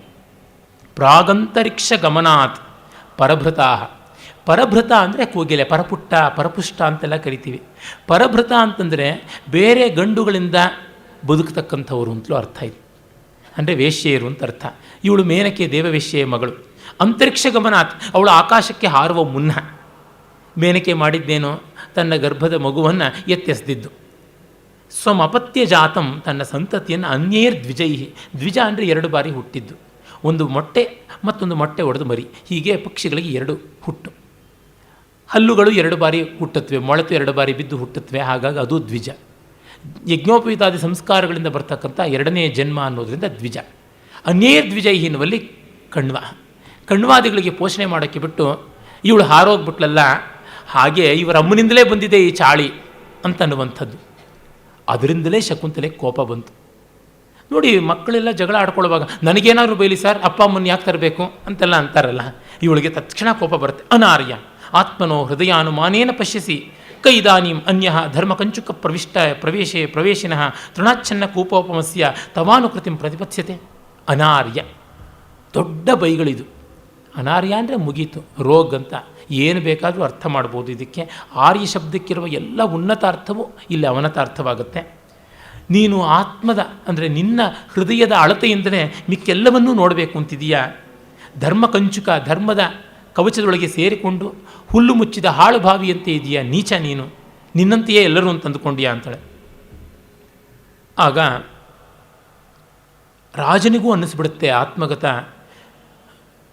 ಪ್ರಾಗಂತರಿಕ್ಷ ಗಮನಾತ್ ಪರಭೃತಾ. ಪರಭೃತ ಅಂದರೆ ಕೋಗಿಲೆ, ಪರಪುಟ್ಟ, ಪರಪುಷ್ಟ ಅಂತೆಲ್ಲ ಕರಿತೀವಿ. ಪರಭೃತ ಅಂತಂದರೆ ಬೇರೆ ಗಂಡುಗಳಿಂದ ಬದುಕತಕ್ಕಂಥವ್ರು ಅಂತಲೂ ಅರ್ಥ ಇದೆ. ಅಂದರೆ ವೇಶ್ಯೆಯರು ಅಂತ ಅರ್ಥ. ಇವಳು ಮೇನಕೆ ದೇವವೇಶ್ಯೆಯ ಮಗಳು. ಅಂತರಿಕ್ಷ ಗಮನಾತ್, ಅವಳು ಆಕಾಶಕ್ಕೆ ಹಾರುವ ಮುನ್ನ. ಮೇನಕೆ ಮಾಡಿದ್ದೇನೋ ತನ್ನ ಗರ್ಭದ ಮಗುವನ್ನು ಎತ್ತೆಸೆದಿದ್ದು. ಸ್ವಮಪತ್ಯ ಜಾತಂ, ತನ್ನ ಸಂತತಿಯನ್ನು ಅನ್ಯೇರ್ ದ್ವಿಜೈಹಿ, ದ್ವಿಜ ಅಂದರೆ 2 ಬಾರಿ ಹುಟ್ಟಿದ್ದು, ಒಂದು ಮೊಟ್ಟೆ ಮತ್ತೊಂದು ಮೊಟ್ಟೆ ಒಡೆದು ಮರಿ, ಹೀಗೆ ಪಕ್ಷಿಗಳಿಗೆ 2 ಹುಟ್ಟು. ಹಲ್ಲುಗಳು 2 ಬಾರಿ ಹುಟ್ಟುತ್ತವೆ, ಮೊಳೆತು 2 ಬಾರಿ ಬಿದ್ದು ಹುಟ್ಟುತ್ತವೆ, ಹಾಗಾಗಿ ಅದು ದ್ವಿಜ. ಯಜ್ಞೋಪವೀತಾದಿ ಸಂಸ್ಕಾರಗಳಿಂದ ಬರ್ತಕ್ಕಂಥ 2ನೇ ಜನ್ಮ ಅನ್ನೋದರಿಂದ ದ್ವಿಜ. ಅನ್ಯೇರ್ ದ್ವಿಜೈಹಿ ಎನ್ನುವಲ್ಲಿ ಕಣ್ವ, ಕಣ್ವಾದಿಗಳಿಗೆ ಪೋಷಣೆ ಮಾಡೋಕ್ಕೆ ಬಿಟ್ಟು ಇವಳು ಹಾರೋಗ್ಬಿಟ್ಲಲ್ಲ, ಹಾಗೆ ಇವರ ಅಮ್ಮನಿಂದಲೇ ಬಂದಿದೆ ಈ ಚಾಳಿ ಅಂತನ್ನುವಂಥದ್ದು. ಅದರಿಂದಲೇ ಶಕುಂತಲೆ ಕೋಪ ಬಂತು. ನೋಡಿ, ಮಕ್ಕಳೆಲ್ಲ ಜಗಳ ಆಡ್ಕೊಳ್ಳುವಾಗ ನನಗೇನಾದ್ರು ಬೈಲಿ ಸರ್, ಅಪ್ಪ ಅಮ್ಮನ ಯಾಕೆ ತರಬೇಕು ಅಂತೆಲ್ಲ ಅಂತಾರಲ್ಲ, ಇವಳಿಗೆ ತಕ್ಷಣ ಕೋಪ ಬರುತ್ತೆ. ಅನಾರ್ಯ ಆತ್ಮನೋ ಹೃದಯಾನುಮಾನೇನ ಪಶ್ಯಸಿ ಕೈದಾನೀಂ ಅನ್ಯ ಧರ್ಮಕಂಚುಕ ಪ್ರವೇಶಿನಃ ತೃಣಾಚ್ಛನ್ನ ಕೂಪೋಪಮಸ್ಯ ತವಾನುಕೃತಿಂ ಪ್ರತಿಪತ್ಸ್ಯತೆ. ಅನಾರ್ಯ, ದೊಡ್ಡ ಬೈಗಳಿದು. ಅನಾರ್ಯ ಅಂದರೆ ಮುಗೀತು, ರೋಗ್ ಅಂತ. ಏನು ಬೇಕಾದರೂ ಅರ್ಥ ಮಾಡ್ಬೋದು ಇದಕ್ಕೆ. ಆರ್ಯ ಶಬ್ದಕ್ಕಿರುವ ಎಲ್ಲ ಉನ್ನತ ಅರ್ಥವೂ ಇಲ್ಲಿ ಅವನತ ಅರ್ಥವಾಗುತ್ತೆ. ನೀನು ಆತ್ಮದ ಅಂದರೆ ನಿನ್ನ ಹೃದಯದ ಅಳತೆಯಿಂದಲೇ ಮಿಕ್ಕೆಲ್ಲವನ್ನೂ ನೋಡಬೇಕು ಅಂತಿದೀಯಾ. ಧರ್ಮ ಕಂಚುಕ, ಧರ್ಮದ ಕವಚದೊಳಗೆ ಸೇರಿಕೊಂಡು ಹುಲ್ಲು ಮುಚ್ಚಿದ ಹಾಳು ಬಾವಿಯಂತೆ ಇದೆಯಾ, ನೀಚ ನೀನು, ನಿನ್ನಂತೆಯೇ ಎಲ್ಲರೂ ಅಂತ ಅಂದುಕೊಂಡ್ಯಾ ಅಂತಾಳೆ. ಆಗ ರಾಜನಿಗೂ ಅನ್ನಿಸ್ಬಿಡುತ್ತೆ ಆತ್ಮಗತ.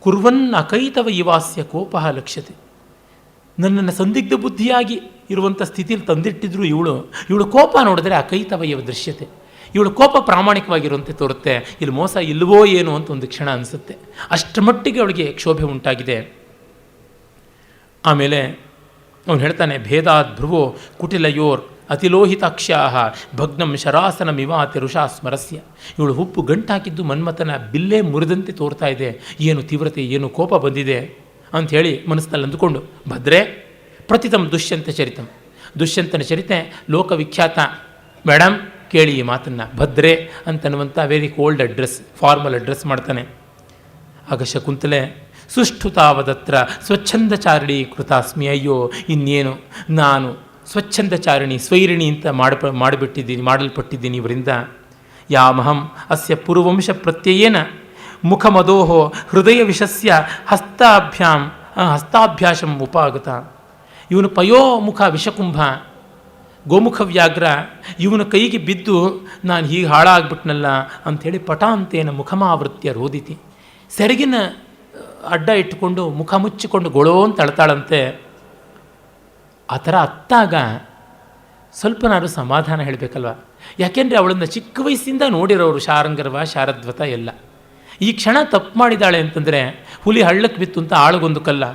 ಕುರ್ವನ್ ಅಕೈತವ ಇವಾಸ್ಯ ಕೋಪಃ ಲಕ್ಷ್ಯತೆ. ನನ್ನನ್ನು ಸಂದಿಗ್ಧ ಬುದ್ಧಿಯಾಗಿ ಇರುವಂಥ ಸ್ಥಿತಿಯಲ್ಲಿ ತಂದಿಟ್ಟಿದ್ರು ಇವಳು ಕೋಪ ನೋಡಿದ್ರೆ ಅಕೈತವ ಇವ ದೃಶ್ಯತೆ. ಇವಳು ಕೋಪ ಪ್ರಾಮಾಣಿಕವಾಗಿರುವಂತೆ ತೋರುತ್ತೆ, ಇಲ್ಲಿ ಮೋಸ ಇಲ್ಲವೋ ಏನು ಅಂತ ಒಂದು ಕ್ಷಣ ಅನಿಸುತ್ತೆ. ಅಷ್ಟರ ಮಟ್ಟಿಗೆ ಅವಳಿಗೆ ಕ್ಷೋಭೆ ಉಂಟಾಗಿದೆ. ಆಮೇಲೆ ಅವನು ಹೇಳ್ತಾನೆ, ಭೇದಾದ್ ಭ್ರುವೋ ಕುಟಿಲಯೋರ್ ಅತಿಲೋಹಿತಾಕ್ಷ್ಯಾಹ ಭಗ್ನಂ ಶರಾಸನಮಿವಾತಿ ಋಷಾ ಸ್ಮರಸ್ಯ. ಇವಳು ಹುಪ್ಪು ಗಂಟಾಕಿದ್ದು ಮನ್ಮಥನ ಬಿಲ್ಲೇ ಮುರಿದಂತೆ ತೋರ್ತಾ ಇದೆ. ಏನು ತೀವ್ರತೆ, ಏನು ಕೋಪ ಬಂದಿದೆ ಅಂಥೇಳಿ ಮನಸ್ಸಿನಲ್ಲಿ ಅಂದುಕೊಂಡು, ಭದ್ರೇ ಪ್ರತಿತಂ ದುಷ್ಯಂತ ಚರಿತಂ, ದುಷ್ಯಂತನ ಚರಿತೆ ಲೋಕವಿಖ್ಯಾತ. ಮೇಡಮ್ ಕೇಳಿ ಈ ಮಾತನ್ನು, ಭದ್ರೇ ಅಂತನ್ನುವಂಥ very cold address, formal address ಮಾಡ್ತಾನೆ. ಆಗ ಶಕುಂತಲೆ ಸುಷ್ಠುತಾವದತ್ರ ಸ್ವಚ್ಛಂದಚಾರಿಣಿ ಕೃತಾಸ್ಮಿ. ಅಯ್ಯೋ, ಇನ್ನೇನು ನಾನು ಸ್ವಚ್ಛಂದಚಾರಿಣಿ, ಸ್ವೈರಿಣಿ ಅಂತ ಮಾಡಲ್ಪಟ್ಟಿದ್ದೀನಿ ಇವರಿಂದ. ಯಾಮಹಂ ಅಸ್ಯ ಪುರುವಂಶ ಪ್ರತ್ಯಯೇನ ಮುಖಮದೋಹೋ ಹೃದಯ ವಿಷಸ್ಯ ಹಸ್ತಾಭ್ಯಾಸಂ ಉಪಾಗತ. ಇವನು ಪಯೋಮುಖ ವಿಷಕುಂಭ, ಗೋಮುಖ ವ್ಯಾಘ್ರ, ಇವನ ಕೈಗೆ ಬಿದ್ದು ನಾನು ಹೀಗೆ ಹಾಳಾಗ್ಬಿಟ್ನಲ್ಲ ಅಂಥೇಳಿ ಪಟಾಂತೇನ ಮುಖಮಾವೃತ್ಯ ರೋದಿತಿ. ಸೆರಗಿನ ಅಡ್ಡ ಇಟ್ಟುಕೊಂಡು ಮುಖ ಮುಚ್ಚಿಕೊಂಡು ಗೊಳೋ ಅಂತ ಅಳ್ತಾಳಂತೆ. ಆ ಥರ ಅತ್ತಾಗ ಸ್ವಲ್ಪನಾದ್ರು ಸಮಾಧಾನ ಹೇಳಬೇಕಲ್ವ. ಯಾಕೆಂದರೆ ಅವಳನ್ನು ಚಿಕ್ಕ ವಯಸ್ಸಿಂದ ನೋಡಿರೋರು, ಶಾರಂಗರ್ವ ಶಾರದ್ವತ ಎಲ್ಲ. ಈ ಕ್ಷಣ ತಪ್ಪು ಮಾಡಿದ್ದಾಳೆ ಅಂತಂದರೆ ಹುಲಿ ಹಳ್ಳಕ್ಕೆ ಬಿತ್ತು ಅಂತ ಆಳುಗೊಂದು ಕಲ್ಲ.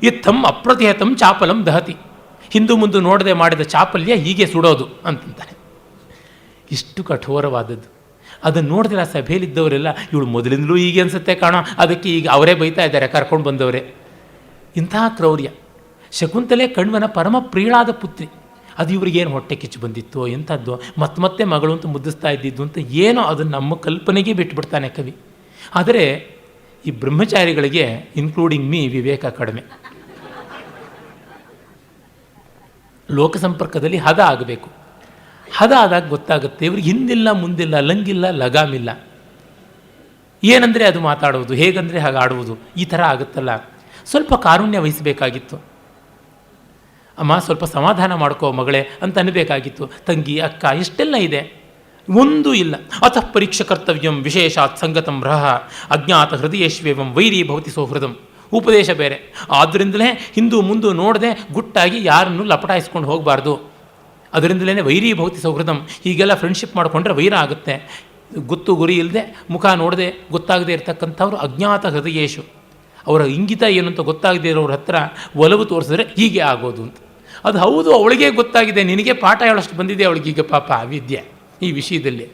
ಇತ್ತಂ ಅಪ್ರತಿಹತಂ ಚಾಪಲಂ ದಹತಿ. ಹಿಂದು ಮುಂದೆ ನೋಡದೆ ಮಾಡಿದ ಚಾಪಲ್ಯ ಹೀಗೆ ಸುಡೋದು ಅಂತಂತಾನೆ. ಇಷ್ಟು ಕಠೋರವಾದದ್ದು. ಅದನ್ನು ನೋಡಿದ್ರೆ ಆ ಸಭೆಯಲ್ಲಿದ್ದವರೆಲ್ಲ ಇವಳು ಮೊದಲಿಂದಲೂ ಹೀಗೆ ಅನಿಸುತ್ತೆ ಕಾಣೋ, ಅದಕ್ಕೆ ಈಗ ಅವರೇ ಬೈತಾ ಇದ್ದಾರೆ, ಕರ್ಕೊಂಡು ಬಂದವರೇ. ಇಂತಹ ಕ್ರೌರ್ಯ. ಶಕುಂತಲೆ ಕಣ್ವನ ಪರಮ ಪ್ರಿಯಳಾದ ಪುತ್ರಿ. ಅದು ಇವರಿಗೇನು ಹೊಟ್ಟೆ ಕಿಚ್ಚು ಬಂದಿತ್ತು, ಎಂಥದ್ದು, ಮತ್ತೆ ಮಗಳು ಅಂತ ಮುದ್ದಿಸ್ತಾ ಇದ್ದಿದ್ದು ಅಂತ ಏನೋ ಅದನ್ನು ನಮ್ಮ ಕಲ್ಪನೆಗೆ ಬಿಟ್ಟುಬಿಡ್ತಾನೆ ಕವಿ. ಆದರೆ ಈ ಬ್ರಹ್ಮಚಾರಿಗಳಿಗೆ, ಇನ್ಕ್ಲೂಡಿಂಗ್ ಮೀ, ವಿವೇಕ ಕಡಿಮೆ. ಲೋಕ ಸಂಪರ್ಕದಲ್ಲಿ ಹದ ಆಗಬೇಕು. ಹದ ಆದಾಗ ಗೊತ್ತಾಗುತ್ತೆ ಇವ್ರಿಗೆ ಹಿಂದಿಲ್ಲ ಮುಂದಿಲ್ಲ, ಲಂಗಿಲ್ಲ ಲಗಾಮಿಲ್ಲ. ಏನಂದರೆ ಅದು ಮಾತಾಡೋದು, ಹೇಗಂದರೆ ಹಾಗೆ ಆಡುವುದು, ಈ ಥರ ಆಗುತ್ತಲ್ಲ. ಸ್ವಲ್ಪ ಕಾರುಣ್ಯ ವಹಿಸಬೇಕಾಗಿತ್ತು. ಅಮ್ಮ ಸ್ವಲ್ಪ ಸಮಾಧಾನ ಮಾಡ್ಕೋ ಮಗಳೇ ಅಂತ ಅನ್ನಬೇಕಾಗಿತ್ತು. ತಂಗಿ ಅಕ್ಕ ಎಷ್ಟೆಲ್ಲ ಇದೆ, ಒಂದೂ ಇಲ್ಲ. ಅತಃ ಪರೀಕ್ಷೆ ಕರ್ತವ್ಯಂ ವಿಶೇಷಾತ್ ಸಂಗತಂ ರಹ ಅಜ್ಞಾತ ಹೃದಯೇಶ್ವೇವಂ ವೈರಿ ಭವತಿ ಸೌಹೃದಂ. ಉಪದೇಶ ಬೇರೆ. ಆದ್ದರಿಂದಲೇ ಹಿಂದೂ ಮುಂದೆ ನೋಡದೆ ಗುಟ್ಟಾಗಿ ಯಾರನ್ನು ಲಪಟಾಯಿಸ್ಕೊಂಡು ಹೋಗಬಾರ್ದು. ಅದರಿಂದಲೇ ವೈರಿ ಭವತಿ ಸೌಹೃದಂ. ಹೀಗೆಲ್ಲ ಫ್ರೆಂಡ್ಶಿಪ್ ಮಾಡಿಕೊಂಡ್ರೆ ವೈರ ಆಗುತ್ತೆ. ಗುತ್ತು ಗುರಿ ಇಲ್ಲದೆ, ಮುಖ ನೋಡದೆ ಗೊತ್ತಾಗದೇ ಇರತಕ್ಕಂಥವ್ರು ಅಜ್ಞಾತ ಹೃದಯೇಶು. ಅವರ ಇಂಗಿತ ಏನು ಅಂತ ಗೊತ್ತಾಗದೇ ಇರೋರ ಹತ್ರ ಒಲವು ತೋರಿಸಿದ್ರೆ ಹೀಗೆ ಆಗೋದು ಅಂತ. ಅದು ಹೌದು, ಅವಳಿಗೆ ಗೊತ್ತಾಗಿದೆ, ನಿನಗೆ ಪಾಠ ಹೇಳೋಷ್ಟು ಬಂದಿದೆ ಅವಳಿಗೀಗ ಪಾಪ ವಿದ್ಯೆ ಈ ವಿಷಯದಲ್ಲಿ.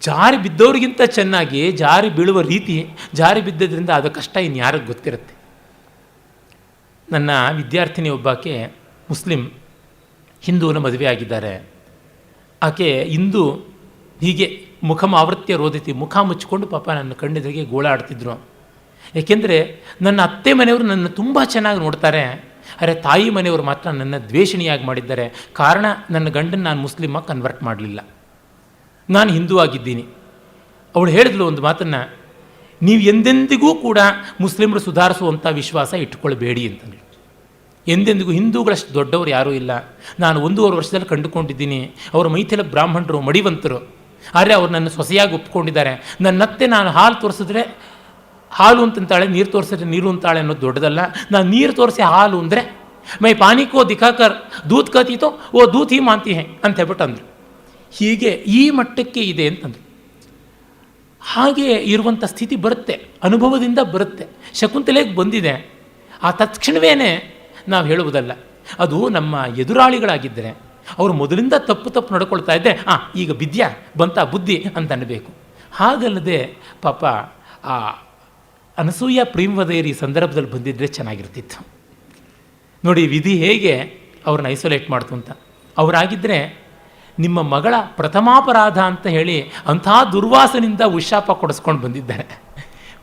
ಜಾರಿ ಬಿದ್ದವ್ರಿಗಿಂತ ಚೆನ್ನಾಗಿ ಜಾರಿ ಬೀಳುವ ರೀತಿ, ಜಾರಿ ಬಿದ್ದದ್ರಿಂದ ಅದು ಕಷ್ಟ ಇನ್ಯಾರಿಗೆ ಗೊತ್ತಿರುತ್ತೆ. ನನ್ನ ವಿದ್ಯಾರ್ಥಿನಿ ಒಬ್ಬಾಕೆ ಮುಸ್ಲಿಂ, ಹಿಂದೂನ ಮದುವೆ ಆಗಿದ್ದಾರೆ. ಆಕೆ ಇಂದು ಹೀಗೆ ಮುಖಮಾವೃತ್ಯ ರೋದಿತಿ, ಮುಖ ಮುಚ್ಚಿಕೊಂಡು ಪಾಪ ನನ್ನ ಕಣ್ಣೆದುರಿಗೆ ಗೋಳಾಡ್ತಿದ್ರು. ಏಕೆಂದರೆ ನನ್ನ ಅತ್ತೆ ಮನೆಯವರು ನನ್ನ ತುಂಬ ಚೆನ್ನಾಗಿ ನೋಡ್ತಾರೆ, ಅರೆ ತಾಯಿ ಮನೆಯವರು ಮಾತ್ರ ನನ್ನ ದ್ವೇಷಣಿಯಾಗಿ ಮಾಡಿದ್ದಾರೆ. ಕಾರಣ ನನ್ನ ಗಂಡನ ನಾನು ಮುಸ್ಲಿಮಾಗಿ ಕನ್ವರ್ಟ್ ಮಾಡಲಿಲ್ಲ, ನಾನು ಹಿಂದೂ ಆಗಿದ್ದೀನಿ. ಅವಳು ಹೇಳಿದ್ಲು ಒಂದು ಮಾತನ್ನು, ನೀವು ಎಂದೆಂದಿಗೂ ಕೂಡ ಮುಸ್ಲಿಮರು ಸುಧಾರಿಸುವಂಥ ವಿಶ್ವಾಸ ಇಟ್ಕೊಳ್ಬೇಡಿ ಅಂತಂದು. ಎಂದೆಂದಿಗೂ ಹಿಂದೂಗಳಷ್ಟು ದೊಡ್ಡವರು ಯಾರೂ ಇಲ್ಲ. ನಾನು 1.5 ವರ್ಷದಲ್ಲಿ ಕಂಡುಕೊಂಡಿದ್ದೀನಿ. ಅವರು ಮೈಥಿಲ ಬ್ರಾಹ್ಮಣರು, ಮಡಿವಂತರು. ಆದರೆ ಅವ್ರು ನನ್ನ ಸೊಸೆಯಾಗಿ ಒಪ್ಕೊಂಡಿದ್ದಾರೆ. ನನ್ನತ್ತೆ ನಾನು ಹಾಲು ತೋರಿಸಿದ್ರೆ ಹಾಲು ಅಂತಂತಾಳೆ, ನೀರು ತೋರಿಸಿದ್ರೆ ನೀರು ಅಂತಾಳೆ ಅನ್ನೋದು ದೊಡ್ಡದಲ್ಲ. ನಾನು ನೀರು ತೋರಿಸಿ ಹಾಲು ಅಂದರೆ ಮೈ ಪಾನಿಕೋ ದಿಖಾಕರ್ ದೂತ್ ಕತೀತೋ ಓ ದೂತ್ ಹಿ ಮಾಂತಿ ಹೇ ಅಂತ ಹೇಳ್ಬಿಟ್ಟು ಅಂದರು. ಹೀಗೆ ಈ ಮಟ್ಟಕ್ಕೆ ಇದೆ ಅಂತಂದರು. ಹಾಗೆ ಇರುವಂಥ ಸ್ಥಿತಿ ಬರುತ್ತೆ, ಅನುಭವದಿಂದ ಬರುತ್ತೆ. ಶಕುಂತಲೆಗೆ ಬಂದಿದೆ. ಆ ತತ್ಕ್ಷಣವೇ ನಾವು ಹೇಳುವುದಲ್ಲ. ಅದು ನಮ್ಮ ಎದುರಾಳಿಗಳಾಗಿದ್ದರೆ ಅವರು ಮೊದಲಿಂದ ತಪ್ಪು ನಡ್ಕೊಳ್ತಾ ಇದ್ದೆ, ಈಗ ಬಿದ್ಯಾ ಬಂತ ಬುದ್ಧಿ ಅಂತ ಅನ್ನಬೇಕು. ಹಾಗಲ್ಲದೆ ಪಾಪ ಆ ಅನಸೂಯ ಪ್ರೇಮವದೇರಿ ಸಂದರ್ಭದಲ್ಲಿ ಬಂದಿದ್ದರೆ ಚೆನ್ನಾಗಿರ್ತಿತ್ತು. ನೋಡಿ ವಿಧಿ ಹೇಗೆ ಅವ್ರನ್ನ ಐಸೋಲೇಟ್ ಮಾಡ್ತು ಅಂತ. ಅವರಾಗಿದ್ದರೆ ನಿಮ್ಮ ಮಗಳ ಪ್ರಥಮಾಪರಾಧ ಅಂತ ಹೇಳಿ ಅಂಥ ದುರ್ವಾಸನಿಂದ ಉಶಾಪ ಕೊಡಿಸ್ಕೊಂಡು ಬಂದಿದ್ದಾರೆ.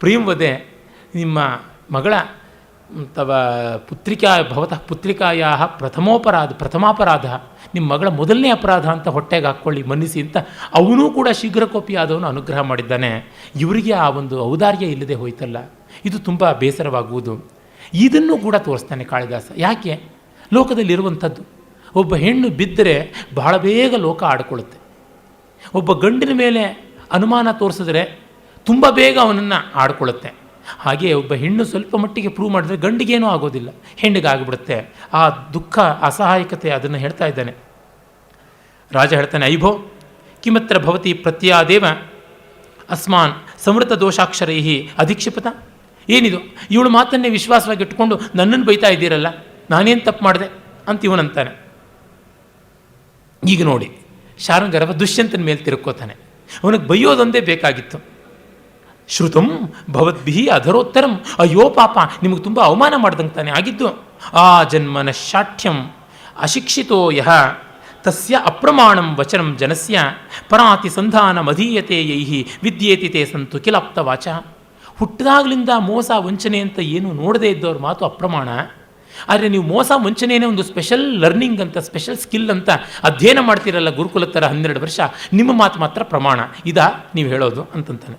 ಪ್ರೇಮವದೆ ನಿಮ್ಮ ಮಗಳ ತವ ಪುತ್ರಿಕಾಯ ಪ್ರಥಮಾಪರಾಧ, ನಿಮ್ಮ ಮಗಳ ಮೊದಲನೇ ಅಪರಾಧ ಅಂತ ಹೊಟ್ಟೆಗೆ ಹಾಕ್ಕೊಳ್ಳಿ, ಮನ್ನಿಸಿ ಅಂತ ಅವನೂ ಕೂಡ ಶೀಘ್ರಕೋಪಿಯಾದವನು ಅನುಗ್ರಹ ಮಾಡಿದ್ದಾನೆ. ಇವರಿಗೆ ಆ ಒಂದು ಔದಾರ್ಯ ಇಲ್ಲದೆ ಹೋಯ್ತಲ್ಲ, ಇದು ತುಂಬ ಬೇಸರವಾಗುವುದು. ಇದನ್ನು ಕೂಡ ತೋರಿಸ್ತಾನೆ ಕಾಳಿದಾಸ. ಯಾಕೆ? ಲೋಕದಲ್ಲಿರುವಂಥದ್ದು. ಒಬ್ಬ ಹೆಣ್ಣು ಬಿದ್ದರೆ ಬಹಳ ಬೇಗ ಲೋಕ ಆಡ್ಕೊಳ್ಳುತ್ತೆ. ಒಬ್ಬ ಗಂಡಿನ ಮೇಲೆ ಅನುಮಾನ ತೋರಿಸಿದ್ರೆ ತುಂಬ ಬೇಗ ಅವನನ್ನು ಆಡ್ಕೊಳ್ಳುತ್ತೆ. ಹಾಗೆ ಒಬ್ಬ ಹೆಣ್ಣು ಸ್ವಲ್ಪ ಮಟ್ಟಿಗೆ ಪ್ರೂವ್ ಮಾಡಿದ್ರೆ ಗಂಡಿಗೇನೂ ಆಗೋದಿಲ್ಲ, ಹೆಣ್ಣಿಗಾಗ್ಬಿಡುತ್ತೆ. ಆ ದುಃಖ, ಅಸಹಾಯಕತೆ ಅದನ್ನು ಹೇಳ್ತಾ ಇದ್ದಾನೆ. ರಾಜ ಹೇಳ್ತಾನೆ, ಐಭೋ ಕಿಮತ್ರ ಭವತಿ ಪ್ರತ್ಯಾದೇವ ಅಸ್ಮಾನ್ ಸಂವೃತ ದೋಷಾಕ್ಷರೈ ಅಧಿಕ್ಷಿಪತ. ಏನಿದು, ಇವಳು ಮಾತನ್ನೇ ವಿಶ್ವಾಸವಾಗಿ ಇಟ್ಕೊಂಡು ನನ್ನನ್ನು ಬೈತಾ ಇದ್ದೀರಲ್ಲ, ನಾನೇನು ತಪ್ಪು ಮಾಡಿದೆ ಅಂತ ಇವನಂತಾನೆ. ಈಗ ನೋಡಿ, ಶಾರಂಗರವ ದುಷ್ಯಂತನ ಮೇಲೆ ತಿರುಕೋತಾನೆ. ಅವನಿಗೆ ಬೈಯೋದೊಂದೇ ಬೇಕಾಗಿತ್ತು. ಶ್ರುತಂ ಭವದ್ಭಿಹಿ ಅಧರೋತ್ತರಂ, ಅಯ್ಯೋ ಪಾಪ ನಿಮಗೆ ತುಂಬ ಅವಮಾನ ಮಾಡ್ದಂಗೆ ತಾನೆ ಆಗಿದ್ದು. ಆ ಜನ್ಮನ ಶಾಠ್ಯಂ ಅಶಿಕ್ಷಿತೋ ಯಹ ತಸ್ಯ ಅಪ್ರಮಾಣಂ ವಚನಂ ಜನಸ್ಯ ಪರಾತಿ ಸಂಧಾನ ಮಧೀಯತೆ ಯೈಹಿ ವಿದ್ಯೇತಿ ತೇ ಸಂತು ಕಿಲಾಪ್ತ ವಾಚ. ಹುಟ್ಟಿದಾಗಲಿಂದ ಮೋಸ ವಂಚನೆ ಅಂತ ಏನು ನೋಡದೇ ಇದ್ದವ್ರ ಮಾತು ಅಪ್ರಮಾಣ. ಆದರೆ ನೀವು ಮೋಸ ವಂಚನೆಯೇ ಒಂದು ಸ್ಪೆಷಲ್ ಲರ್ನಿಂಗ್ ಅಂತ, ಸ್ಪೆಷಲ್ ಸ್ಕಿಲ್ ಅಂತ ಅಧ್ಯಯನ ಮಾಡ್ತೀರಲ್ಲ ಗುರುಕುಲ ಥರ 12 ವರ್ಷ, ನಿಮ್ಮ ಮಾತು ಮಾತ್ರ ಪ್ರಮಾಣ. ಇದಾ ನೀವು ಹೇಳೋದು ಅಂತಂತಾನೆ.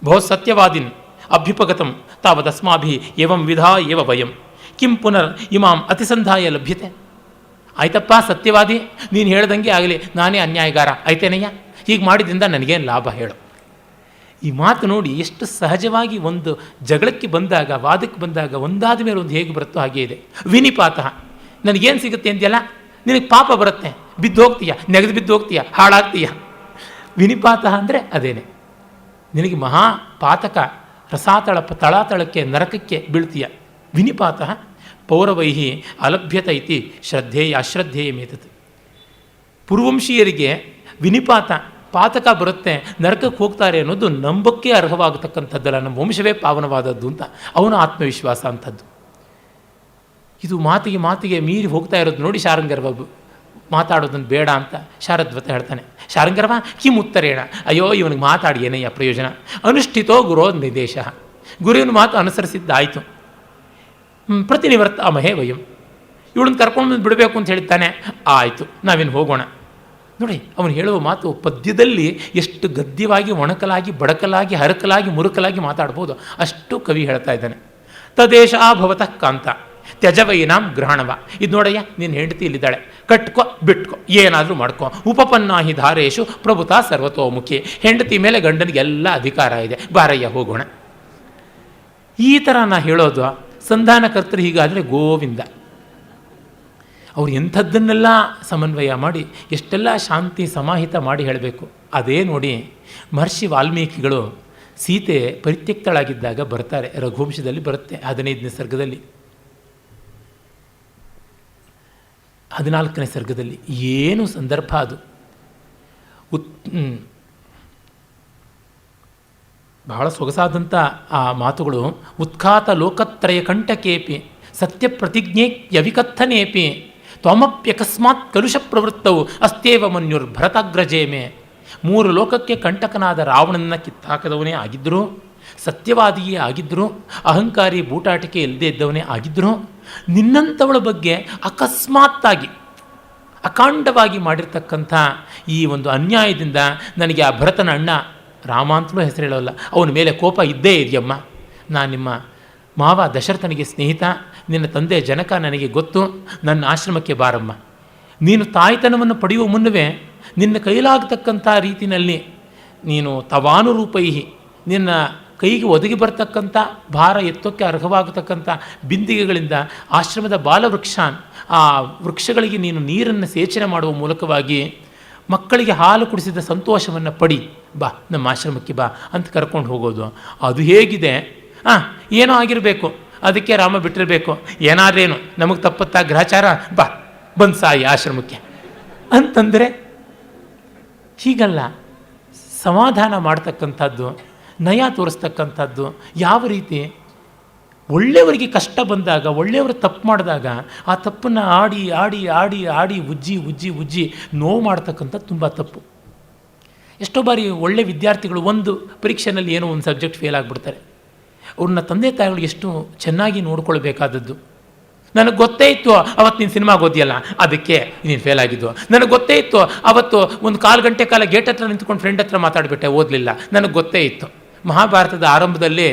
ಬಹು ಸತ್ಯವಾದಿನ್ ಅಭ್ಯುಪಗತಂ ತಾವದಸ್ಮಾಭಿ ಏವಂ ವಿಧಾ ಏವ ಭಯಂ ಕಿಂ ಪುನರ್ ಇಮಾಂ ಅತಿಸಂಧಾಯ ಲಭ್ಯತೆ. ಆಯ್ತಪ್ಪ ಸತ್ಯವಾದಿ, ನೀನು ಹೇಳ್ದಂಗೆ ಆಗಲಿ, ನಾನೇ ಅನ್ಯಾಯಗಾರ ಆಯ್ತೇನಯ್ಯ, ಹೀಗೆ ಮಾಡಿದ್ರಿಂದ ನನಗೇನು ಲಾಭ ಹೇಳು. ಈ ಮಾತು ನೋಡಿ ಎಷ್ಟು ಸಹಜವಾಗಿ ಒಂದು ಜಗಳಕ್ಕೆ ಬಂದಾಗ, ವಾದಕ್ಕೆ ಬಂದಾಗ ಒಂದಾದ ಮೇಲೆ ಒಂದು ಹೇಗೆ ಬರುತ್ತೋ ಹಾಗೆ ಇದೆ. ವಿನಿಪಾತ, ನನಗೇನು ಸಿಗುತ್ತೆ ಅಂದ್ಯಲ್ಲ, ನಿನಗೆ ಪಾಪ ಬರುತ್ತೆ, ಬಿದ್ದು ಹೋಗ್ತೀಯ, ನೆಗೆದು ಬಿದ್ದು ಹೋಗ್ತೀಯ, ಹಾಳಾಗ್ತೀಯ. ವಿನಿಪಾತ ಅಂದರೆ ಅದೇನೆ, ನಿನಗೆ ಮಹಾಪಾತಕ, ತಳಾತಳಕ್ಕೆ ನರಕಕ್ಕೆ ಬೀಳ್ತೀಯ. ವಿನಿಪಾತ ಪೌರವೈಹಿ ಅಲಭ್ಯತ ಇತಿ ಶ್ರದ್ಧೇಯ ಅಶ್ರದ್ಧೇಯಮೇತತ್. ಪೂರ್ವಂಶೀಯರಿಗೆ ವಿನಿಪಾತ, ಪಾತಕ ಬರುತ್ತೆ, ನರಕಕ್ಕೆ ಹೋಗ್ತಾರೆ ಅನ್ನೋದು ನಂಬಕ್ಕೆ ಅರ್ಹವಾಗತಕ್ಕಂಥದ್ದಲ್ಲ, ನಮ್ಮ ವಂಶವೇ ಪಾವನವಾದದ್ದು ಅಂತ ಅವನ ಆತ್ಮವಿಶ್ವಾಸ ಅಂಥದ್ದು. ಇದು ಮಾತಿಗೆ ಮೀರಿ ಹೋಗ್ತಾ ಇರೋದು ನೋಡಿ ಶಾರಂಗರ್ವ ಮಾತಾಡೋದನ್ನು ಬೇಡ ಅಂತ ಶಾರದ್ವತ ಹೇಳ್ತಾನೆ. ಶಾರಂಗರ್ವ ಕಿಮ್ ಉತ್ತರೇಣ, ಅಯ್ಯೋ ಇವನಿಗೆ ಮಾತಾಡಿ ಏನಯ್ಯ ಪ್ರಯೋಜನ. ಅನುಷ್ಠಿತೋ ಗುರೋ ನಿರ್ದೇಶ, ಗುರುವಿನ ಮಾತು ಅನುಸರಿಸಿದ್ದಾಯಿತು. ಪ್ರತಿನಿವರ್ತಾಮಹೇ ವಯಂ, ಇವಳನ್ನು ಕರ್ಕೊಂಡು ಬಿಡಬೇಕು ಅಂತ ಹೇಳ್ತಾನೆ. ಆಯಿತು, ನಾವಿನ್ನು ಹೋಗೋಣ. ನೋಡಿ ಅವನು ಹೇಳುವ ಮಾತು ಪದ್ಯದಲ್ಲಿ ಎಷ್ಟು ಗದ್ಯವಾಗಿ, ಒಣಕಲಾಗಿ, ಬಡಕಲಾಗಿ, ಹರಕಲಾಗಿ, ಮುರುಕಲಾಗಿ ಮಾತಾಡ್ಬೋದು, ಅಷ್ಟು ಕವಿ ಹೇಳ್ತಾ ಇದ್ದಾನೆ. ತದೇಶ ಭವತಃ ಕಾಂತ ತ್ಯಜವೈನಾಂ ಗ್ರಹಣವ. ಇದು ನೋಡಯ್ಯ, ನಿನ್ನ ಹೆಂಡತಿ ಇಲ್ಲಿದ್ದಾಳೆ, ಕಟ್ಕೊ ಬಿಟ್ಕೊ, ಏನಾದರೂ ಮಾಡ್ಕೊ. ಉಪಪನ್ನಾಹಿ ಧಾರೇಶು ಪ್ರಭುತ ಸರ್ವತೋಮುಖಿ. ಹೆಂಡತಿ ಮೇಲೆ ಗಂಡನಿಗೆಲ್ಲ ಅಧಿಕಾರ ಇದೆ, ಬಾರಯ್ಯ ಹೋಗೋಣ. ಈ ಥರ ನಾ ಹೇಳೋದು. ಸಂಧಾನಕರ್ತರು ಹೀಗಾದರೆ ಗೋವಿಂದ. ಅವ್ರು ಎಂಥದ್ದನ್ನೆಲ್ಲ ಸಮನ್ವಯ ಮಾಡಿ ಎಷ್ಟೆಲ್ಲ ಶಾಂತಿ ಸಮಾಹಿತ ಮಾಡಿ ಹೇಳಬೇಕು. ಅದೇ ನೋಡಿ ಮಹರ್ಷಿ ವಾಲ್ಮೀಕಿಗಳು ಸೀತೆ ಪರಿತ್ಯಕ್ತಳಾಗಿದ್ದಾಗ ಬರ್ತಾರೆ, ರಘುವಂಶದಲ್ಲಿ ಬರುತ್ತೆ 15ನೇ ಸರ್ಗದಲ್ಲಿ, 14ನೇ ಸರ್ಗದಲ್ಲಿ. ಏನು ಸಂದರ್ಭ ಅದು! ಬಹಳ ಸೊಗಸಾದಂಥ ಆ ಮಾತುಗಳು. ಉತ್ಖಾತ ಲೋಕತ್ರಯ ಕಂಠಕೇಪಿ ಸತ್ಯ ಪ್ರತಿಜ್ಞೇಪ್ಯವಿಕಥನೇಪಿ ತ್ವಮಪ್ಯಕಸ್ಮಾತ್ ಕಲುಷ ಪ್ರವೃತ್ತವು ಅಸ್ತೇವ ಮನ್ಯುರ್ ಭರತಾಗ್ರಜೇಮೆ. 3 ಲೋಕಕ್ಕೆ ಕಂಟಕನಾದ ರಾವಣನ ಕಿತ್ತಾಕದವನೇ ಆಗಿದ್ದರು, ಸತ್ಯವಾದಿಯೇ ಆಗಿದ್ದರು, ಅಹಂಕಾರಿ ಬೂಟಾಟಿಕೆ ಇಲ್ಲದೆ ಇದ್ದವನೇ ಆಗಿದ್ದರು. ನಿನ್ನಂಥವಳ ಬಗ್ಗೆ ಅಕಸ್ಮಾತ್ತಾಗಿ ಅಕಾಂಡವಾಗಿ ಮಾಡಿರ್ತಕ್ಕಂಥ ಈ ಒಂದು ಅನ್ಯಾಯದಿಂದ ನನಗೆ ಆ ಭರತನ ಅಣ್ಣ ರಾಮ ಅಂತಲೂ ಹೆಸರು ಹೇಳೋಲ್ಲ, ಅವನ ಮೇಲೆ ಕೋಪ ಇದ್ದೇ ಇದೆಯಮ್ಮ. ನಾನು ನಿಮ್ಮ ಮಾವ ದಶರಥನಿಗೆ ಸ್ನೇಹಿತ, ನಿನ್ನ ತಂದೆ ಜನಕ ನನಗೆ ಗೊತ್ತು, ನನ್ನ ಆಶ್ರಮಕ್ಕೆ ಬಾರಮ್ಮ. ನೀನು ತಾಯ್ತನವನ್ನು ಪಡೆಯುವ ಮುನ್ನವೇ ನಿನ್ನ ಕೈಲಾಗತಕ್ಕಂಥ ರೀತಿಯಲ್ಲಿ ನೀನು ತವಾನುರೂಪೈಹಿ, ನಿನ್ನ ಕೈಗೆ ಒದಗಿ ಬರ್ತಕ್ಕಂಥ ಭಾರ ಎತ್ತೋಕ್ಕೆ ಅರ್ಹವಾಗತಕ್ಕಂಥ ಬಿಂದಿಗೆಗಳಿಂದ ಆಶ್ರಮದ ಬಾಲವೃಕ್ಷಾನ್, ಆ ವೃಕ್ಷಗಳಿಗೆ ನೀನು ನೀರನ್ನು ಸೇಚನೆ ಮಾಡುವ ಮೂಲಕವಾಗಿ ಮಕ್ಕಳಿಗೆ ಹಾಲು ಕುಡಿಸಿದ ಸಂತೋಷವನ್ನು ಪಡಿ, ಬಾ ನಮ್ಮ ಆಶ್ರಮಕ್ಕೆ ಬಾ ಅಂತ ಕರ್ಕೊಂಡು ಹೋಗೋದು. ಅದು ಹೇಗಿದೆ? ಏನೋ ಆಗಿರಬೇಕು, ಅದಕ್ಕೆ ರಾಮ ಬಿಟ್ಟಿರಬೇಕು, ಏನಾದ್ರೇನು ನಮಗೆ ತಪ್ಪತ್ತಾ ಗ್ರಹಚಾರ, ಬಾ ಬಂದು ಸಾಯಿ ಆಶ್ರಮಕ್ಕೆ ಅಂತಂದರೆ ಹೀಗಲ್ಲ. ಸಮಾಧಾನ ಮಾಡ್ತಕ್ಕಂಥದ್ದು, ನಯ ತೋರಿಸ್ತಕ್ಕಂಥದ್ದು. ಯಾವ ರೀತಿ ಒಳ್ಳೆಯವರಿಗೆ ಕಷ್ಟ ಬಂದಾಗ, ಒಳ್ಳೆಯವರು ತಪ್ಪು ಮಾಡಿದಾಗ ಆ ತಪ್ಪನ್ನು ಆಡಿ ಆಡಿ ಆಡಿ ಆಡಿ ಉಜ್ಜಿ ಉಜ್ಜಿ ಉಜ್ಜಿ ನೋವು ಮಾಡ್ತಕ್ಕಂಥದ್ದು ತುಂಬ ತಪ್ಪು. ಎಷ್ಟೋ ಬಾರಿ ಒಳ್ಳೆ ವಿದ್ಯಾರ್ಥಿಗಳು ಒಂದು ಪರೀಕ್ಷೆಯಲ್ಲಿ ಏನೋ ಒಂದು ಸಬ್ಜೆಕ್ಟ್ ಫೇಲ್ ಆಗಿಬಿಡ್ತಾರೆ. ಅವ್ರನ್ನ ತಂದೆ ತಾಯಿಗಳು ಎಷ್ಟು ಚೆನ್ನಾಗಿ ನೋಡ್ಕೊಳ್ಬೇಕಾದದ್ದು. ನನಗೆ ಗೊತ್ತೇ ಇತ್ತು ಅವತ್ತು ನೀನು ಸಿನಿಮಾಗೆ ಓದಿಯಲ್ಲ ಅದಕ್ಕೆ ನೀನು ಫೇಲ್ ಆಗಿದ್ದು. ನನಗೆ ಗೊತ್ತೇ ಇತ್ತು ಅವತ್ತು ಒಂದು 1/4 ಗಂಟೆ ಕಾಲ ಗೇಟ್ ಹತ್ರ ನಿಂತ್ಕೊಂಡು ಫ್ರೆಂಡ್ ಹತ್ರ ಮಾತಾಡಿಬಿಟ್ಟೆ, ಓದಲಿಲ್ಲ, ನನಗೆ ಗೊತ್ತೇ ಇತ್ತು. ಮಹಾಭಾರತದ ಆರಂಭದಲ್ಲಿ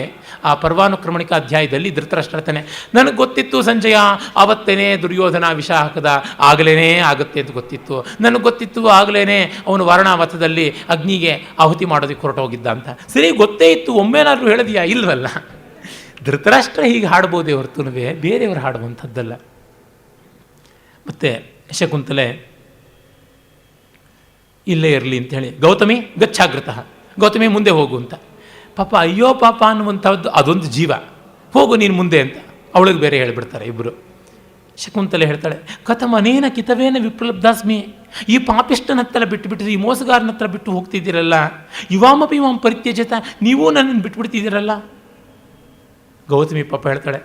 ಆ ಪರ್ವಾನುಕ್ರಮಣಿಕ ಅಧ್ಯಾಯದಲ್ಲಿ ಧೃತರಾಷ್ಟ್ರತಾನೆ, ನನಗೆ ಗೊತ್ತಿತ್ತು ಸಂಜಯ ಆವತ್ತೇನೆ ದುರ್ಯೋಧನ ವಿಷ ಹಾಕದ, ಆಗಲೇ ಆಗುತ್ತೆ ಅಂತ ಗೊತ್ತಿತ್ತು, ನನಗೆ ಗೊತ್ತಿತ್ತು ಆಗಲೇ ಅವನು ವಾರಣಾವತದಲ್ಲಿ ಅಗ್ನಿಗೆ ಆಹುತಿ ಮಾಡೋದಕ್ಕೆ ಹೊರಟೋಗಿದ್ದ ಅಂತ. ಸರಿ, ಗೊತ್ತೇ ಇತ್ತು, ಒಮ್ಮೆನಾದರೂ ಹೇಳಿದೆಯಾ? ಇಲ್ವಲ್ಲ. ಧೃತರಾಷ್ಟ್ರ ಹೀಗೆ ಹಾಡ್ಬೋದೇ ಹೊರತುನುವೆ ಬೇರೆಯವರು ಹಾಡುವಂಥದ್ದಲ್ಲ. ಮತ್ತು ಶಕುಂತಲೆ ಇಲ್ಲೇ ಇರಲಿ ಅಂಥೇಳಿ, ಗೌತಮಿ ಗಚ್ಛಾಗ್ರತಃ, ಗೌತಮಿ ಮುಂದೆ ಹೋಗು ಅಂತ. ಪಾಪ ಅಯ್ಯೋ ಪಾಪ ಅನ್ನುವಂಥದ್ದು ಅದೊಂದು ಜೀವ, ಹೋಗು ನೀನು ಮುಂದೆ ಅಂತ ಅವಳಿಗೆ ಬೇರೆ ಹೇಳಿಬಿಡ್ತಾರೆ ಇಬ್ಬರು. ಶಕುಂತಲೆ ಹೇಳ್ತಾಳೆ, ಕಥಮನೇನ ಕಿತವೇನ ವಿಪ್ರಲಬ್ಧಾಸ್ಮಿ, ಈ ಪಾಪಿಷ್ಟನತ್ತೆಲ್ಲ ಬಿಟ್ಟುಬಿಟ್ಟಿರಿ, ಈ ಮೋಸಗಾರನತ್ರ ಬಿಟ್ಟು ಹೋಗ್ತಿದ್ದೀರಲ್ಲ, ಇವಾಮಪಿ ಇವಾಂ ಪರಿತ್ಯಜತ, ನೀವೂ ನನ್ನನ್ನು ಬಿಟ್ಬಿಡ್ತಿದ್ದೀರಲ್ಲ. ಗೌತಮಿ ಪಾಪ ಹೇಳ್ತಾಳೆ,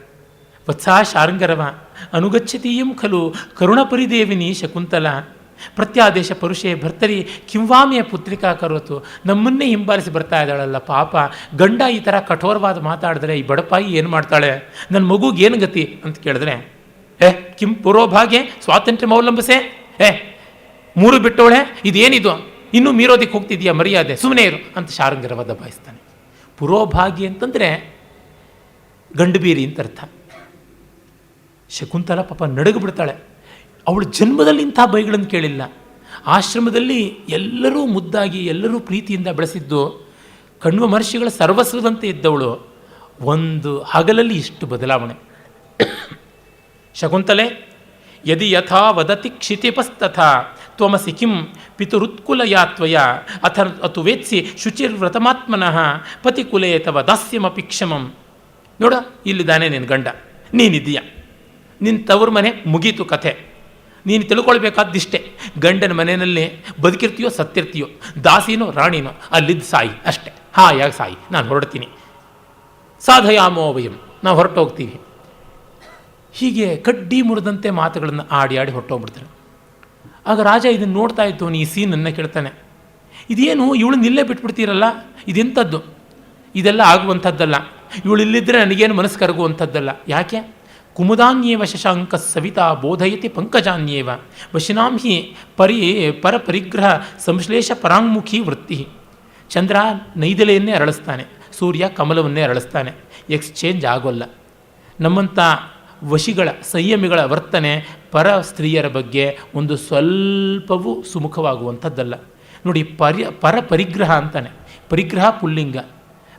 ವತ್ಸಾ ಶಾರ್ಂಗರವ ಅನುಗಚ್ಚತೀಯಂ ಖಲು ಕರುಣಪರಿದೇವಿನಿ ಶಕುಂತಲ ಪ್ರತ್ಯಾದೇಶ ಪರುಷೇ ಭರ್ತರಿ ಕಿಂವಾಮಿಯ ಪುತ್ರಿಕಾ ಕರೋತು. ನಮ್ಮನ್ನೇ ಹಿಂಬಾಲಿಸಿ ಬರ್ತಾ ಇದ್ದಾಳಲ್ಲ ಪಾಪ, ಗಂಡ ಈ ಥರ ಕಠೋರವಾದ ಮಾತಾಡಿದ್ರೆ ಈ ಬಡಪಾಯಿ ಏನು ಮಾಡ್ತಾಳೆ, ನನ್ನ ಮಗುಗೆ ಏನು ಗತಿ ಅಂತ ಕೇಳಿದ್ರೆ, ಕಿಂ ಪುರೋಭಾಗ್ಯ ಸ್ವಾತಂತ್ರ್ಯ ಮೌಲಂಬಸೆ, 3 ಬಿಟ್ಟವಳೆ, ಇದೇನಿದು, ಇನ್ನೂ ಮೀರೋದಕ್ಕೆ ಹೋಗ್ತಿದೆಯಾ, ಮರ್ಯಾದೆ, ಸುಮ್ಮನೆ ಇರು ಅಂತ ಶಾರ್ಂಗರವ ದಬಾಯಿಸ್ತಾನೆ. ಪುರೋಭಾಗ್ಯ ಅಂತಂದರೆ ಗಂಡು ಬೀರಿ ಅಂತ ಅರ್ಥ. ಶಕುಂತಲ ಪಾಪ ನಡುಗು ಬಿಡ್ತಾಳೆ. ಅವಳು ಜನ್ಮದಲ್ಲಿ ಇಂಥ ಬೈಗಳನ್ನು ಕೇಳಿಲ್ಲ. ಆಶ್ರಮದಲ್ಲಿ ಎಲ್ಲರೂ ಮುದ್ದಾಗಿ ಎಲ್ಲರೂ ಪ್ರೀತಿಯಿಂದ ಬೆಳೆಸಿದ್ದು, ಕಣ್ವ ಮಹರ್ಷಿಗಳ ಸರ್ವಸ್ವದಂತೆ ಇದ್ದವಳು, ಒಂದು ಹಗಲಲ್ಲಿ ಇಷ್ಟು ಬದಲಾವಣೆ. ಶಕುಂತಲೆ ಯದಿ ಯಥಾ ವದತಿ ಕ್ಷಿತಿಪಸ್ತಥಾ ತ್ವಮಸಿ ಕಿಂ ಪಿತುರುತ್ಕುಲಯಾ ತ್ವಯ ಅಥ ಅತು ವೇತ್ಸಿ ಶುಚಿರ್ವ್ರತಮಾತ್ಮನಃ ಪತಿಕುಲೇ ತವ ದಾಸ್ಯಮಪಿ ಕ್ಷಮಂ. ನೋಡ, ಇಲ್ಲಿದ್ದಾನೆ ನಿನ್ನ ಗಂಡ, ನೀನಿದ್ದೀಯ, ನಿನ್ನ ತವ್ರ ಮನೆ ಮುಗೀತು ಕಥೆ. ನೀನು ತಿಳ್ಕೊಳ್ಬೇಕಾದಿಷ್ಟೇ, ಗಂಡನ ಮನೆಯಲ್ಲಿ ಬದುಕಿರ್ತೀಯೋ ಸತ್ತಿರ್ತೀಯೋ, ದಾಸಿನೋ ರಾಣಿನೋ, ಅಲ್ಲಿದ್ದು ಸಾಯಿ ಅಷ್ಟೇ, ಹಾಯಾಗಿ ಸಾಯಿ, ನಾನು ಹೊರಡ್ತೀನಿ, ಸಾಧಯಾಮೋ ವಯಂ, ನಾವು ಹೊರಟೋಗ್ತೀವಿ. ಹೀಗೆ ಕಡ್ಡಿ ಮುರಿದಂತೆ ಮಾತುಗಳನ್ನು ಆಡಿ ಆಡಿ ಹೊರಟೋಗ್ಬಿಡ್ತಾರೆ. ಆಗ ರಾಜ ಇದನ್ನು ನೋಡ್ತಾ ಇತ್ತು, ಈ ಸೀನನ್ನು ಕೇಳ್ತಾನೆ, ಇದೇನು ಇವಳು ನಿಲ್ಲೇ ಬಿಟ್ಬಿಡ್ತೀರಲ್ಲ, ಇದೆಂಥದ್ದು, ಇದೆಲ್ಲ ಆಗುವಂಥದ್ದಲ್ಲ, ಇವಳು ಇಲ್ಲಿದ್ದರೆ ನನಗೇನು ಮನಸ್ಸು ಕರಗುವಂಥದ್ದಲ್ಲ. ಯಾಕೆ? ಕುಮುದಾನ್ಯೇವ ಶಶಾಂಕ ಸವಿತಾ ಬೋಧಯತಿ ಪಂಕಜಾನ್ಯೇವ ವಶಿನಾಂ ಹಿ ಪರಪರಿಗ್ರಹ ಸಂಶ್ಲೇಷ ಪರಾಂಗುಖಿ ವೃತ್ತಿ. ಚಂದ್ರ ನೈದಲೆಯನ್ನೇ ಅರಳಿಸ್ತಾನೆ, ಸೂರ್ಯ ಕಮಲವನ್ನೇ ಅರಳಿಸ್ತಾನೆ, ಎಕ್ಸ್ಚೇಂಜ್ ಆಗೋಲ್ಲ. ನಮ್ಮಂಥ ವಶಿಗಳ ಸಂಯಮಿಗಳ ವರ್ತನೆ ಪರ ಸ್ತ್ರೀಯರ ಬಗ್ಗೆ ಒಂದು ಸ್ವಲ್ಪವೂ ಸುಮುಖವಾಗುವಂಥದ್ದಲ್ಲ. ನೋಡಿ, ಪರಪರಿಗ್ರಹ ಅಂತಾನೆ. ಪರಿಗ್ರಹ ಪುಲ್ಲಿಂಗ,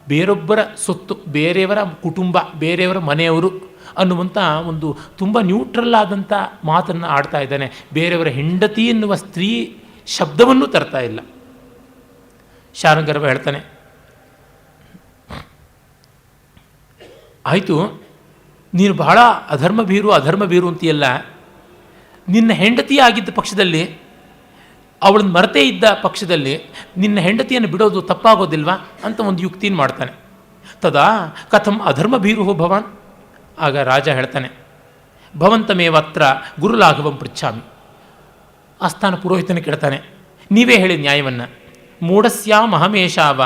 ಬೇರೊಬ್ಬರ ಸೊತ್ತು, ಬೇರೆಯವರ ಕುಟುಂಬ, ಬೇರೆಯವರ ಮನೆಯವರು ಅನ್ನುವಂಥ ಒಂದು ತುಂಬ ನ್ಯೂಟ್ರಲ್ ಆದಂಥ ಮಾತನ್ನು ಆಡ್ತಾ ಇದ್ದಾನೆ. ಬೇರೆಯವರ ಹೆಂಡತಿ ಎನ್ನುವ ಸ್ತ್ರೀ ಶಬ್ದವನ್ನು ತರ್ತಾ ಇಲ್ಲ. ಶಾರ್ಂಗರವ ಹೇಳ್ತಾನೆ, ಆಯಿತು, ನೀನು ಬಹಳ ಅಧರ್ಮ ಬೀರು ಅಂತೀಯಲ್ಲ, ನಿನ್ನ ಹೆಂಡತಿ ಆಗಿದ್ದ ಪಕ್ಷದಲ್ಲಿ, ಅವಳನ್ನು ಮರೆತೇ ಇದ್ದ ಪಕ್ಷದಲ್ಲಿ ನಿನ್ನ ಹೆಂಡತಿಯನ್ನು ಬಿಡೋದು ತಪ್ಪಾಗೋದಿಲ್ವಾ ಅಂತ ಒಂದು ಯುಕ್ತಿನ ಮಾಡ್ತಾನೆ. ತದಾ ಕಥಂ ಅಧರ್ಮ ಭೀರು ಭವಾನ್. ಆಗ ರಾಜ ಹೇಳ್ತಾನೆ, ಭವಂತಮೇವತ್ರ ಗುರುಲಾಘವಂ ಪೃಚ್ಛಾಮಿ. ಆಸ್ಥಾನ ಪುರೋಹಿತನ ಕೇಳ್ತಾನೆ, ನೀವೇ ಹೇಳಿ ನ್ಯಾಯವನ್ನು. ಮೂಢಸ್ಯಾಮಹಮೇಶಾವ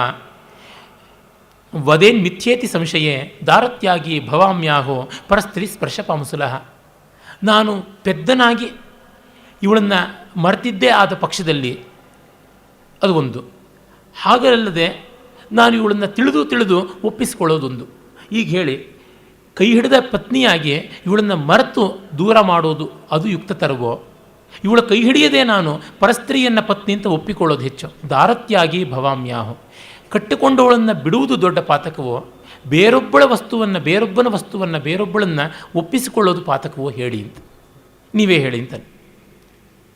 ವದೇನ್ ಮಿಥ್ಯೇತಿ ಸಂಶಯೇ ದಾರತ್ಯಾಗಿ ಭವಾಮ್ಯಾಹೋ ಪರಸ್ತ್ರೀ ಸ್ಪರ್ಶ ಪಾಂಸುಲಃ. ನಾನು ಪೆದ್ದನಾಗಿ ಇವಳನ್ನು ಮರ್ತಿದ್ದೇ ಆದ ಪಕ್ಷದಲ್ಲಿ ಅದು ಒಂದು, ಹಾಗಲ್ಲದೆ ನಾನು ಇವಳನ್ನು ತಿಳಿದು ಒಪ್ಪಿಸಿಕೊಳ್ಳೋದೊಂದು. ಈಗ ಹೇಳಿ, ಕೈ ಹಿಡಿದ ಪತ್ನಿಯಾಗಿ ಇವಳನ್ನು ಮರೆತು ದೂರ ಮಾಡೋದು ಅದು ಯುಕ್ತತರವೋ, ಇವಳ ಕೈ ಹಿಡಿಯದೆ ನಾನು ಪರಸ್ತ್ರೀಯನ್ನ ಪತ್ನಿ ಅಂತ ಒಪ್ಪಿಕೊಳ್ಳೋದು ಹೆಚ್ಚು. ದಾರತ್ಯಾಗಿ ಭವಾಮ್ಯಾಹು, ಕಟ್ಟಿಕೊಂಡವಳನ್ನು ಬಿಡುವುದು ದೊಡ್ಡ ಪಾತಕವೋ, ಬೇರೊಬ್ಬನ ವಸ್ತುವನ್ನು ಬೇರೊಬ್ಬಳನ್ನು ಒಪ್ಪಿಸಿಕೊಳ್ಳೋದು ಪಾತಕವೋ ಹೇಳಿ ಅಂತ, ನೀವೇ ಹೇಳಿ ಅಂತ.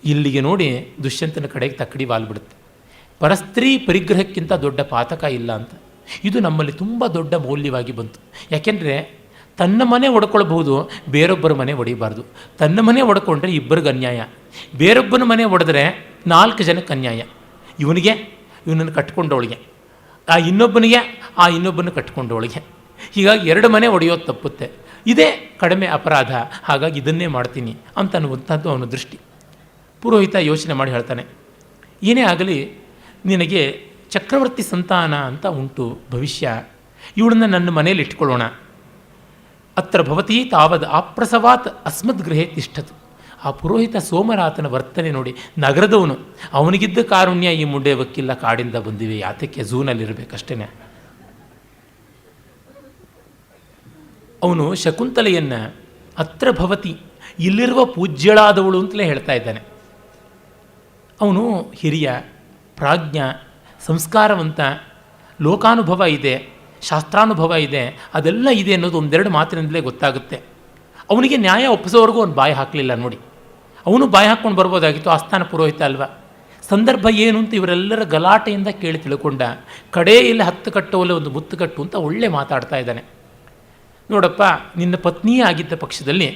ಇಲ್ಲಿಗೆ ನೋಡಿ ದುಷ್ಯಂತನ ಕಡೆಗೆ ತಕ್ಕಡಿ ವಾಲ್ಬಿಡುತ್ತೆ. ಪರಸ್ತ್ರೀ ಪರಿಗ್ರಹಕ್ಕಿಂತ ದೊಡ್ಡ ಪಾತಕ ಇಲ್ಲ ಅಂತ. ಇದು ನಮ್ಮಲ್ಲಿ ತುಂಬ ದೊಡ್ಡ ಮೌಲ್ಯವಾಗಿ ಬಂತು. ಯಾಕೆಂದರೆ ತನ್ನ ಮನೆ ಒಡ್ಕೊಳ್ಬಹುದು, ಬೇರೊಬ್ಬರ ಮನೆ ಒಡಿಬಾರ್ದು. ತನ್ನ ಮನೆ ಒಡ್ಕೊಂಡ್ರೆ ಇಬ್ಬರಿಗೆ ಅನ್ಯಾಯ, ಬೇರೊಬ್ಬನ ಮನೆ ಒಡೆದ್ರೆ 4 ಜನಕ್ಕೆ ಅನ್ಯಾಯ. ಇವನನ್ನು ಕಟ್ಕೊಂಡವಳಿಗೆ, ಆ ಇನ್ನೊಬ್ಬನ ಕಟ್ಕೊಂಡವಳಿಗೆ, ಹೀಗಾಗಿ 2 ಮನೆ ಒಡೆಯೋದು ತಪ್ಪುತ್ತೆ. ಇದೇ ಕಡಿಮೆ ಅಪರಾಧ, ಹಾಗಾಗಿ ಇದನ್ನೇ ಮಾಡ್ತೀನಿ ಅಂತ ಅನ್ನುವಂಥದ್ದು ಅವನ ದೃಷ್ಟಿ. ಪುರೋಹಿತ ಯೋಚನೆ ಮಾಡಿ ಹೇಳ್ತಾನೆ, ಏನೇ ಆಗಲಿ ನಿನಗೆ ಚಕ್ರವರ್ತಿ ಸಂತಾನ ಅಂತ ಉಂಟು ಭವಿಷ್ಯ, ಇವಳನ್ನು ನನ್ನ ಮನೇಲಿ ಇಟ್ಕೊಳ್ಳೋಣ. ಅತ್ರ ಭವತಿ ತಾವದ್ ಆಪ್ರಸವಾತ್ ಅಸ್ಮದ್ ಗೃಹೇ ತಿಷ್ಠತು. ಆ ಪುರೋಹಿತ ಸೋಮರಾತನ ವರ್ತನೆ ನೋಡಿ, ನಗರದವನು, ಅವನಿಗಿದ್ದ ಕಾರುಣ್ಯ ಈ ಮುಂಡೆ ವಕ್ಕಿಲ್ಲ, ಕಾಡಿಂದ ಬಂದಿವೆ, ಯಾತಕ್ಕೆ ಝೂನಲ್ಲಿರಬೇಕಷ್ಟೇ. ಅವನು ಶಕುಂತಲೆಯನ್ನು ಅತ್ರ ಭವತಿ, ಇಲ್ಲಿರುವ ಪೂಜ್ಯಳಾದವಳು ಅಂತಲೇ ಹೇಳ್ತಾ ಇದ್ದಾನೆ. ಅವನು ಹಿರಿಯ, ಪ್ರಾಜ್ಞ, ಸಂಸ್ಕಾರವಂತ, ಲೋಕಾನುಭವ ಇದೆ, ಶಾಸ್ತ್ರಾನುಭವ ಇದೆ, ಅದೆಲ್ಲ ಇದೆ ಅನ್ನೋದು 1-2 ಮಾತಿನಿಂದಲೇ ಗೊತ್ತಾಗುತ್ತೆ. ಅವನಿಗೆ ನ್ಯಾಯ ಒಪ್ಪಿಸೋವರೆಗೂ ಅವನು ಬಾಯಿ ಹಾಕಲಿಲ್ಲ ನೋಡಿ. ಅವನು ಬಾಯಿ ಹಾಕ್ಕೊಂಡು ಬರ್ಬೋದಾಗಿತ್ತು, ಆಸ್ಥಾನ ಪುರೋಹಿತ ಅಲ್ವಾ. ಸಂದರ್ಭ ಏನು ಅಂತ ಇವರೆಲ್ಲರ ಗಲಾಟೆಯಿಂದ ಕೇಳಿ ತಿಳ್ಕೊಂಡ. ಕಡೆಯಲ್ಲಿ 10 ಕಟ್ಟೋಲೆ ಒಂದು ಮುತ್ತು ಕಟ್ಟು ಅಂತ ಒಳ್ಳೆ ಮಾತಾಡ್ತಾ ಇದ್ದಾನೆ. ನೋಡಪ್ಪ, ನಿನ್ನ ಪತ್ನಿಯೇ ಆಗಿದ್ದ ಪಕ್ಷದಲ್ಲಿ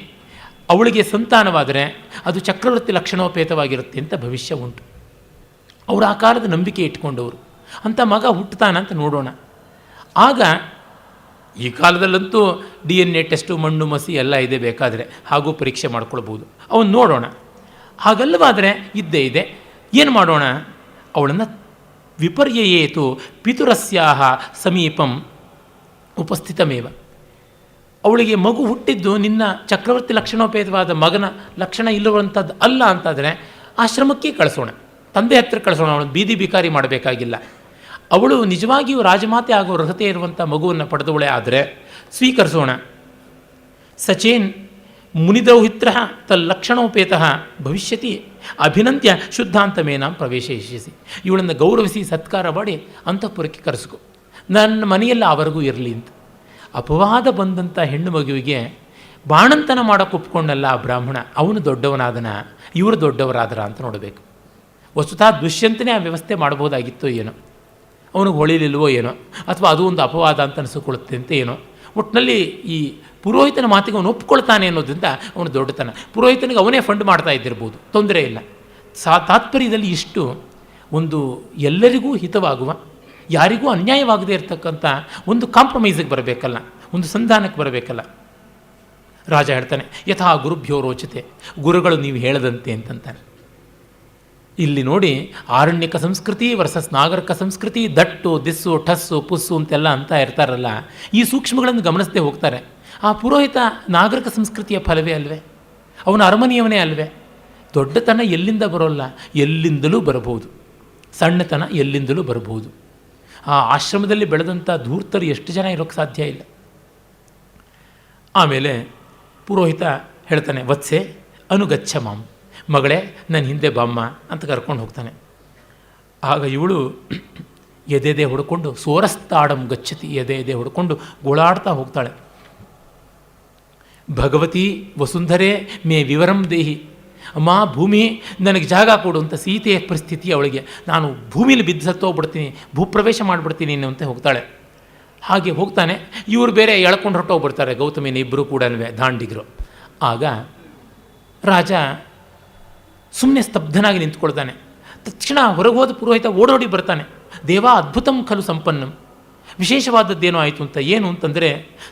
ಅವಳಿಗೆ ಸಂತಾನವಾದರೆ ಅದು ಚಕ್ರವರ್ತಿ ಲಕ್ಷಣೋಪೇತವಾಗಿರುತ್ತೆ ಅಂತ ಭವಿಷ್ಯ ಉಂಟು. ಅವರು ಆ ಕಾಲದ ನಂಬಿಕೆ ಇಟ್ಕೊಂಡವರು. ಅಂಥ ಮಗ ಹುಟ್ಟುತ್ತಾನಂತ ನೋಡೋಣ. ಆಗ ಈ ಕಾಲದಲ್ಲಂತೂ DNA ಟೆಸ್ಟು, ಮಣ್ಣು ಮಸಿ ಎಲ್ಲ ಇದೆ, ಬೇಕಾದರೆ ಹಾಗೂ ಪರೀಕ್ಷೆ ಮಾಡ್ಕೊಳ್ಬೋದು. ಅವನು ನೋಡೋಣ. ಹಾಗಲ್ಲವಾದರೆ ಇದ್ದೇ ಇದೆ, ಏನು ಮಾಡೋಣ? ಅವಳನ್ನು ವಿಪರ್ಯಯೇತು ಪಿತುರಸ್ಯಾಹ ಸಮೀಪಂ ಉಪಸ್ಥಿತಮೇವ. ಅವಳಿಗೆ ಮಗು ಹುಟ್ಟಿದ್ದು ನಿನ್ನ ಚಕ್ರವರ್ತಿ ಲಕ್ಷಣೋಪೇತವಾದ ಮಗನ ಲಕ್ಷಣ ಇಲ್ಲವಂಥದ್ದು ಅಲ್ಲ ಅಂತಾದರೆ ಆಶ್ರಮಕ್ಕೆ ಕಳಿಸೋಣ, ತಂದೆ ಹತ್ತಿರ ಕಳಿಸೋಣ. ಅವಳು ಬೀದಿ ಬಿಕಾರಿ ಮಾಡಬೇಕಾಗಿಲ್ಲ. ಅವಳು ನಿಜವಾಗಿಯೂ ರಾಜಮಾತೆ ಆಗೋ ಅರ್ಹತೆ ಇರುವಂಥ ಮಗುವನ್ನು ಪಡೆದವಳೆ ಆದರೆ ಸ್ವೀಕರಿಸೋಣ. ಸಚೇನ್ ಮುನಿದೌಹಿತ್ರ ತಲ್ಲಕ್ಷಣೋಪೇತಃ ಭವಿಷ್ಯತಿ ಅಭಿನಂತ್ಯ ಶುದ್ಧಾಂತಮೇನಾಂ ಪ್ರವೇಶಿಸಿ. ಇವಳನ್ನು ಗೌರವಿಸಿ ಸತ್ಕಾರ ಮಾಡಿ ಅಂತಃಪುರಕ್ಕೆ ಕರೆಸ್ಕೊ, ನನ್ನ ಮನೆಯಲ್ಲಿ ಆವರೆಗೂ ಇರಲಿ ಅಂತ. ಅಪವಾದ ಬಂದಂಥ ಹೆಣ್ಣು ಮಗುವಿಗೆ ಬಾಣಂತನ ಮಾಡೋಕ್ಕೆ ಒಪ್ಕೊಂಡಲ್ಲ ಆ ಬ್ರಾಹ್ಮಣ. ಅವನು ದೊಡ್ಡವನಾದನ, ಇವರು ದೊಡ್ಡವರಾದರ ಅಂತ ನೋಡಬೇಕು. ವಸ್ತುತಃ ದುಷ್ಯಂತನೇ ಆ ವ್ಯವಸ್ಥೆ ಮಾಡ್ಬೋದಾಗಿತ್ತೋ ಏನೋ, ಅವನಿಗೆ ಹೊಳಿಲಿಲ್ವೋ ಏನೋ, ಅಥವಾ ಅದು ಒಂದು ಅಪವಾದ ಅಂತ ಅನಿಸಿಕೊಳ್ಳುತ್ತೆ ಅಂತ ಏನೋ. ಒಟ್ಟಿನಲ್ಲಿ ಈ ಪುರೋಹಿತನ ಮಾತಿಗೆ ಅವನು ಒಪ್ಕೊಳ್ತಾನೆ ಅನ್ನೋದ್ರಿಂದ ಅವನು ದೊಡ್ಡತನ. ಪುರೋಹಿತನಿಗೆ ಅವನೇ ಫಂಡ್ ಮಾಡ್ತಾ ಇದ್ದಿರ್ಬೋದು, ತೊಂದರೆ ಇಲ್ಲ. ತಾತ್ಪರ್ಯದಲ್ಲಿ ಇಷ್ಟು ಒಂದು ಎಲ್ಲರಿಗೂ ಹಿತವಾಗುವ, ಯಾರಿಗೂ ಅನ್ಯಾಯವಾಗದೇ ಇರತಕ್ಕಂಥ ಒಂದು ಕಾಂಪ್ರಮೈಸಿಗೆ ಬರಬೇಕಲ್ಲ, ಒಂದು ಸಂಧಾನಕ್ಕೆ ಬರಬೇಕಲ್ಲ. ರಾಜ ಹೇಳ್ತಾನೆ, ಯಥಾ ಗುರುಭ್ಯೋ ರೋಚತೆ, ಗುರುಗಳು ನೀವು ಹೇಳದಂತೆ ಅಂತಂತಾನೆ. ಇಲ್ಲಿ ನೋಡಿ, ಆರಣ್ಯಕ ಸಂಸ್ಕೃತಿ ವರ್ಸಸ್ ನಾಗರಿಕ ಸಂಸ್ಕೃತಿ, ದಟ್ಟು ದಿಸ್ಸು ಠಸ್ಸು ಪುಸ್ಸು ಅಂತೆಲ್ಲ ಅಂತ ಇರ್ತಾರಲ್ಲ, ಈ ಸೂಕ್ಷ್ಮಗಳನ್ನು ಗಮನಿಸದೆ ಹೋಗ್ತಾರೆ. ಆ ಪುರೋಹಿತ ನಾಗರಿಕ ಸಂಸ್ಕೃತಿಯ ಫಲವೇ ಅಲ್ವೇ, ಅವನ ಅರಮನೆಯವನೇ ಅಲ್ವೇ. ದೊಡ್ಡತನ ಎಲ್ಲಿಂದ ಬರೋಲ್ಲ, ಎಲ್ಲಿಂದಲೂ ಬರಬಹುದು. ಸಣ್ಣತನ ಎಲ್ಲಿಂದಲೂ ಬರಬಹುದು. ಆ ಆಶ್ರಮದಲ್ಲಿ ಬೆಳೆದಂಥ ಧೂರ್ತರು ಎಷ್ಟು ಜನ ಇರೋಕ್ಕೆ ಸಾಧ್ಯ ಇಲ್ಲ. ಆಮೇಲೆ ಪುರೋಹಿತ ಹೇಳ್ತಾನೆ, ವತ್ಸೆ ಅನುಗಚ್ಚ ಮಾಂ, ಮಗಳೇ ನನ್ನ ಹಿಂದೆ ಬಾಮ್ಮ ಅಂತ ಕರ್ಕೊಂಡು ಹೋಗ್ತಾನೆ. ಆಗ ಇವಳು ಎದೆ ಹೊಡ್ಕೊಂಡು ಸೋರಸ್ತಾಡಂ ಗಚ್ಚತಿ, ಎದೆ ಹೊಡ್ಕೊಂಡು ಗೋಳಾಡ್ತಾ ಹೋಗ್ತಾಳೆ. ಭಗವತಿ ವಸುಂಧರೆ ಮೇ ವಿವರಂ ದೇಹಿ, ಅಮ್ಮ ಭೂಮಿ ನನಗೆ ಜಾಗ ಕೊಡು ಅಂತ ಸೀತೆಯ ಪರಿಸ್ಥಿತಿ ಅವಳಿಗೆ. ನಾನು ಭೂಮಿಲಿ ಬಿದ್ದು ಸತ್ತೋಗ್ಬಿಡ್ತೀನಿ, ಭೂಪ್ರವೇಶ ಮಾಡಿಬಿಡ್ತೀನಿ ಅಂತ ಹೋಗ್ತಾಳೆ. ಹಾಗೆ ಹೋಗ್ತಾನೆ. ಇವರು ಬೇರೆ ಎಳ್ಕೊಂಡು ಹೊರಟೋಗ್ಬಿಡ್ತಾರೆ, ಗೌತಮಿನ ಇಬ್ಬರು ಕೂಡ ದಾಂಡಿಗರು. ಆಗ ರಾಜ ಸುಮ್ಮನೆ ಸ್ತಬ್ಧನಾಗಿ ನಿಂತ್ಕೊಳ್ತಾನೆ. ತಕ್ಷಣ ಹೊರಗೆ ಹೋದ ಪುರೋಹಿತ ಓಡೋಡಿ ಬರ್ತಾನೆ. ದೇವ ಅದ್ಭುತಂ ಖಲು ಸಂಪನ್ನಂ, ವಿಶೇಷವಾದದ್ದೇನೋ ಆಯಿತು ಅಂತ. ಏನು ಅಂತಂದರೆ,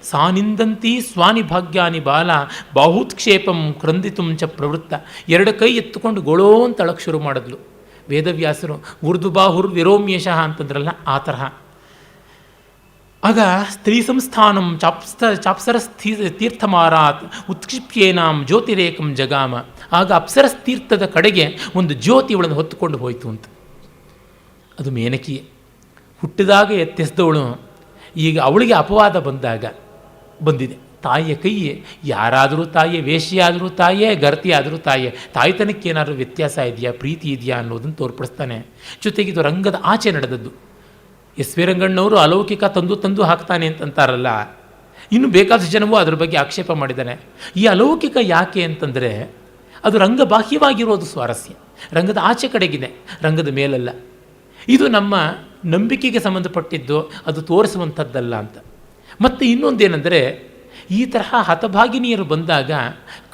ಸಾನಿಂದಂತಿ ಸ್ವಾನಿ ಭಾಗ್ಯಾನಿ ಬಾಲ ಬಾಹುತ್ಕ್ಷೇಪಂ ಕ್ರಂದಿತು ಚ ಪ್ರವೃತ್ತ. 2 ಕೈ ಎತ್ತುಕೊಂಡು ಗೊಳೋ ಅಂತ ಅಳಕ್ಕೆ ಶುರು ಮಾಡಿದ್ಲು. ವೇದವ್ಯಾಸರು ಉರ್ದು ಬಾಹುರ್ ವಿರೋಮ್ಯಶಃ ಅಂತಂದ್ರಲ್ಲ, ಆ ತರಹ. ಆಗ ಸ್ತ್ರೀ ಸಂಸ್ಥಾನಂ ಚಾಪ್ಸರಸ್ಥೀ ತೀರ್ಥಮಾರಾತ್ ಉತ್ಕ್ಷಿಪ್ಯೇನಾಂ ಜ್ಯೋತಿರೇಕಂ ಜಗಾಮ. ಆಗ ಅಪ್ಸರಸ್ತೀರ್ಥದ ಕಡೆಗೆ ಒಂದು ಜ್ಯೋತಿ ಅವಳನ್ನು ಹೊತ್ತುಕೊಂಡು ಹೋಯಿತು ಅಂತ. ಅದು ಮೇನಕಿಯೇ. ಹುಟ್ಟಿದಾಗ ಎತ್ತೆಸ್ದವಳು ಈಗ ಅವಳಿಗೆ ಅಪವಾದ ಬಂದಾಗ ಬಂದಿದೆ. ತಾಯಿಯ ಕೈ, ಯಾರಾದರೂ ತಾಯಿಯೇ, ವೇಶ್ಯಾದರೂ ತಾಯಿಯೇ, ಗರ್ತಿ ಆದರೂ ತಾಯಿಯೇ, ತಾಯ್ತನಕ್ಕೆ ಏನಾದರೂ ವ್ಯತ್ಯಾಸ ಇದೆಯಾ, ಪ್ರೀತಿ ಇದೆಯಾ ಅನ್ನೋದನ್ನು ತೋರ್ಪಡಿಸ್ತಾನೆ. ಜೊತೆಗೆ ಇದು ರಂಗದ ಆಚೆ ನಡೆದದ್ದು. ಎಸ್ ವಿ ರಂಗಣ್ಣವರು ಅಲೌಕಿಕ ತಂದು ಹಾಕ್ತಾನೆ ಅಂತಂತಾರಲ್ಲ, ಇನ್ನು ಬೇಕಾದಷ್ಟು ಜನವೂ ಅದ್ರ ಬಗ್ಗೆ ಆಕ್ಷೇಪ ಮಾಡಿದ್ದಾನೆ. ಈ ಅಲೌಕಿಕ ಯಾಕೆ ಅಂತಂದರೆ ಅದು ರಂಗ ಬಾಹ್ಯವಾಗಿರೋದು ಸ್ವಾರಸ್ಯ, ರಂಗದ ಆಚೆ ಕಡೆಗಿದೆ, ರಂಗದ ಮೇಲಲ್ಲ. ಇದು ನಮ್ಮ ನಂಬಿಕೆಗೆ ಸಂಬಂಧಪಟ್ಟಿದ್ದು, ಅದು ತೋರಿಸುವಂಥದ್ದಲ್ಲ ಅಂತ. ಮತ್ತು ಇನ್ನೊಂದೇನೆಂದರೆ, ಈ ತರಹ ಹತಭಾಗಿನಿಯರು ಬಂದಾಗ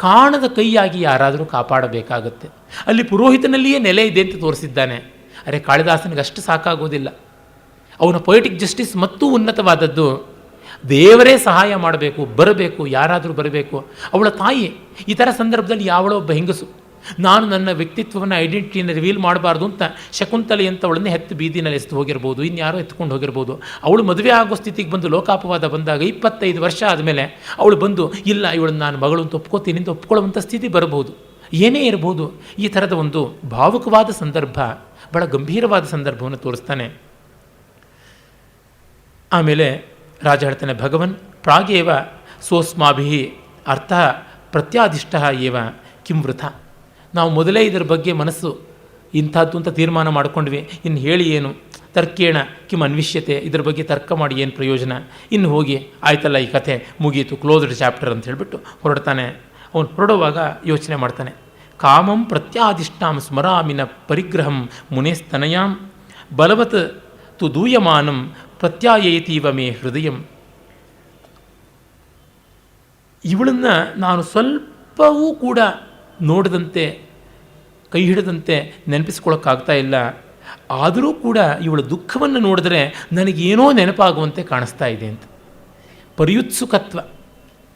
ಕಾಣದ ಕೈಯಾಗಿ ಯಾರಾದರೂ ಕಾಪಾಡಬೇಕಾಗತ್ತೆ. ಅಲ್ಲಿ ಪುರೋಹಿತನಲ್ಲಿಯೇ ನೆಲೆ ಇದೆ ಅಂತ ತೋರಿಸಿದ್ದಾನೆ. ಅರೆ, ಕಾಳಿದಾಸನಿಗೆ ಅಷ್ಟು ಸಾಕಾಗೋದಿಲ್ಲ. ಅವನ ಪೊಯಿಟಿಕ್ ಜಸ್ಟಿಸ್ ಮತ್ತೂ ಉನ್ನತವಾದದ್ದು. ದೇವರೇ ಸಹಾಯ ಮಾಡಬೇಕು, ಬರಬೇಕು, ಯಾರಾದರೂ ಬರಬೇಕು. ಅವಳ ತಾಯಿ ಈ ಥರ ಸಂದರ್ಭದಲ್ಲಿ ಯಾವಳೋ ಒಬ್ಬ ಹೆಂಗಸು, ನಾನು ನನ್ನ ವ್ಯಕ್ತಿತ್ವವನ್ನು, ಐಡೆಂಟಿಟಿಯನ್ನು ರಿವೀಲ್ ಮಾಡಬಾರ್ದು ಅಂತ ಶಕುಂತಲೆ ಅಂತ ಅವಳನ್ನೇ ಹೆತ್ತು ಬೀದಿನಲ್ಲಿ ಎಸ್ತು ಹೋಗಿರ್ಬೋದು, ಇನ್ಯಾರೋ ಎತ್ಕೊಂಡು ಹೋಗಿರ್ಬೋದು. ಅವಳು ಮದುವೆ ಆಗೋ ಸ್ಥಿತಿಗೆ ಬಂದು ಲೋಕಾಪವಾದ ಬಂದಾಗ 25 ವರ್ಷ ಆದಮೇಲೆ ಅವಳು ಬಂದು, ಇಲ್ಲ ಇವಳನ್ನು ನಾನು ಮಗಳು ಅಂತ ಒಪ್ಕೋತೀನಿ ಅಂತ ಒಪ್ಕೊಳ್ಳುವಂಥ ಸ್ಥಿತಿ ಬರಬಹುದು. ಏನೇ ಇರಬಹುದು. ಈ ಥರದ ಒಂದು ಭಾವುಕವಾದ ಸಂದರ್ಭ, ಬಹಳ ಗಂಭೀರವಾದ ಸಂದರ್ಭವನ್ನು ತೋರಿಸ್ತಾನೆ. ಆಮೇಲೆ ರಾಜ ಹೇಳ್ತಾನೆ, ಭಗವನ್ ಪ್ರಾಗೇವ ಸೋಸ್ಮಾಭಿ ಅರ್ಥ ಪ್ರತ್ಯಾದಿಷ್ಟ ಏವ ಕಿಂ ವೃಥ. ನಾವು ಮೊದಲೇ ಇದರ ಬಗ್ಗೆ ಮನಸ್ಸು ಇಂಥದ್ದು ಅಂತ ತೀರ್ಮಾನ ಮಾಡಿಕೊಂಡ್ವಿ, ಇನ್ನು ಹೇಳಿ ಏನು, ತರ್ಕೇಣ ಕಿಂ ಅನ್ವಿಷ್ಯತೆ, ಇದರ ಬಗ್ಗೆ ತರ್ಕ ಮಾಡಿ ಏನು ಪ್ರಯೋಜನ, ಇನ್ನು ಹೋಗಿ ಆಯ್ತಲ್ಲ ಈ ಕಥೆ ಮುಗೀತು, ಕ್ಲೋಸ್ಡ್ ಚಾಪ್ಟರ್ ಅಂತ ಹೇಳಿಬಿಟ್ಟು ಹೊರಡ್ತಾನೆ. ಅವನು ಹೊರಡುವಾಗ ಯೋಚನೆ ಮಾಡ್ತಾನೆ, ಕಾಮಂ ಪ್ರತ್ಯಾದಿಷ್ಟಾಂ ಸ್ಮರಾಮಿನ ಪರಿಗ್ರಹಂ ಮುನೇಸ್ತನಯಾಂ ಬಲವತ್ ತು ದೂಯಮಾನಂ ಪ್ರತ್ಯಾಯೇತೀವ ಮೇ ಹೃದಯಂ. ಇವಳನ್ನು ನಾನು ಸ್ವಲ್ಪವೂ ಕೂಡ ನೋಡದಂತೆ, ಕೈ ಹಿಡದಂತೆ ನೆನಪಿಸ್ಕೊಳ್ಳೋಕ್ಕಾಗ್ತಾ ಇಲ್ಲ. ಆದರೂ ಕೂಡ ಇವಳ ದುಃಖವನ್ನು ನೋಡಿದ್ರೆ ನನಗೇನೋ ನೆನಪಾಗುವಂತೆ ಕಾಣಿಸ್ತಾ ಇದೆ ಅಂತ. ಪರ್ಯುತ್ಸುಕತ್ವ,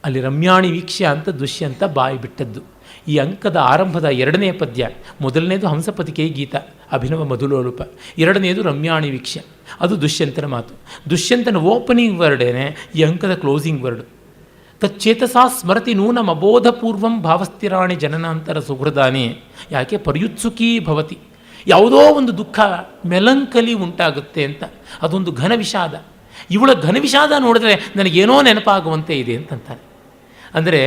ಅಲ್ಲಿ ರಮ್ಯಾಣಿ ವೀಕ್ಷ್ಯ ಅಂತ ದುಷ್ಯಂತ ಬಾಯಿ ಬಿಟ್ಟದ್ದು. ಈ ಅಂಕದ ಆರಂಭದ 2ನೇ ಪದ್ಯ, ಮೊದಲನೇದು ಹಂಸಪತಿಕೆ ಗೀತ ಅಭಿನವ ಮಧುಲೋಲುಪ, 2ನೇದು ರಮ್ಯಾಣಿ ವೀಕ್ಷ್ಯ, ಅದು ದುಷ್ಯಂತನ ಮಾತು. ದುಷ್ಯಂತನ ಓಪನಿಂಗ್ ವರ್ಡೇನೆ ಈ ಅಂಕದ ಕ್ಲೋಸಿಂಗ್ ವರ್ಡ್. ತಚ್ಚೇತಸಾ ಸ್ಮರತಿ ನೂನಂ ಅಬೋಧಪೂರ್ವಂ ಭಾವಸ್ಥಿರಾಣಿ ಜನನಾಂತರ ಸುಹೃದಾನಿ. ಯಾಕೆ ಪರ್ಯುತ್ಸುಕೀ ಭವತಿ, ಯಾವುದೋ ಒಂದು ದುಃಖ, ಮೆಲಂಕಲಿ ಉಂಟಾಗುತ್ತೆ ಅಂತ, ಅದೊಂದು ಘನ ವಿಷಾದ. ಇವಳ ಘನ ವಿಷಾದ ನೋಡಿದ್ರೆ ನನಗೇನೋ ನೆನಪಾಗುವಂತೆ ಇದೆ ಅಂತಂತಾನೆ. ಅಂದರೆ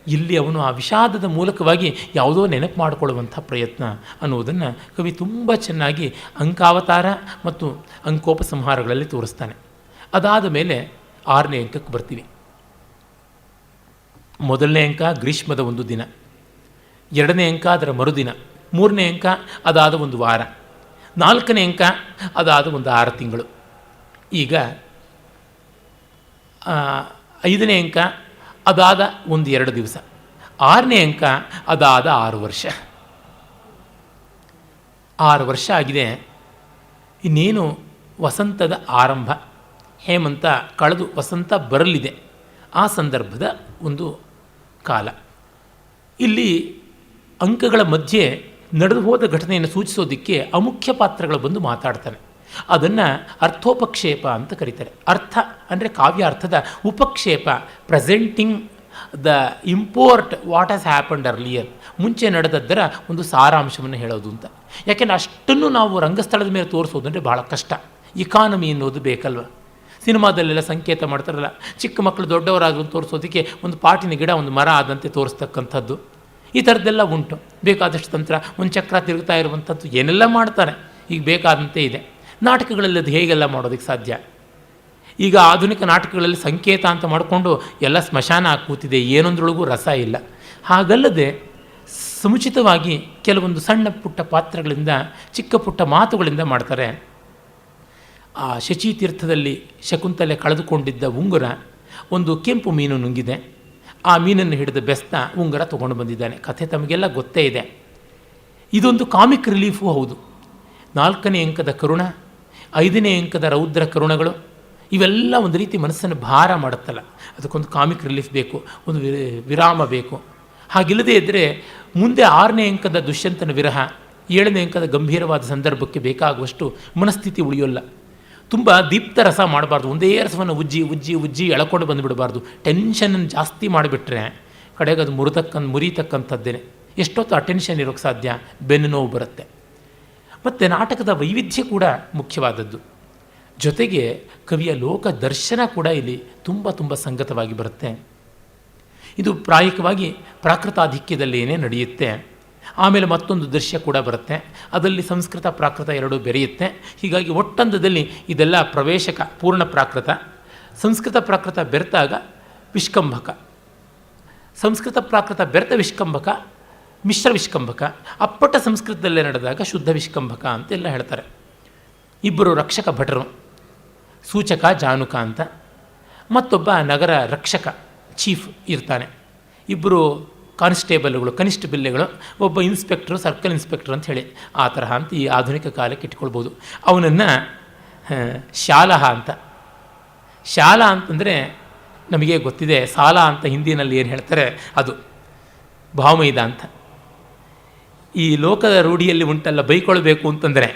ಇಲ್ಲಿ ಅವನು ಆ ವಿಷಾದದ ಮೂಲಕವಾಗಿ ಯಾವುದೋ ನೆನಪು ಮಾಡಿಕೊಳ್ಳುವಂಥ ಪ್ರಯತ್ನ ಅನ್ನುವುದನ್ನು ಕವಿ ತುಂಬ ಚೆನ್ನಾಗಿ ಅಂಕಾವತಾರ ಮತ್ತು ಅಂಕೋಪಸಂಹಾರಗಳಲ್ಲಿ ತೋರಿಸ್ತಾನೆ. ಅದಾದ ಮೇಲೆ 6ನೇ ಅಂಕಕ್ಕೆ ಬರ್ತೀವಿ. ಮೊದಲನೇ ಅಂಕ ಗ್ರೀಷ್ಮದ ಒಂದು ದಿನ, 2ನೇ ಅಂಕ ಅದರ ಮರುದಿನ, 3ನೇ ಅಂಕ ಅದಾದ ಒಂದು ವಾರ, 4ನೇ ಅಂಕ ಅದಾದ ಒಂದು 6 ತಿಂಗಳು. ಈಗ 5ನೇ ಅಂಕ ಅದಾದ 1-2 ದಿವಸ, 6ನೇ ಅಂಕ ಅದಾದ 6 ವರ್ಷ. 6 ವರ್ಷ ಆಗಿದೆ. ಇನ್ನೇನು ವಸಂತದ ಆರಂಭ, ಹೇಮಂತ ಕಳೆದು ವಸಂತ ಬರಲಿದೆ. ಆ ಸಂದರ್ಭದ ಒಂದು ಕಾಲ. ಇಲ್ಲಿ ಅಂಕಗಳ ಮಧ್ಯೆ ನಡೆದು ಹೋದ ಘಟನೆಯನ್ನು ಸೂಚಿಸೋದಕ್ಕೆ ಅಮುಖ್ಯ ಪಾತ್ರಗಳು ಬಂದು ಮಾತಾಡ್ತಾನೆ. ಅದನ್ನು ಅರ್ಥೋಪಕ್ಷೇಪ ಅಂತ ಕರೀತಾರೆ. ಅರ್ಥ ಅಂದರೆ ಕಾವ್ಯಾರ್ಥದ, ಉಪಕ್ಷೇಪ presenting the import what has happened earlier, ಮುಂಚೆ ನಡೆದದ್ದರ ಒಂದು ಸಾರಾಂಶವನ್ನು ಹೇಳೋದು ಅಂತ. ಯಾಕೆಂದರೆ ಅಷ್ಟನ್ನು ನಾವು ರಂಗಸ್ಥಳದ ಮೇಲೆ ತೋರಿಸೋದು ಅಂದರೆ ಭಾಳ ಕಷ್ಟ. ಇಕಾನಮಿ ಅನ್ನೋದು ಬೇಕಲ್ವ. ಸಿನಿಮಾದಲ್ಲೆಲ್ಲ ಸಂಕೇತ ಮಾಡ್ತಾರಲ್ಲ, ಚಿಕ್ಕ ಮಕ್ಕಳು ದೊಡ್ಡವರಾದ್ರು ತೋರಿಸೋದಕ್ಕೆ ಒಂದು ಪಾಟಿನ ಗಿಡ, ಒಂದು ಮರ ಆದಂತೆ ತೋರಿಸ್ತಕ್ಕಂಥದ್ದು, ಈ ಥರದ್ದೆಲ್ಲ ಉಂಟು. ಬೇಕಾದಷ್ಟು ತಂತ್ರ, ಒಂದು ಚಕ್ರ ತಿರುಗ್ತಾ ಇರುವಂಥದ್ದು, ಏನೆಲ್ಲ ಮಾಡ್ತಾರೆ. ಈಗ ಬೇಕಾದಂತೆ ಇದೆ. ನಾಟಕಗಳಲ್ಲಿ ಅದು ಹೇಗೆಲ್ಲ ಮಾಡೋದಕ್ಕೆ ಸಾಧ್ಯ? ಈಗ ಆಧುನಿಕ ನಾಟಕಗಳಲ್ಲಿ ಸಂಕೇತ ಅಂತ ಮಾಡಿಕೊಂಡು ಎಲ್ಲ ಸ್ಮಶಾನ ಆಗಿ ಕೂತಿದೆ, ಏನೊಂದ್ರೊಳಗೂ ರಸ ಇಲ್ಲ. ಹಾಗಲ್ಲದೆ ಸಮುಚಿತವಾಗಿ ಕೆಲವೊಂದು ಸಣ್ಣ ಪುಟ್ಟ ಪಾತ್ರಗಳಿಂದ, ಚಿಕ್ಕ ಪುಟ್ಟ ಮಾತುಗಳಿಂದ ಮಾಡ್ತಾರೆ. ಆ ಶಚೀತೀರ್ಥದಲ್ಲಿ ಶಕುಂತಲೆ ಕಳೆದುಕೊಂಡಿದ್ದ ಉಂಗುರ ಒಂದು ಕೆಂಪು ಮೀನು ನುಂಗಿದೆ. ಆ ಮೀನನ್ನು ಹಿಡಿದು ಬೆಸ್ತ ಉಂಗುರ ತೊಗೊಂಡು ಬಂದಿದ್ದಾನೆ. ಕಥೆ ತಮಗೆಲ್ಲ ಗೊತ್ತೇ ಇದೆ. ಇದೊಂದು ಕಾಮಿಕ್ ರಿಲೀಫು ಹೌದು. 4ನೇ ಅಂಕದ ಕರುಣ, 5ನೇ ಅಂಕದ ರೌದ್ರ ಕರುಣಗಳು, ಇವೆಲ್ಲ ಒಂದು ರೀತಿ ಮನಸ್ಸನ್ನು ಭಾರ ಮಾಡುತ್ತಲ್ಲ, ಅದಕ್ಕೊಂದು ಕಾಮಿಕ್ ರಿಲೀಫ್ ಬೇಕು, ಒಂದು ವಿರಾಮ ಬೇಕು. ಹಾಗಿಲ್ಲದೇ ಇದ್ದರೆ ಮುಂದೆ 6ನೇ ಅಂಕದ ದುಷ್ಯಂತನ ವಿರಹ, 7ನೇ ಅಂಕದ ಗಂಭೀರವಾದ ಸಂದರ್ಭಕ್ಕೆ ಬೇಕಾಗುವಷ್ಟು ಮನಸ್ಥಿತಿ ಉಳಿಯೋಲ್ಲ. ತುಂಬ ದೀಪ್ತ ರಸ ಮಾಡಬಾರ್ದು. ಒಂದೇ ರಸವನ್ನು ಉಜ್ಜಿ ಎಳ್ಕೊಂಡು ಬಂದುಬಿಡಬಾರ್ದು. ಟೆನ್ಷನನ್ನು ಜಾಸ್ತಿ ಮಾಡಿಬಿಟ್ರೆ ಕಡೆಗೆ ಅದು ಮುರಿತಕ್ಕಂಥದ್ದೇನೆ. ಎಷ್ಟೊತ್ತು ಅಟೆನ್ಷನ್ ಇರೋಕ್ಕೆ ಸಾಧ್ಯ? ಬೆನ್ನು ನೋವು ಬರುತ್ತೆ. ಮತ್ತು ನಾಟಕದ ವೈವಿಧ್ಯ ಕೂಡ ಮುಖ್ಯವಾದದ್ದು. ಜೊತೆಗೆ ಕವಿಯ ಲೋಕ ದರ್ಶನ ಕೂಡ ಇಲ್ಲಿ ತುಂಬ ಸಂಗತವಾಗಿ ಬರುತ್ತೆ. ಇದು ಪ್ರಾಯಿಕವಾಗಿ ಪ್ರಾಕೃತಾಧಿಕ್ಯದಲ್ಲೇನೇ ನಡೆಯುತ್ತೆ. ಆಮೇಲೆ ಮತ್ತೊಂದು ದೃಶ್ಯ ಕೂಡ ಬರುತ್ತೆ, ಅದರಲ್ಲಿ ಸಂಸ್ಕೃತ ಪ್ರಾಕೃತ ಎರಡೂ ಬೆರೆಯುತ್ತೆ. ಹೀಗಾಗಿ ಒಟ್ಟಂದದಲ್ಲಿ ಇದೆಲ್ಲ ಪ್ರವೇಶಕ ಪೂರ್ಣ ಪ್ರಾಕೃತ. ಸಂಸ್ಕೃತ ಪ್ರಾಕೃತ ಬೆರೆತಾಗ ವಿಷ್ಕಂಭಕ, ಸಂಸ್ಕೃತ ಪ್ರಾಕೃತ ಬೆರೆತ ವಿಷ್ಕಂಭಕ, ಮಿಶ್ರ ವಿಷ್ಕಂಭಕ, ಅಪ್ಪಟ ಸಂಸ್ಕೃತದಲ್ಲೇ ನಡೆದಾಗ ಶುದ್ಧ ವಿಷ್ಕಂಭಕ ಅಂತೆಲ್ಲ ಹೇಳ್ತಾರೆ. ಇಬ್ಬರು ರಕ್ಷಕ ಭಟರು, ಸೂಚಕ ಜಾನುಕ ಅಂತ, ಮತ್ತೊಬ್ಬ ನಗರ ರಕ್ಷಕ ಚೀಫ್ ಇರ್ತಾನೆ. ಇಬ್ಬರು ಕಾನ್ಸ್ಟೇಬಲ್ಗಳು, ಕನಿಷ್ಠ ಬಿಲ್ಲೆಗಳು, ಒಬ್ಬ ಇನ್ಸ್ಪೆಕ್ಟ್ರು, ಸರ್ಕಲ್ ಇನ್ಸ್ಪೆಕ್ಟ್ರ್ ಅಂತ ಹೇಳಿ ಆ ತರಹ ಅಂತ ಈ ಆಧುನಿಕ ಕಾಲಕ್ಕೆ ಇಟ್ಕೊಳ್ಬೋದು. ಅವನನ್ನು ಶಾಲಹ ಅಂತ. ಶಾಲ ಅಂತಂದರೆ ನಮಗೆ ಗೊತ್ತಿದೆ, ಸಾಲ ಅಂತ ಹಿಂದಿನಲ್ಲಿ ಏನು ಹೇಳ್ತಾರೆ ಅದು ಭಾವಮೈದ ಅಂತ. ಈ ಲೋಕದ ರೂಢಿಯಲ್ಲಿ ಉಂಟಲ್ಲ, ಬೈಕೊಳ್ಬೇಕು ಅಂತಂದರೆ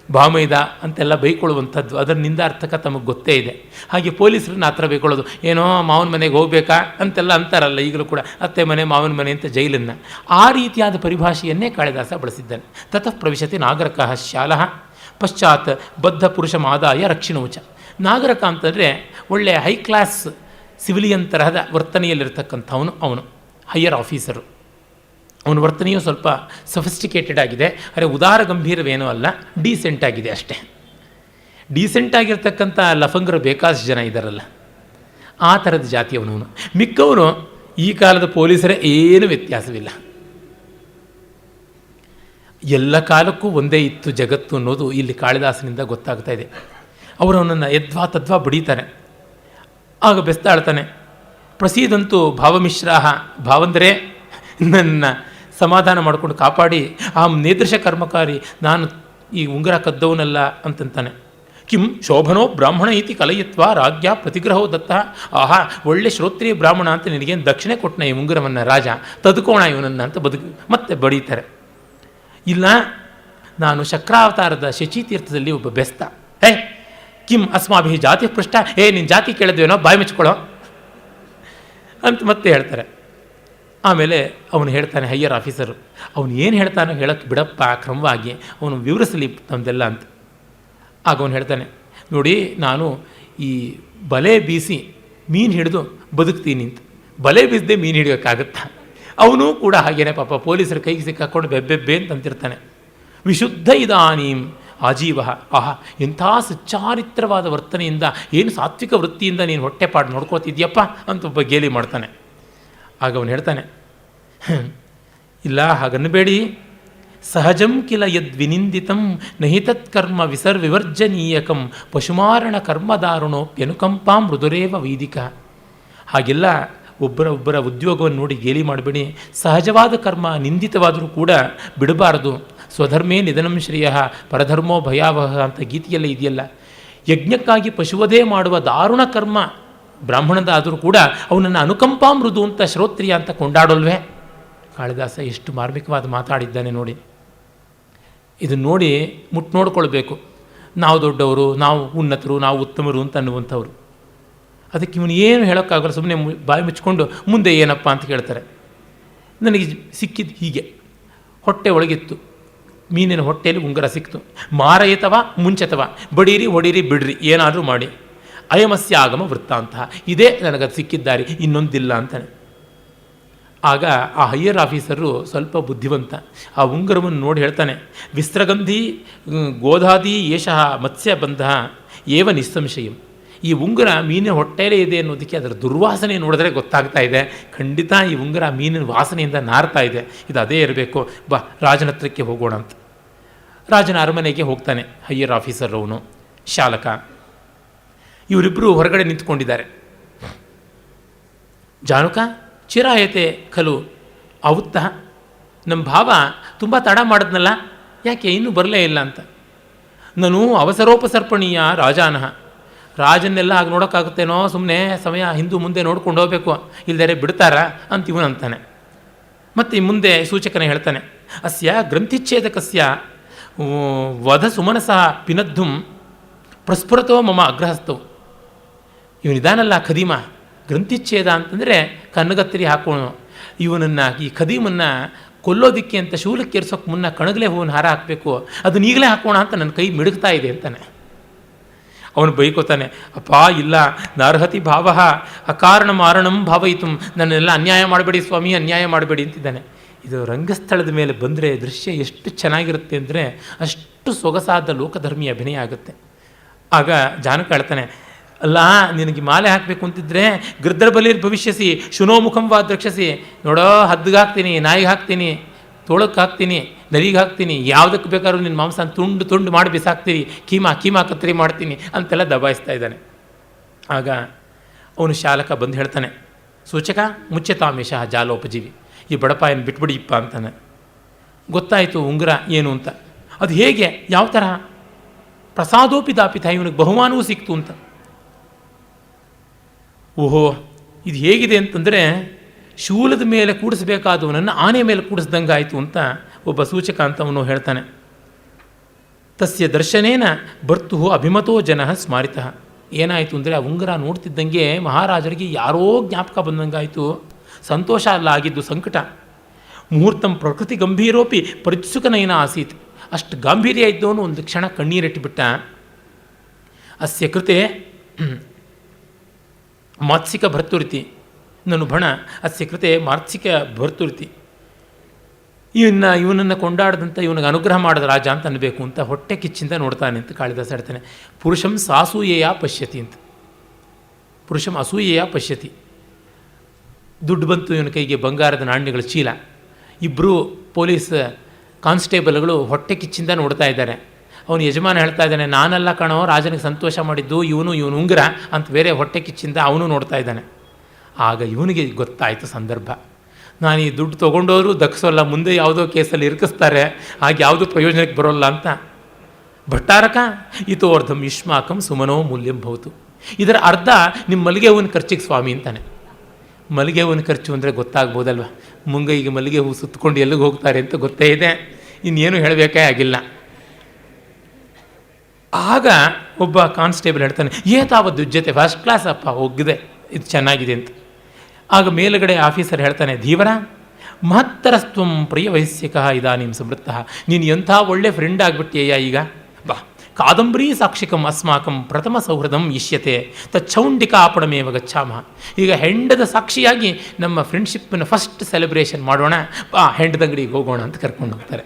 ಭಾವಮೈದ ಅಂತೆಲ್ಲ ಬೈಕೊಳ್ಳುವಂಥದ್ದು, ಅದರ ನಿಂದಾರ್ಥಕ ತಮಗೆ ಗೊತ್ತೇ ಇದೆ. ಹಾಗೆ ಪೊಲೀಸರನ್ನ ಆ ಥರ ಬೈಕೊಳ್ಳೋದು, ಏನೋ ಮಾವನ ಮನೆಗೆ ಹೋಗಬೇಕಾ ಅಂತೆಲ್ಲ ಅಂತಾರಲ್ಲ ಈಗಲೂ ಕೂಡ, ಅತ್ತೆ ಮನೆ ಮಾವನ ಮನೆ ಅಂತ ಜೈಲನ್ನು. ಆ ರೀತಿಯಾದ ಪರಿಭಾಷೆಯನ್ನೇ ಕಾಳಿದಾಸ ಬಳಸಿದ್ದಾನೆ. ತತಃ ಪ್ರವಿಶತಿ ನಾಗರಕಃ ಶಾಲಃ ಪಶ್ಚಾತ್ ಬದ್ಧ ಪುರುಷ ಮಾದಾಯ ರಕ್ಷಿಣೋಚ. ನಾಗರಕ ಅಂತಂದರೆ ಒಳ್ಳೆಯ ಹೈ ಕ್ಲಾಸ್ ಸಿವಿಲಿಯನ್ ತರಹದ ವರ್ತನೆಯಲ್ಲಿರ್ತಕ್ಕಂಥವನು, ಅವನು ಹೈಯರ್ ಆಫೀಸರು. ಅವನ ವರ್ತನೆಯು ಸ್ವಲ್ಪ ಸಫಿಸ್ಟಿಕೇಟೆಡ್ ಆಗಿದೆ, ಆದರೆ ಉದಾರ ಗಂಭೀರವೇನೂ ಅಲ್ಲ, ಡೀಸೆಂಟ್ ಆಗಿದೆ ಅಷ್ಟೇ. ಡೀಸೆಂಟ್ ಆಗಿರ್ತಕ್ಕಂಥ ಲಫಂಗರು ಬೇಕಾದಷ್ಟು ಜನ ಇದ್ದಾರಲ್ಲ, ಆ ಥರದ ಜಾತಿಯವನು. ಮಿಕ್ಕವನು ಈ ಕಾಲದ ಪೊಲೀಸರೇ, ಏನೂ ವ್ಯತ್ಯಾಸವಿಲ್ಲ. ಎಲ್ಲ ಕಾಲಕ್ಕೂ ಒಂದೇ ಇತ್ತು ಜಗತ್ತು ಅನ್ನೋದು ಇಲ್ಲಿ ಕಾಳಿದಾಸನಿಂದ ಗೊತ್ತಾಗ್ತಾ ಇದೆ. ಅವರು ಅವನನ್ನು ಯದ್ವಾ ತದ್ವಾ ಬಡೀತಾರೆ. ಆಗ ಬೆಸ್ತಾಳ್ತಾನೆ, ಪ್ರಸೀದಂತೂ ಭಾವಮಿಶ್ರಾಹ, ಭಾವಂದರೆ ನನ್ನ ಸಮಾಧಾನ ಮಾಡಿಕೊಂಡು ಕಾಪಾಡಿ, ಆ ನೇದೃಶ ಕರ್ಮಕಾರಿ, ನಾನು ಈ ಉಂಗುರ ಕದ್ದವನಲ್ಲ ಅಂತಂತಾನೆ. ಕಿಂ ಶೋಭನೋ ಬ್ರಾಹ್ಮಣ ಇತಿ ಕಲಯಿತ್ವ ರಾಜ್ಯ ಪ್ರತಿಗ್ರಹೋ ದತ್ತ. ಆಹಾ, ಒಳ್ಳೆ ಶ್ರೋತ್ರಿಯ ಬ್ರಾಹ್ಮಣ ಅಂತ ನಿನಗೇನು ದಕ್ಷಿಣೆ ಕೊಟ್ಟನ ಈ ಉಂಗುರವನ್ನು ರಾಜ, ತದ್ಕೋಣ ಇವನನ್ನು ಅಂತ ಮತ್ತೆ ಬಡೀತಾರೆ. ಇಲ್ಲ, ನಾನು ಶಕ್ರಾವತಾರದ ಶಚೀತೀರ್ಥದಲ್ಲಿ ಒಬ್ಬ ಬೆಸ್ತ. ಕಿಂ ಅಸ್ಮಾಭಿ ಜಾತಿ ಪೃಷ್ಠ, ನಿನ್ನ ಜಾತಿ ಕೇಳಿದ್ವೇನೋ, ಬಾಯಿ ಮುಚ್ಕೊಳ್ಳೋ ಅಂತ ಮತ್ತೆ ಹೇಳ್ತಾರೆ. ಆಮೇಲೆ ಅವನು ಹೇಳ್ತಾನೆ, ಹೈಯರ್ ಆಫೀಸರು, ಅವನು ಏನು ಹೇಳ್ತಾನೋ ಹೇಳೋಕ್ಕೆ ಬಿಡಪ್ಪ, ಕ್ರಮವಾಗಿ ಅವನು ವಿವರಿಸಲಿ ತಮ್ಮದೆಲ್ಲ ಅಂತ. ಆಗ ಅವನು ಹೇಳ್ತಾನೆ, ನೋಡಿ, ನಾನು ಈ ಬಲೆ ಬೀಸಿ ಮೀನು ಹಿಡಿದು ಬದುಕ್ತೀನಿ ಅಂತ. ಬಲೆ ಬೀಸದೆ ಮೀನು ಹಿಡಿಯೋಕ್ಕಾಗತ್ತಾ? ಅವನು ಕೂಡ ಹಾಗೇನೆ ಪಾಪ ಪೊಲೀಸರ ಕೈಗೆ ಸಿಕ್ಕಾಕೊಂಡು ಬೆಬ್ಬೆಬ್ಬೆ ಅಂತಂತಿರ್ತಾನೆ. ವಿಶುದ್ಧ ಇದಾನೀಂ ಆಜೀವ. ಆಹಾ, ಎಂಥ ಸಚ್ಚಾರಿತ್ರವಾದ ವರ್ತನೆಯಿಂದ, ಏನು ಸಾತ್ವಿಕ ವೃತ್ತಿಯಿಂದ ನೀನು ಹೊಟ್ಟೆಪಾಡು ನೋಡ್ಕೋತಿದ್ಯಪ್ಪ ಅಂತ ಒಬ್ಬ ಗೇಲಿ ಮಾಡ್ತಾನೆ. ಆಗ ಅವನು ಹೇಳ್ತಾನೆ, ಇಲ್ಲ ಹಾಗನ್ನಬೇಡಿ, ಸಹಜಂ ಕಿಲ ಯದ್ವಿನಿಂದಿತಂ ನಹಿ ತತ್ಕರ್ಮ ವಿವರ್ಜನೀಯಕಂ ಪಶುಮಾರಣ ಕರ್ಮದಾರುಣೋಪ್ಯನುಕಂಪಾಂ ಮೃದುರೇವ ವೈದಿಕ. ಹಾಗೆಲ್ಲ ಒಬ್ಬರ ಉದ್ಯೋಗವನ್ನು ನೋಡಿ ಗೇಲಿ ಮಾಡಬೇಡಿ. ಸಹಜವಾದ ಕರ್ಮ ನಿಂದಿತವಾದರೂ ಕೂಡ ಬಿಡಬಾರದು. ಸ್ವಧರ್ಮೇ ನಿಧನಂ ಶ್ರೇಯ ಪರಧರ್ಮೋ ಭಯಾವಹ ಅಂತ ಗೀತೆಯಲ್ಲ ಇದೆಯಲ್ಲ. ಯಜ್ಞಕ್ಕಾಗಿ ಪಶುವಧೆ ಮಾಡುವ ದಾರುಣ ಕರ್ಮ ಬ್ರಾಹ್ಮಣದಾದರೂ ಕೂಡ ಅವನನ್ನು ಅನುಕಂಪಾ ಮೃದು ಅಂತ ಶ್ರೋತ್ರಿಯ ಅಂತ ಕೊಂಡಾಡೋಲ್ವೇ. ಕಾಳಿದಾಸ ಎಷ್ಟು ಮಾರ್ಮಿಕವಾದ ಮಾತಾಡಿದ್ದಾನೆ ನೋಡಿ. ಇದನ್ನು ನೋಡಿ ನೋಡ್ಕೊಳ್ಬೇಕು. ನಾವು ದೊಡ್ಡವರು, ನಾವು ಉನ್ನತರು, ನಾವು ಉತ್ತಮರು ಅಂತ ಅನ್ನುವಂಥವ್ರು. ಅದಕ್ಕೆ ಇವನು ಏನು ಹೇಳೋಕ್ಕಾಗಲ್ಲ, ಸುಮ್ಮನೆ ಬಾಯಿ ಮುಚ್ಕೊಂಡು ಮುಂದೆ ಏನಪ್ಪ ಅಂತ ಕೇಳ್ತಾರೆ. ನನಗೆ ಸಿಕ್ಕಿದ್ದು ಹೀಗೆ, ಹೊಟ್ಟೆ ಒಳಗಿತ್ತು, ಮೀನಿನ ಹೊಟ್ಟೆಯಲ್ಲಿ ಉಂಗುರ ಸಿಕ್ತು, ಮಾರಯಿತವ ಮುಂಚೆತವ, ಬಡೀರಿ ಹೊಡೀರಿ ಬಿಡ್ರಿ ಏನಾದರೂ ಮಾಡಿ, ಅಯಮಸ್ಯ ಆಗಮ ವೃತ್ತಾಂತ, ಇದೇ ನನಗದು ಸಿಕ್ಕಿದ್ದಾರೆ, ಇನ್ನೊಂದಿಲ್ಲ ಅಂತಾನೆ. ಆಗ ಆ ಹೈಯರ್ ಆಫೀಸರು ಸ್ವಲ್ಪ ಬುದ್ಧಿವಂತ, ಆ ಉಂಗುರವನ್ನು ನೋಡಿ ಹೇಳ್ತಾನೆ, ವಿಸ್ತ್ರಗಂಧಿ ಗೋಧಾದಿ ಯೇಷಃ ಮತ್ಸ್ಯಬಂಧ ಏವ ನಿಸ್ಸಂಶಯಂ. ಈ ಉಂಗುರ ಮೀನಿನ ಹೊಟ್ಟೆಯಲ್ಲೇ ಇದೆ ಅನ್ನೋದಕ್ಕೆ ಅದರ ದುರ್ವಾಸನೆ ನೋಡಿದ್ರೆ ಗೊತ್ತಾಗ್ತಾ ಇದೆ. ಖಂಡಿತ ಈ ಉಂಗುರ ಮೀನಿನ ವಾಸನೆಯಿಂದ ನಾರ್ತಾ ಇದೆ, ಇದು ಅದೇ ಇರಬೇಕು, ಬಾ ರಾಜನ ಹತ್ರಕ್ಕೆ ಹೋಗೋಣ ಅಂತ. ರಾಜನ ಅರಮನೆಗೆ ಹೋಗ್ತಾನೆ ಹೈಯರ್ ಆಫೀಸರ್, ಅವನು ಶಾಲಕ. ಇವರಿಬ್ಬರು ಹೊರಗಡೆ ನಿಂತ್ಕೊಂಡಿದ್ದಾರೆ. ಜಾನುಕ ಚಿರಾಯತೆ ಖಲು ಆವುತ್ತ, ನಮ್ಮ ಭಾವ ತುಂಬ ತಡ ಮಾಡಿದ್ನಲ್ಲ, ಯಾಕೆ ಇನ್ನೂ ಬರಲೇ ಇಲ್ಲ ಅಂತ. ನಾನು ಅವಸರೋಪಸರ್ಪಣೀಯ ರಾಜಾನಃ, ರಾಜನ್ನೆಲ್ಲ ಆಗ ನೋಡೋಕ್ಕಾಗುತ್ತೇನೋ, ಸುಮ್ಮನೆ ಸಮಯ ಹಿಂದೂ ಮುಂದೆ ನೋಡ್ಕೊಂಡು ಹೋಗಬೇಕು, ಇಲ್ಲದೇ ಬಿಡ್ತಾರ ಅಂತ ಇವನು ಅಂತಾನೆ. ಮತ್ತು ಮುಂದೆ ಸೂಚಕನೇ ಹೇಳ್ತಾನೆ, ಅಸ್ಯ ಗ್ರಂಥಿಚ್ಛೇದಕಸ್ಯ ವಧ ಸುಮನಸಃ ಪಿನದ್ಧುಂ ಪ್ರಸ್ಫುರತೋ ಮಮ ಅಗ್ರಹಸ್ಥವು. ಇವನಿದಾನಲ್ಲ ಖದೀಮ, ಗ್ರಂಥಿಚ್ಛೇದ ಅಂತಂದರೆ ಕನ್ನಗತ್ತರಿ ಹಾಕೋಣ. ಇವನನ್ನು, ಈ ಖದೀಮನ್ನು ಕೊಲ್ಲೋದಿಕ್ಕೆ ಅಂತ ಶೂಲಕ್ಕೆ ಏರ್ಸೋಕ್ಕೆ ಮುನ್ನ ಕಣಗಲೆ ಹೂವಿನ ಹಾರ ಹಾಕಬೇಕು, ಅದನ್ನ ಈಗಲೇ ಹಾಕೋಣ ಅಂತ ನನ್ನ ಕೈ ಮಿಡುಗ್ತಾ ಇದೆ ಅಂತಾನೆ. ಅವನು ಬೈಕೋತಾನೆ, ಅಪ್ಪ ಇಲ್ಲ, ನಾರ್ಹತಿ ಭಾವ ಅಕಾರಣ ಮಾರಣಂ ಭಾವಯಿತು, ನನ್ನೆಲ್ಲ ಅನ್ಯಾಯ ಮಾಡಬೇಡಿ ಸ್ವಾಮಿ, ಅನ್ಯಾಯ ಮಾಡಬೇಡಿ ಅಂತಿದ್ದಾನೆ. ಇದು ರಂಗಸ್ಥಳದ ಮೇಲೆ ಬಂದರೆ ದೃಶ್ಯ ಎಷ್ಟು ಚೆನ್ನಾಗಿರುತ್ತೆ ಅಂದರೆ ಅಷ್ಟು ಸೊಗಸಾದ ಲೋಕಧರ್ಮಿ ಅಭಿನಯ ಆಗುತ್ತೆ. ಆಗ ಜಾನಕ ಹೇಳ್ತಾನೆ, ಅಲ್ಲ ನಿನಗೆ ಮಾಲೆ ಹಾಕಬೇಕು ಅಂತಿದ್ರೆ ಗೃದ್ರಬಲಿರ್ ಭವಿಷ್ಯಸಿ ಶುನೋಮುಖಂ ವಾ ದ್ರಕ್ಷಸಿ, ನೋಡೋ ಹದ್ದಿಗೆ ಹಾಕ್ತೀನಿ, ನಾಯಿಗೆ ಹಾಕ್ತೀನಿ, ತೋಳಕ್ಕೆ ಹಾಕ್ತೀನಿ, ನರಿಗೆ ಹಾಕ್ತೀನಿ, ಯಾವುದಕ್ಕೆ ಬೇಕಾದ್ರೂ ನಿನ್ನ ಮಾಂಸ ತುಂಡು ತುಂಡು ಮಾಡಿ ಬಿಸಾಕ್ತೀನಿ, ಕೀಮಾ ಕತ್ತರಿ ಮಾಡ್ತೀನಿ ಅಂತೆಲ್ಲ ದಬಾಯಿಸ್ತಾ ಇದ್ದಾನೆ. ಆಗ ಅವನು ಶಾಲಕ ಬಂದು ಹೇಳ್ತಾನೆ, ಸೂಚಕ ಮುಚ್ಚತಾಮೇಶ ಜಾಲೋಪಜೀವಿ, ಈ ಬಡಪಾಯನ ಬಿಟ್ಬಿಡಿಯಪ್ಪ ಅಂತಾನೆ. ಗೊತ್ತಾಯಿತು ಉಂಗುರ ಏನು ಅಂತ. ಅದು ಹೇಗೆ, ಯಾವ ತರಹ? ಪ್ರಸಾದೋಪಿ ದಾಪಿತ, ಇವನಿಗೆ ಬಹುಮಾನವೂ ಸಿಕ್ತು ಅಂತ. ಓಹೋ, ಇದು ಹೇಗಿದೆ ಅಂತಂದರೆ ಶೂಲದ ಮೇಲೆ ಕೂಡಿಸ್ಬೇಕಾದವನನ್ನು ಆನೆ ಮೇಲೆ ಕೂಡಿಸ್ದಂಗಾಯಿತು ಅಂತ ಒಬ್ಬ ಸೂಚಕ ಅಂತ ಅವನು ಹೇಳ್ತಾನೆ. ತಸ್ಯ ದರ್ಶನೇನ ಬರ್ತು ಅಭಿಮತೋ ಜನ ಸ್ಮಾರಿತ. ಏನಾಯಿತು ಅಂದರೆ ಆ ಉಂಗುರ ನೋಡ್ತಿದ್ದಂಗೆ ಮಹಾರಾಜರಿಗೆ ಯಾರೋ ಜ್ಞಾಪಕ ಬಂದಂಗಾಯಿತು. ಸಂತೋಷ ಅಲ್ಲ ಆಗಿದ್ದು, ಸಂಕಟ. ಮುಹೂರ್ತಂ ಪ್ರಕೃತಿ ಗಂಭೀರೋಪಿ ಪರಿತ್ಸುಕನೈನ ಆಸೀತ್. ಅಷ್ಟು ಗಾಂಭೀರ್ಯ ಇದ್ದವನು ಒಂದು ಕ್ಷಣ ಕಣ್ಣೀರಿಟ್ಟುಬಿಟ್ಟ. ಅಸ್ಯ ಕೃತೆ ಮಾತ್ಸಿಕ ಭರ್ತುರಿತಿ ನನು ಭಣ ಅಸ್ಯ ಕೃತೆ ಮಾತ್ಸಿಕ ಭರ್ತುರಿತಿ. ಇವನನ್ನು ಕೊಂಡಾಡದಂಥ ಇವನಿಗೆ ಅನುಗ್ರಹ ಮಾಡಿದ ರಾಜ ಅಂತ ಅನ್ನಬೇಕು ಅಂತ ಹೊಟ್ಟೆ ಕಿಚ್ಚಿಂದ ನೋಡ್ತಾನೆ ಅಂತ ಕಾಳಿದಾಸ ಹೇಳ್ತಾನೆ. ಪುರುಷಂ ಸಾಸೂಯೆಯ ಪಶ್ಯತಿ ಅಂತ. ಪುರುಷಂ ಅಸೂಯೆಯ ಪಶ್ಯತಿ. ದುಡ್ಡು ಬಂತು ಇವನ ಕೈಗೆ, ಬಂಗಾರದ ನಾಣ್ಯಗಳ ಚೀಲ. ಇಬ್ಬರು ಪೊಲೀಸ್ ಕಾನ್ಸ್ಟೇಬಲ್ಗಳು ಹೊಟ್ಟೆ ಕಿಚ್ಚಿಂದ ನೋಡ್ತಾ ಇದ್ದಾರೆ. ಅವನು ಯಜಮಾನ ಹೇಳ್ತಾ ಇದ್ದಾನೆ, ನಾನೆಲ್ಲ ಕಾಣೋ ರಾಜನಿಗೆ ಸಂತೋಷ ಮಾಡಿದ್ದು ಇವನು ಉಂಗುರ ಅಂತ ಬೇರೆ ಹೊಟ್ಟೆ ಕಿಚ್ಚಿಂದ ಅವನು ನೋಡ್ತಾ ಇದ್ದಾನೆ. ಆಗ ಇವನಿಗೆ ಗೊತ್ತಾಯಿತು ಸಂದರ್ಭ. ನಾನು ಈ ದುಡ್ಡು ತೊಗೊಂಡೋರು ದಕ್ಸೋಲ್ಲ, ಮುಂದೆ ಯಾವುದೋ ಕೇಸಲ್ಲಿ ಇರ್ಕಿಸ್ತಾರೆ, ಹಾಗೆ ಯಾವುದೂ ಪ್ರಯೋಜನಕ್ಕೆ ಬರೋಲ್ಲ ಅಂತ. ಭಟ್ಟಾರಕ ಇತೋರ್ಧಂ ಯುಷ್ಮಾಕಂ ಸುಮನೋ ಮೂಲ್ಯಂ ಭವತು. ಇದರ ಅರ್ಧ ನಿಮ್ಮ ಮಲ್ಲಿಗೆ ಹೂವಿನ ಖರ್ಚಿಗೆ ಸ್ವಾಮಿ ಅಂತಾನೆ. ಮಲ್ಲಿಗೆ ಹೂವಿನ ಖರ್ಚು ಅಂದರೆ ಗೊತ್ತಾಗ್ಬೋದಲ್ವ, ಮುಂಗೈಗೆ ಮಲ್ಲಿಗೆ ಹೂ ಸುತ್ತಕೊಂಡು ಎಲ್ಲಿಗೆ ಹೋಗ್ತಾರೆ ಅಂತ ಗೊತ್ತೇ ಇದೆ, ಇನ್ನೇನು ಹೇಳಬೇಕೇ ಆಗಿಲ್ಲ. ಆಗ ಒಬ್ಬ ಕಾನ್ಸ್ಟೇಬಲ್ ಹೇಳ್ತಾನೆ, ಏತಾವದ್ದು ಉಜ್ಜತೆ, ಫಸ್ಟ್ ಕ್ಲಾಸ್ ಅಪ್ಪ, ಹೋಗಿದೆ, ಇದು ಚೆನ್ನಾಗಿದೆ ಅಂತ. ಆಗ ಮೇಲುಗಡೆ ಆಫೀಸರ್ ಹೇಳ್ತಾನೆ, ಧೀವರ ಮಹತ್ತರಸ್ತ್ವಂ ಪ್ರಿಯ ವಯಸ್ಸಿಕ ಇದಾನಿಂ ಸಮೃದ್ಧ. ನೀನು ಎಂಥ ಒಳ್ಳೆ ಫ್ರೆಂಡ್ ಆಗಿಬಿಟ್ಟಿಯಯ್ಯ ಈಗ. ಬಾ, ಕಾದಂಬರಿ ಸಾಕ್ಷಿಕಂ ಅಸ್ಮಾಕಂ ಪ್ರಥಮ ಸೌಹೃದಂ ಇಷ್ಯತೆ ತಚ್ಚೌಂಡಿಕ ಆಪಣಮೇವ ಗಚ್ಚಾಮ. ಈಗ ಹೆಂಡದ ಸಾಕ್ಷಿಯಾಗಿ ನಮ್ಮ ಫ್ರೆಂಡ್ಶಿಪ್ನ ಫಸ್ಟ್ ಸೆಲೆಬ್ರೇಷನ್ ಮಾಡೋಣ, ಬಾ ಹೆಂಡದಂಗಡಿಗೆ ಹೋಗೋಣ ಅಂತ ಕರ್ಕೊಂಡು ಹೋಗ್ತಾರೆ.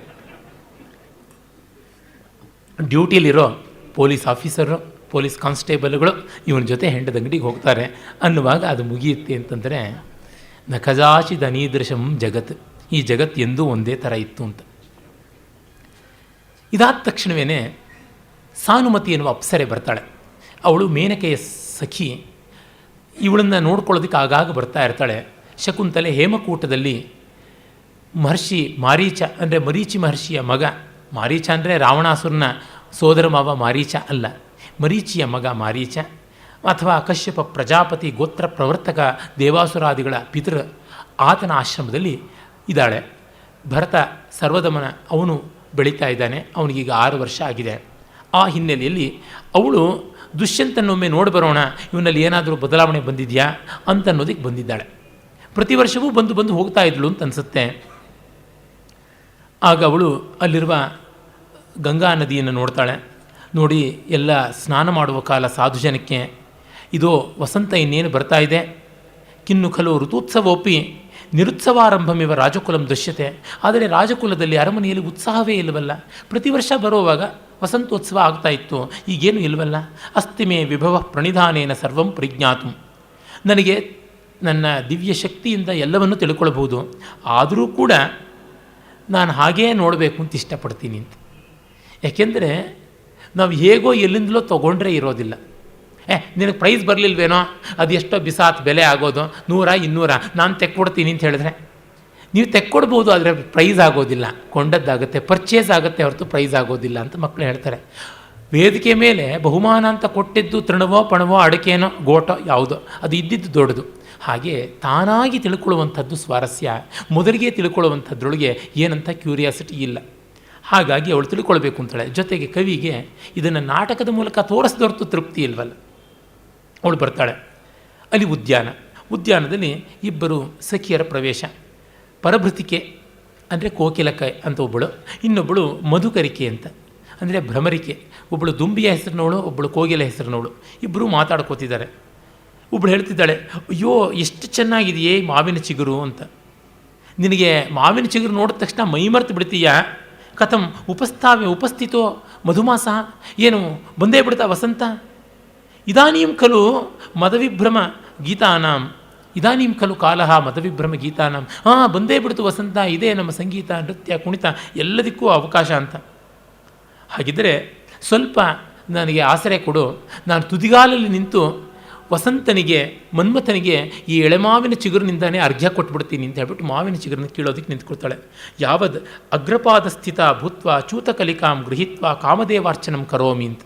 ಡ್ಯೂಟಿಲಿರೋ ಪೊಲೀಸ್ ಆಫೀಸರು, ಪೊಲೀಸ್ ಕಾನ್ಸ್ಟೇಬಲ್ಗಳು ಇವನ ಜೊತೆ ಹೆಂಡದಂಗಡಿಗೆ ಹೋಗ್ತಾರೆ. ಅನ್ನುವಾಗ ಅದು ಮುಗಿಯುತ್ತೆ ಅಂತಂದರೆ, ನ ಕದಾಚಿದ ಅನೀದೃಶಂ ಜಗತ್, ಈ ಜಗತ್ತು ಎಂದೂ ಒಂದೇ ಥರ ಇತ್ತು ಅಂತ. ಇದಾದ ತಕ್ಷಣವೇ ಸಾನುಮತಿ ಎನ್ನುವ ಅಪ್ಸರೆ ಬರ್ತಾಳೆ. ಅವಳು ಮೇನಕೆಯ ಸಖಿ. ಇವಳನ್ನು ನೋಡ್ಕೊಳ್ಳೋದಕ್ಕೆ ಆಗಾಗ ಬರ್ತಾ ಇರ್ತಾಳೆ. ಶಕುಂತಲೆ ಹೇಮಕೂಟದಲ್ಲಿ ಮಹರ್ಷಿ ಮಾರೀಚ ಅಂದರೆ ಮರೀಚಿ ಮಹರ್ಷಿಯ ಮಗ. ಮಾರೀಚ ಅಂದರೆ ರಾವಣಾಸುರನ ಸೋದರ ಮಾವ ಮಾರೀಚ ಅಲ್ಲ, ಮರೀಚಿಯ ಮಗ ಮಾರೀಚ, ಅಥವಾ ಕಶ್ಯಪ ಪ್ರಜಾಪತಿ ಗೋತ್ರ ಪ್ರವರ್ತಕ ದೇವಾಸುರಾದಿಗಳ ಪಿತೃ, ಆತನ ಆಶ್ರಮದಲ್ಲಿ ಇದ್ದಾಳೆ. ಭರತ ಸರ್ವದಮನ ಅವನು ಬೆಳೀತಾ ಇದ್ದಾನೆ, ಅವನಿಗೀಗ 6 ವರ್ಷ ಆಗಿದೆ. ಆ ಹಿನ್ನೆಲೆಯಲ್ಲಿ ಅವಳು ದುಷ್ಯಂತನೊಮ್ಮೆ ನೋಡಿ ಬರೋಣ, ಇವನಲ್ಲಿ ಏನಾದರೂ ಬದಲಾವಣೆ ಬಂದಿದೆಯಾ ಅಂತನ್ನೋದಕ್ಕೆ ಬಂದಿದ್ದಾಳೆ. ಪ್ರತಿ ವರ್ಷವೂ ಬಂದು ಹೋಗ್ತಾ ಇದ್ಳು ಅಂತ ಅನಿಸುತ್ತೆ. ಆಗ ಅವಳು ಅಲ್ಲಿರುವ ಗಂಗಾ ನದಿಯನ್ನು ನೋಡ್ತಾಳೆ. ನೋಡಿ, ಎಲ್ಲ ಸ್ನಾನ ಮಾಡುವ ಕಾಲ ಸಾಧು ಜನಕ್ಕೆ. ಇದೋ ವಸಂತ ಇನ್ನೇನು ಬರ್ತಾ ಇದೆ. ಕಿನ್ನು ಖಲು ಋತುತ್ಸವೋಪಿ ನಿರುತ್ಸವಾರಂಭಮಿವ ರಾಜಕುಲಂ ದೃಶ್ಯತೆ. ಆದರೆ ರಾಜಕುಲದಲ್ಲಿ ಅರಮನೆಯಲ್ಲಿ ಉತ್ಸಾಹವೇ ಇಲ್ಲವಲ್ಲ. ಪ್ರತಿ ವರ್ಷ ಬರುವಾಗ ವಸಂತೋತ್ಸವ ಆಗ್ತಾ ಇತ್ತು, ಈಗೇನು ಇಲ್ಲವಲ್ಲ. ಅಸ್ತಿಮೇ ವಿಭವ ಪ್ರಣಿಧಾನೇನ ಸರ್ವಂ ಪರಿಜ್ಞಾತು. ನನಗೆ ನನ್ನ ದಿವ್ಯ ಶಕ್ತಿಯಿಂದ ಎಲ್ಲವನ್ನೂ ತಿಳ್ಕೊಳ್ಬೋದು, ಆದರೂ ಕೂಡ ನಾನು ಹಾಗೇ ನೋಡಬೇಕು ಅಂತ ಇಷ್ಟಪಡ್ತೀನಿ ಅಂತ. ಯಾಕೆಂದರೆ ನಾವು ಹೇಗೋ ಎಲ್ಲಿಂದಲೋ ತೊಗೊಂಡ್ರೆ ಇರೋದಿಲ್ಲ. ನಿನಗೆ ಪ್ರೈಸ್ ಬರಲಿಲ್ವೇನೋ, ಅದು ಎಷ್ಟೋ ಬಿಸಾತ್ ಬೆಲೆ ಆಗೋದು, 100 200 ನಾನು ತೆಕ್ಕೊಡ್ತೀನಿ ಅಂತ ಹೇಳಿದ್ರೆ ನೀವು ತೆಕ್ಕೊಡ್ಬೋದು, ಆದರೆ ಪ್ರೈಸ್ ಆಗೋದಿಲ್ಲ, ಕೊಂಡದ್ದಾಗುತ್ತೆ, ಪರ್ಚೇಸ್ ಆಗುತ್ತೆ ಹೊರತು ಪ್ರೈಸ್ ಆಗೋದಿಲ್ಲ ಅಂತ ಮಕ್ಕಳು ಹೇಳ್ತಾರೆ. ವೇದಿಕೆ ಮೇಲೆ ಬಹುಮಾನ ಅಂತ ಕೊಟ್ಟಿದ್ದು ತೃಣವೋ ಪಣವೋ ಅಡಕೆನೋ ಗೋಟೋ ಯಾವುದೋ, ಅದು ಇದ್ದಿದ್ದು ದೊಡ್ಡದು. ಹಾಗೆ ತಾನಾಗಿ ತಿಳ್ಕೊಳ್ಳುವಂಥದ್ದು ಸ್ವಾರಸ್ಯ. ಮೊದಲಿಗೆ ತಿಳ್ಕೊಳ್ಳುವಂಥದ್ರೊಳಗೆ ಏನಂತ ಕ್ಯೂರಿಯಾಸಿಟಿ ಇಲ್ಲ. ಹಾಗಾಗಿ ಅವಳು ತಿಳ್ಕೊಳ್ಬೇಕು ಅಂತಾಳೆ. ಜೊತೆಗೆ ಕವಿಗೆ ಇದನ್ನು ನಾಟಕದ ಮೂಲಕ ತೋರಿಸಿದೊರ್ತು ತೃಪ್ತಿ ಇಲ್ವಲ್ಲ. ಅವಳು ಬರ್ತಾಳೆ. ಅಲ್ಲಿ ಉದ್ಯಾನದಲ್ಲಿ ಇಬ್ಬರು ಸಖಿಯರ ಪ್ರವೇಶ. ಪರಭೃತಿಕೆ ಅಂದರೆ ಕೋಕಿಲಕ ಅಂತ ಒಬ್ಬಳು, ಇನ್ನೊಬ್ಬಳು ಮಧುಕರಿಕೆ ಅಂತ. ಅಂದರೆ ಭ್ರಮರಿಕೆ. ಒಬ್ಬಳು ದುಂಬಿಯ ಹೆಸರಿನವಳು, ಒಬ್ಬಳು ಕೋಗಿಲೆ ಹೆಸರಿನವಳು, ಇಬ್ಬರು ಮಾತಾಡ್ಕೋತಿದ್ದಾರೆ. ಒಬ್ಬಳು ಹೇಳ್ತಿದ್ದಾಳೆ, ಅಯ್ಯೋ ಎಷ್ಟು ಚೆನ್ನಾಗಿದೆಯೇ ಮಾವಿನ ಚಿಗುರು ಅಂತ. ನಿನಗೆ ಮಾವಿನ ಚಿಗುರು ನೋಡಿದ ತಕ್ಷಣ ಮೈಮರ್ತು ಬಿಡ್ತೀಯಾ? ಕಥಂ ಉಪಸ್ಥಿತೋ ಮಧುಮಾಸ, ಏನು ಬಂದೇ ಬಿಡ್ತಾ ವಸಂತ? ಇದಾನೀಂ ಖಲು ಮದವಿಭ್ರಮ ಗೀತಾನಾಂ, ಇದಾನೀಂ ಖಲು ಕಾಲಹ ಮದವಿಭ್ರಮ ಗೀತಾನಾಂ. ಬಂದೇ ಬಿಡ್ತು ವಸಂತ, ಇದೇ ನಮ್ಮ ಸಂಗೀತ, ನೃತ್ಯ, ಕುಣಿತ ಎಲ್ಲದಕ್ಕೂ ಅವಕಾಶ ಅಂತ. ಹಾಗಿದ್ದರೆ ಸ್ವಲ್ಪ ನನಗೆ ಆಸರೆ ಕೊಡು, ನಾನು ತುದಿಗಾಲಲ್ಲಿ ನಿಂತು ವಸಂತನಿಗೆ, ಮನ್ಮಥನಿಗೆ ಈ ಎಳೆಮಾವಿನ ಚಿಗುರಿನಿಂದಾನೇ ಅರ್ಘ್ಯ ಕೊಟ್ಬಿಡ್ತೀನಿ ಅಂತ ಹೇಳ್ಬಿಟ್ಟು ಮಾವಿನ ಚಿಗುರನ್ನು ಕೀಳೋದಕ್ಕೆ ನಿಂತ್ಕೊಳ್ತಾಳೆ. ಯಾವದ್ ಅಗ್ರಪಾದ ಸ್ಥಿತ ಭೂತ್ವ ಚೂತಕಲಿಕಾಂ ಗೃಹೀತ್ವ ಕಾಮದೇವಾರ್ಚನಂ ಕರೋಮಿ ಅಂತ.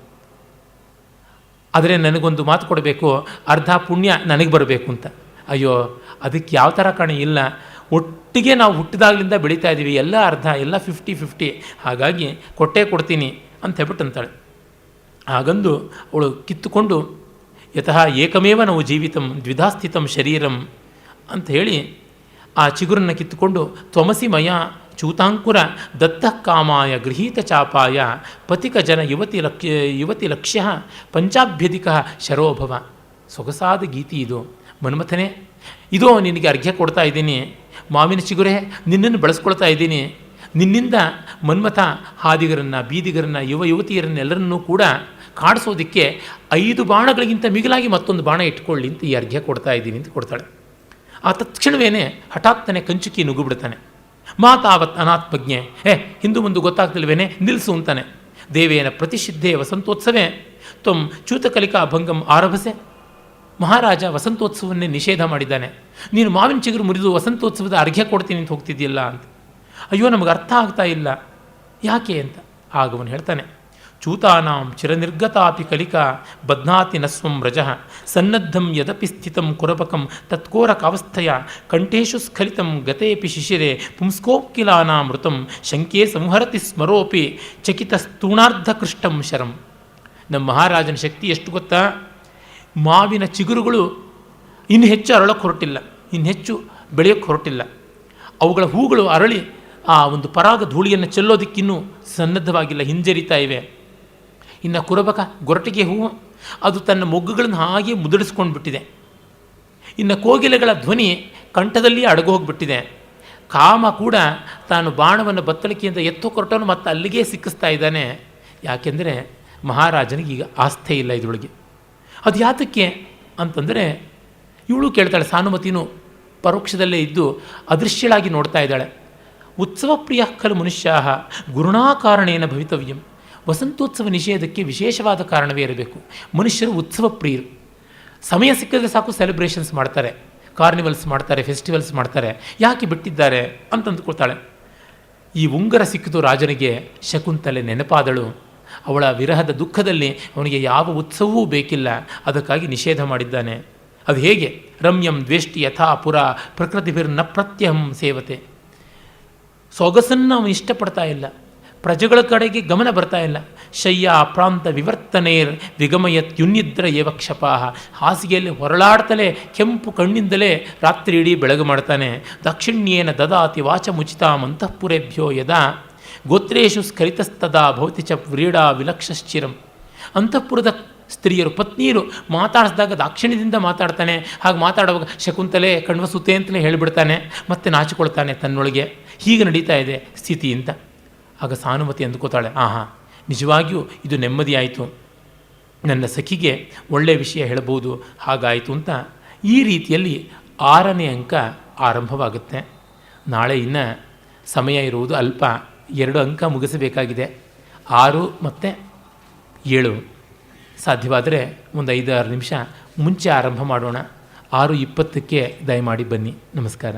ಆದರೆ ನನಗೊಂದು ಮಾತು ಕೊಡಬೇಕು, ಅರ್ಧ ಪುಣ್ಯ ನನಗೆ ಬರಬೇಕು ಅಂತ. ಅಯ್ಯೋ, ಅದಕ್ಕೆ ಯಾವ ಥರ ಕಾಣಿ ಇಲ್ಲ. ಒಟ್ಟಿಗೆ ನಾವು ಹುಟ್ಟಿದಾಗಲಿಂದ ಬೆಳೀತಾ ಇದ್ದೀವಿ, ಎಲ್ಲ ಅರ್ಧ, ಎಲ್ಲ 50-50, ಹಾಗಾಗಿ ಕೊಟ್ಟೇ ಕೊಡ್ತೀನಿ ಅಂತ ಹೇಳ್ಬಿಟ್ಟು ಅಂತಾಳೆ. ಹಾಗಂದು ಅವಳು ಕಿತ್ತುಕೊಂಡು, ಯತಃ ಏಕಮೇವ ನಾವು ಜೀವಿತಂ ದ್ವಿಧಾಸ್ಥಿತಂ ಶರೀರಂ ಅಂತ ಹೇಳಿ ಆ ಚಿಗುರನ್ನು ಕಿತ್ತುಕೊಂಡು, ತ್ವಮಸಿ ಮಯ ಚೂತಾಂಕುರ ದತ್ತಃ ಕಾಮಾಯ ಗೃಹೀತ ಚಾಪಾಯ ಪತಿಕ ಜನ ಯುವತಿ ಲಕ್ಷ್ಯ ಪಂಚಾಭ್ಯಧಿಕ ಶರೋಭವ. ಸೊಗಸಾದ ಗೀತಿ ಇದು. ಮನ್ಮಥನೇ, ಇದೋ ನಿನಗೆ ಅರ್ಘ್ಯ ಕೊಡ್ತಾ ಇದ್ದೀನಿ, ಮಾವಿನ ಚಿಗುರೇ ನಿನ್ನನ್ನು ಬಳಸ್ಕೊಳ್ತಾ ಇದ್ದೀನಿ. ನಿನ್ನಿಂದ ಮನ್ಮಥ ಹಾದಿಗರನ್ನು, ಬೀದಿಗರನ್ನು, ಯುವತಿಯರನ್ನೆಲ್ಲರನ್ನೂ ಕೂಡ ಕಾಡಿಸೋದಕ್ಕೆ 5 ಬಾಣಗಳಿಗಿಂತ ಮಿಗಿಲಾಗಿ ಮತ್ತೊಂದು ಬಾಣ ಇಟ್ಕೊಳ್ಳಿ ಅಂತ ಈ ಅರ್ಘ್ಯ ಕೊಡ್ತಾ ಇದ್ದೀನಿ ಅಂತ ಕೊಡ್ತಾಳೆ. ಆ ತಕ್ಷಣವೇ ಹಠಾತ್ತನೆ ಕಂಚುಕಿ ನುಗ್ಗುಬಿಡ್ತಾನೆ. ಮಾತಾವತ್ ಅನಾತ್ಮಜ್ಞೆ, ಹಿಂದು ಮುಂದೆ ಗೊತ್ತಾಗ್ತಿಲ್ವೇನೆ, ನಿಲ್ಲಿಸು ಅಂತಾನೆ. ದೇವೇನ ಪ್ರತಿಷಿದ್ಧೆ ವಸಂತೋತ್ಸವೇ ತ್ವಂ ಚ್ಯೂತಕಲಿಕಾ ಭಂಗಂ ಆರಭಸೆ. ಮಹಾರಾಜ ವಸಂತೋತ್ಸವನ್ನೇ ನಿಷೇಧ ಮಾಡಿದ್ದಾನೆ, ನೀನು ಮಾವಿನ ಚಿಗುರು ಮುರಿದು ವಸಂತೋತ್ಸವದ ಅರ್ಘ್ಯ ಕೊಡ್ತೀನಿ ಅಂತ ಹೋಗ್ತಿದ್ದಿಲ್ಲ ಅಂತ. ಅಯ್ಯೋ, ನಮಗೆ ಅರ್ಥ ಆಗ್ತಾ ಇಲ್ಲ, ಯಾಕೆ ಅಂತ. ಆಗವನು ಹೇಳ್ತಾನೆ, ಚೂತಾನಾಂ ಚಿರನಿರ್ಗತಾಪಿ ಕಲಿಕಾ ಬಧ್ನಾತಿ ನಸ್ವಂ ರಜಃ ಸನ್ನದ್ಧಂ ಯದಪಿ ಸ್ಥಿತಂ ಕುರಪಕಂ ತತ್ಕೋರಕಾವಸ್ಥೆಯ ಕಂಠೇಶು ಸ್ಖಲಿತಂ ಗತೇಪಿ ಶಿಶಿರೆ ಪುಂಸ್ಕೋಕಿಲಾನಾಮೃತಂ ಶಂಕೆ ಸಂಹರತಿ ಸ್ಮರೋಪಿ ಚಕಿತಸ್ತೂಣಾರ್ಧಕೃಷ್ಟಂ ಶರಂ. ನಮ್ಮ ಮಹಾರಾಜನ ಶಕ್ತಿ ಎಷ್ಟು ಗೊತ್ತಾ? ಮಾವಿನ ಚಿಗುರುಗಳು ಇನ್ನು ಹೆಚ್ಚು ಅರಳಕ್ಕೆ ಹೊರಟಿಲ್ಲ, ಇನ್ನು ಹೆಚ್ಚು ಬೆಳೆಯೋಕ್ಕೆ ಹೊರಟಿಲ್ಲ. ಅವುಗಳ ಹೂಗಳು ಅರಳಿ ಆ ಒಂದು ಪರಾಗ ಧೂಳಿಯನ್ನು ಚೆಲ್ಲೋದಕ್ಕಿನ್ನೂ ಸನ್ನದ್ಧವಾಗಿಲ್ಲ, ಹಿಂಜರಿತಾ ಇವೆ. ಇನ್ನು ಕುರಬಕ ಗೊರಟಿಗೆ ಹೂವು, ಅದು ತನ್ನ ಮೊಗ್ಗುಗಳನ್ನು ಹಾಗೆ ಮುದುಡಿಸ್ಕೊಂಡು ಬಿಟ್ಟಿದೆ. ಇನ್ನು ಕೋಗಿಲೆಗಳ ಧ್ವನಿ ಕಂಠದಲ್ಲಿ ಅಡಗೋಗ್ಬಿಟ್ಟಿದೆ. ಕಾಮ ಕೂಡ ತಾನು ಬಾಣವನ್ನು ಬತ್ತಳಿಕೆಯಿಂದ ಎತ್ತು ಕೊರಟನು ಮತ್ತು ಅಲ್ಲಿಗೆ ಸಿಕ್ಕಿಸ್ತಾ ಇದ್ದಾನೆ. ಯಾಕೆಂದರೆ ಮಹಾರಾಜನಿಗೆ ಈಗ ಆಸ್ಥೆ ಇಲ್ಲ ಇದರೊಳಗೆ. ಅದು ಯಾತಕ್ಕೆ ಅಂತಂದರೆ, ಇವಳು ಕೇಳ್ತಾಳೆ, ಸಾನುಮತಿನೂ ಪರೋಕ್ಷದಲ್ಲೇ ಇದ್ದು ಅದೃಶ್ಯಳಾಗಿ ನೋಡ್ತಾ ಇದ್ದಾಳೆ. ಉತ್ಸವ ಪ್ರಿಯ ಖಲು ಮನುಷ್ಯಾ ಗುರುಣಾಕಾರಣೇನ ಭವಿತವ್ಯಂ. ವಸಂತೋತ್ಸವ ನಿಷೇಧಕ್ಕೆ ವಿಶೇಷವಾದ ಕಾರಣವೇ ಇರಬೇಕು. ಮನುಷ್ಯರು ಉತ್ಸವ ಪ್ರಿಯರು. ಸಮಯ ಸಿಕ್ಕಿದ್ರೆ ಸಾಕು ಸೆಲೆಬ್ರೇಷನ್ಸ್ ಮಾಡ್ತಾರೆ, ಕಾರ್ನಿವಲ್ಸ್ ಮಾಡ್ತಾರೆ, ಫೆಸ್ಟಿವಲ್ಸ್ ಮಾಡ್ತಾರೆ. ಯಾಕೆ ಬಿಟ್ಟಿದ್ದಾರೆ ಅಂತ ಅಂದ್ಕೊಳ್ತಾಳೆ. ಈ ಉಂಗುರ ಸಿಕ್ಕಿತು ರಾಜನಿಗೆ. ಶಕುಂತಲೆ ನೆನಪಾದಳು. ಅವಳ ವಿರಹದ ದುಃಖದಲ್ಲಿ ಅವನಿಗೆ ಯಾವ ಉತ್ಸವವೂ ಬೇಕಿಲ್ಲ, ಅದಕ್ಕಾಗಿ ನಿಷೇಧ ಮಾಡಿದ್ದಾನೆ. ಅದು ಹೇಗೆ? ರಮ್ಯಂ ದ್ವೇಷ್ಟಿ ಯಥಾ ಪುರ ಪ್ರಕೃತಿಭಿರ್ನ ಪ್ರತ್ಯಹಂ ಸೇವತೆ. ಸೊಗಸನ್ನು ಅವನು ಇಷ್ಟಪಡ್ತಾ ಇಲ್ಲ, ಪ್ರಜೆಗಳ ಕಡೆಗೆ ಗಮನ ಬರ್ತಾ ಇಲ್ಲ. ಶಯ್ಯ ಪ್ರಾಂತ ವಿವರ್ತನೇರ್ ವಿಗಮಯತ್ಯುನ್ನಿದ್ರ ಏವ ಕ್ಷಪಾಹ. ಹಾಸಿಗೆಯಲ್ಲಿ ಹೊರಳಾಡ್ತಲೇ ಕೆಂಪು ಕಣ್ಣಿಂದಲೇ ರಾತ್ರಿ ಇಡೀ ಬೆಳಗು ಮಾಡ್ತಾನೆ. ದಾಕ್ಷಿಣ್ಯೇನ ದದಾತಿ ವಾಚ ಮುಚಿತಾಂ ಅಂತಃಪುರೇಭ್ಯೋ ಯದಾ ಗೋತ್ರೇಶು ಸ್ಖಲಿತಸ್ತದಾ ಭವತಿ ಚ ವ್ರೀಡಾ ವಿಲಕ್ಷಶ್ಚಿರಂ. ಅಂತಃಪುರದ ಸ್ತ್ರೀಯರು, ಪತ್ನಿಯರು ಮಾತಾಡಿಸಿದಾಗ ದಾಕ್ಷಿಣ್ಯದಿಂದ ಮಾತಾಡ್ತಾನೆ. ಹಾಗೆ ಮಾತಾಡುವಾಗ ಶಕುಂತಲೆ ಕಣ್ವಸುತ್ತೆ ಅಂತಲೇ ಹೇಳಿಬಿಡ್ತಾನೆ, ಮತ್ತೆ ನಾಚಿಕೊಳ್ತಾನೆ ತನ್ನೊಳಗೆ. ಹೀಗೆ ನಡೀತಾ ಇದೆ ಸ್ಥಿತಿ ಅಂತ. ಆಗ ಸಾನುಮತಿ ಅಂದ್ಕೋತಾಳೆ, ನಿಜವಾಗಿಯೂ ಇದು ನೆಮ್ಮದಿಯಾಯಿತು, ನನ್ನ ಸಖಿಗೆ ಒಳ್ಳೆಯ ವಿಷಯ ಹೇಳಬಹುದು, ಹಾಗಾಯಿತು ಅಂತ. ಈ ರೀತಿಯಲ್ಲಿ 6ನೇ ಅಂಕ ಆರಂಭವಾಗುತ್ತೆ. ನಾಳೆ ಇನ್ನು ಸಮಯ ಇರುವುದು ಅಲ್ಪ, 2 ಅಂಕ ಮುಗಿಸಬೇಕಾಗಿದೆ. 6 ಮತ್ತು 7 ಸಾಧ್ಯವಾದರೆ ಒಂದು 5-6 ನಿಮಿಷ ಮುಂಚೆ ಆರಂಭ ಮಾಡೋಣ. 6:20ಕ್ಕೆ ದಯಮಾಡಿ ಬನ್ನಿ. ನಮಸ್ಕಾರ.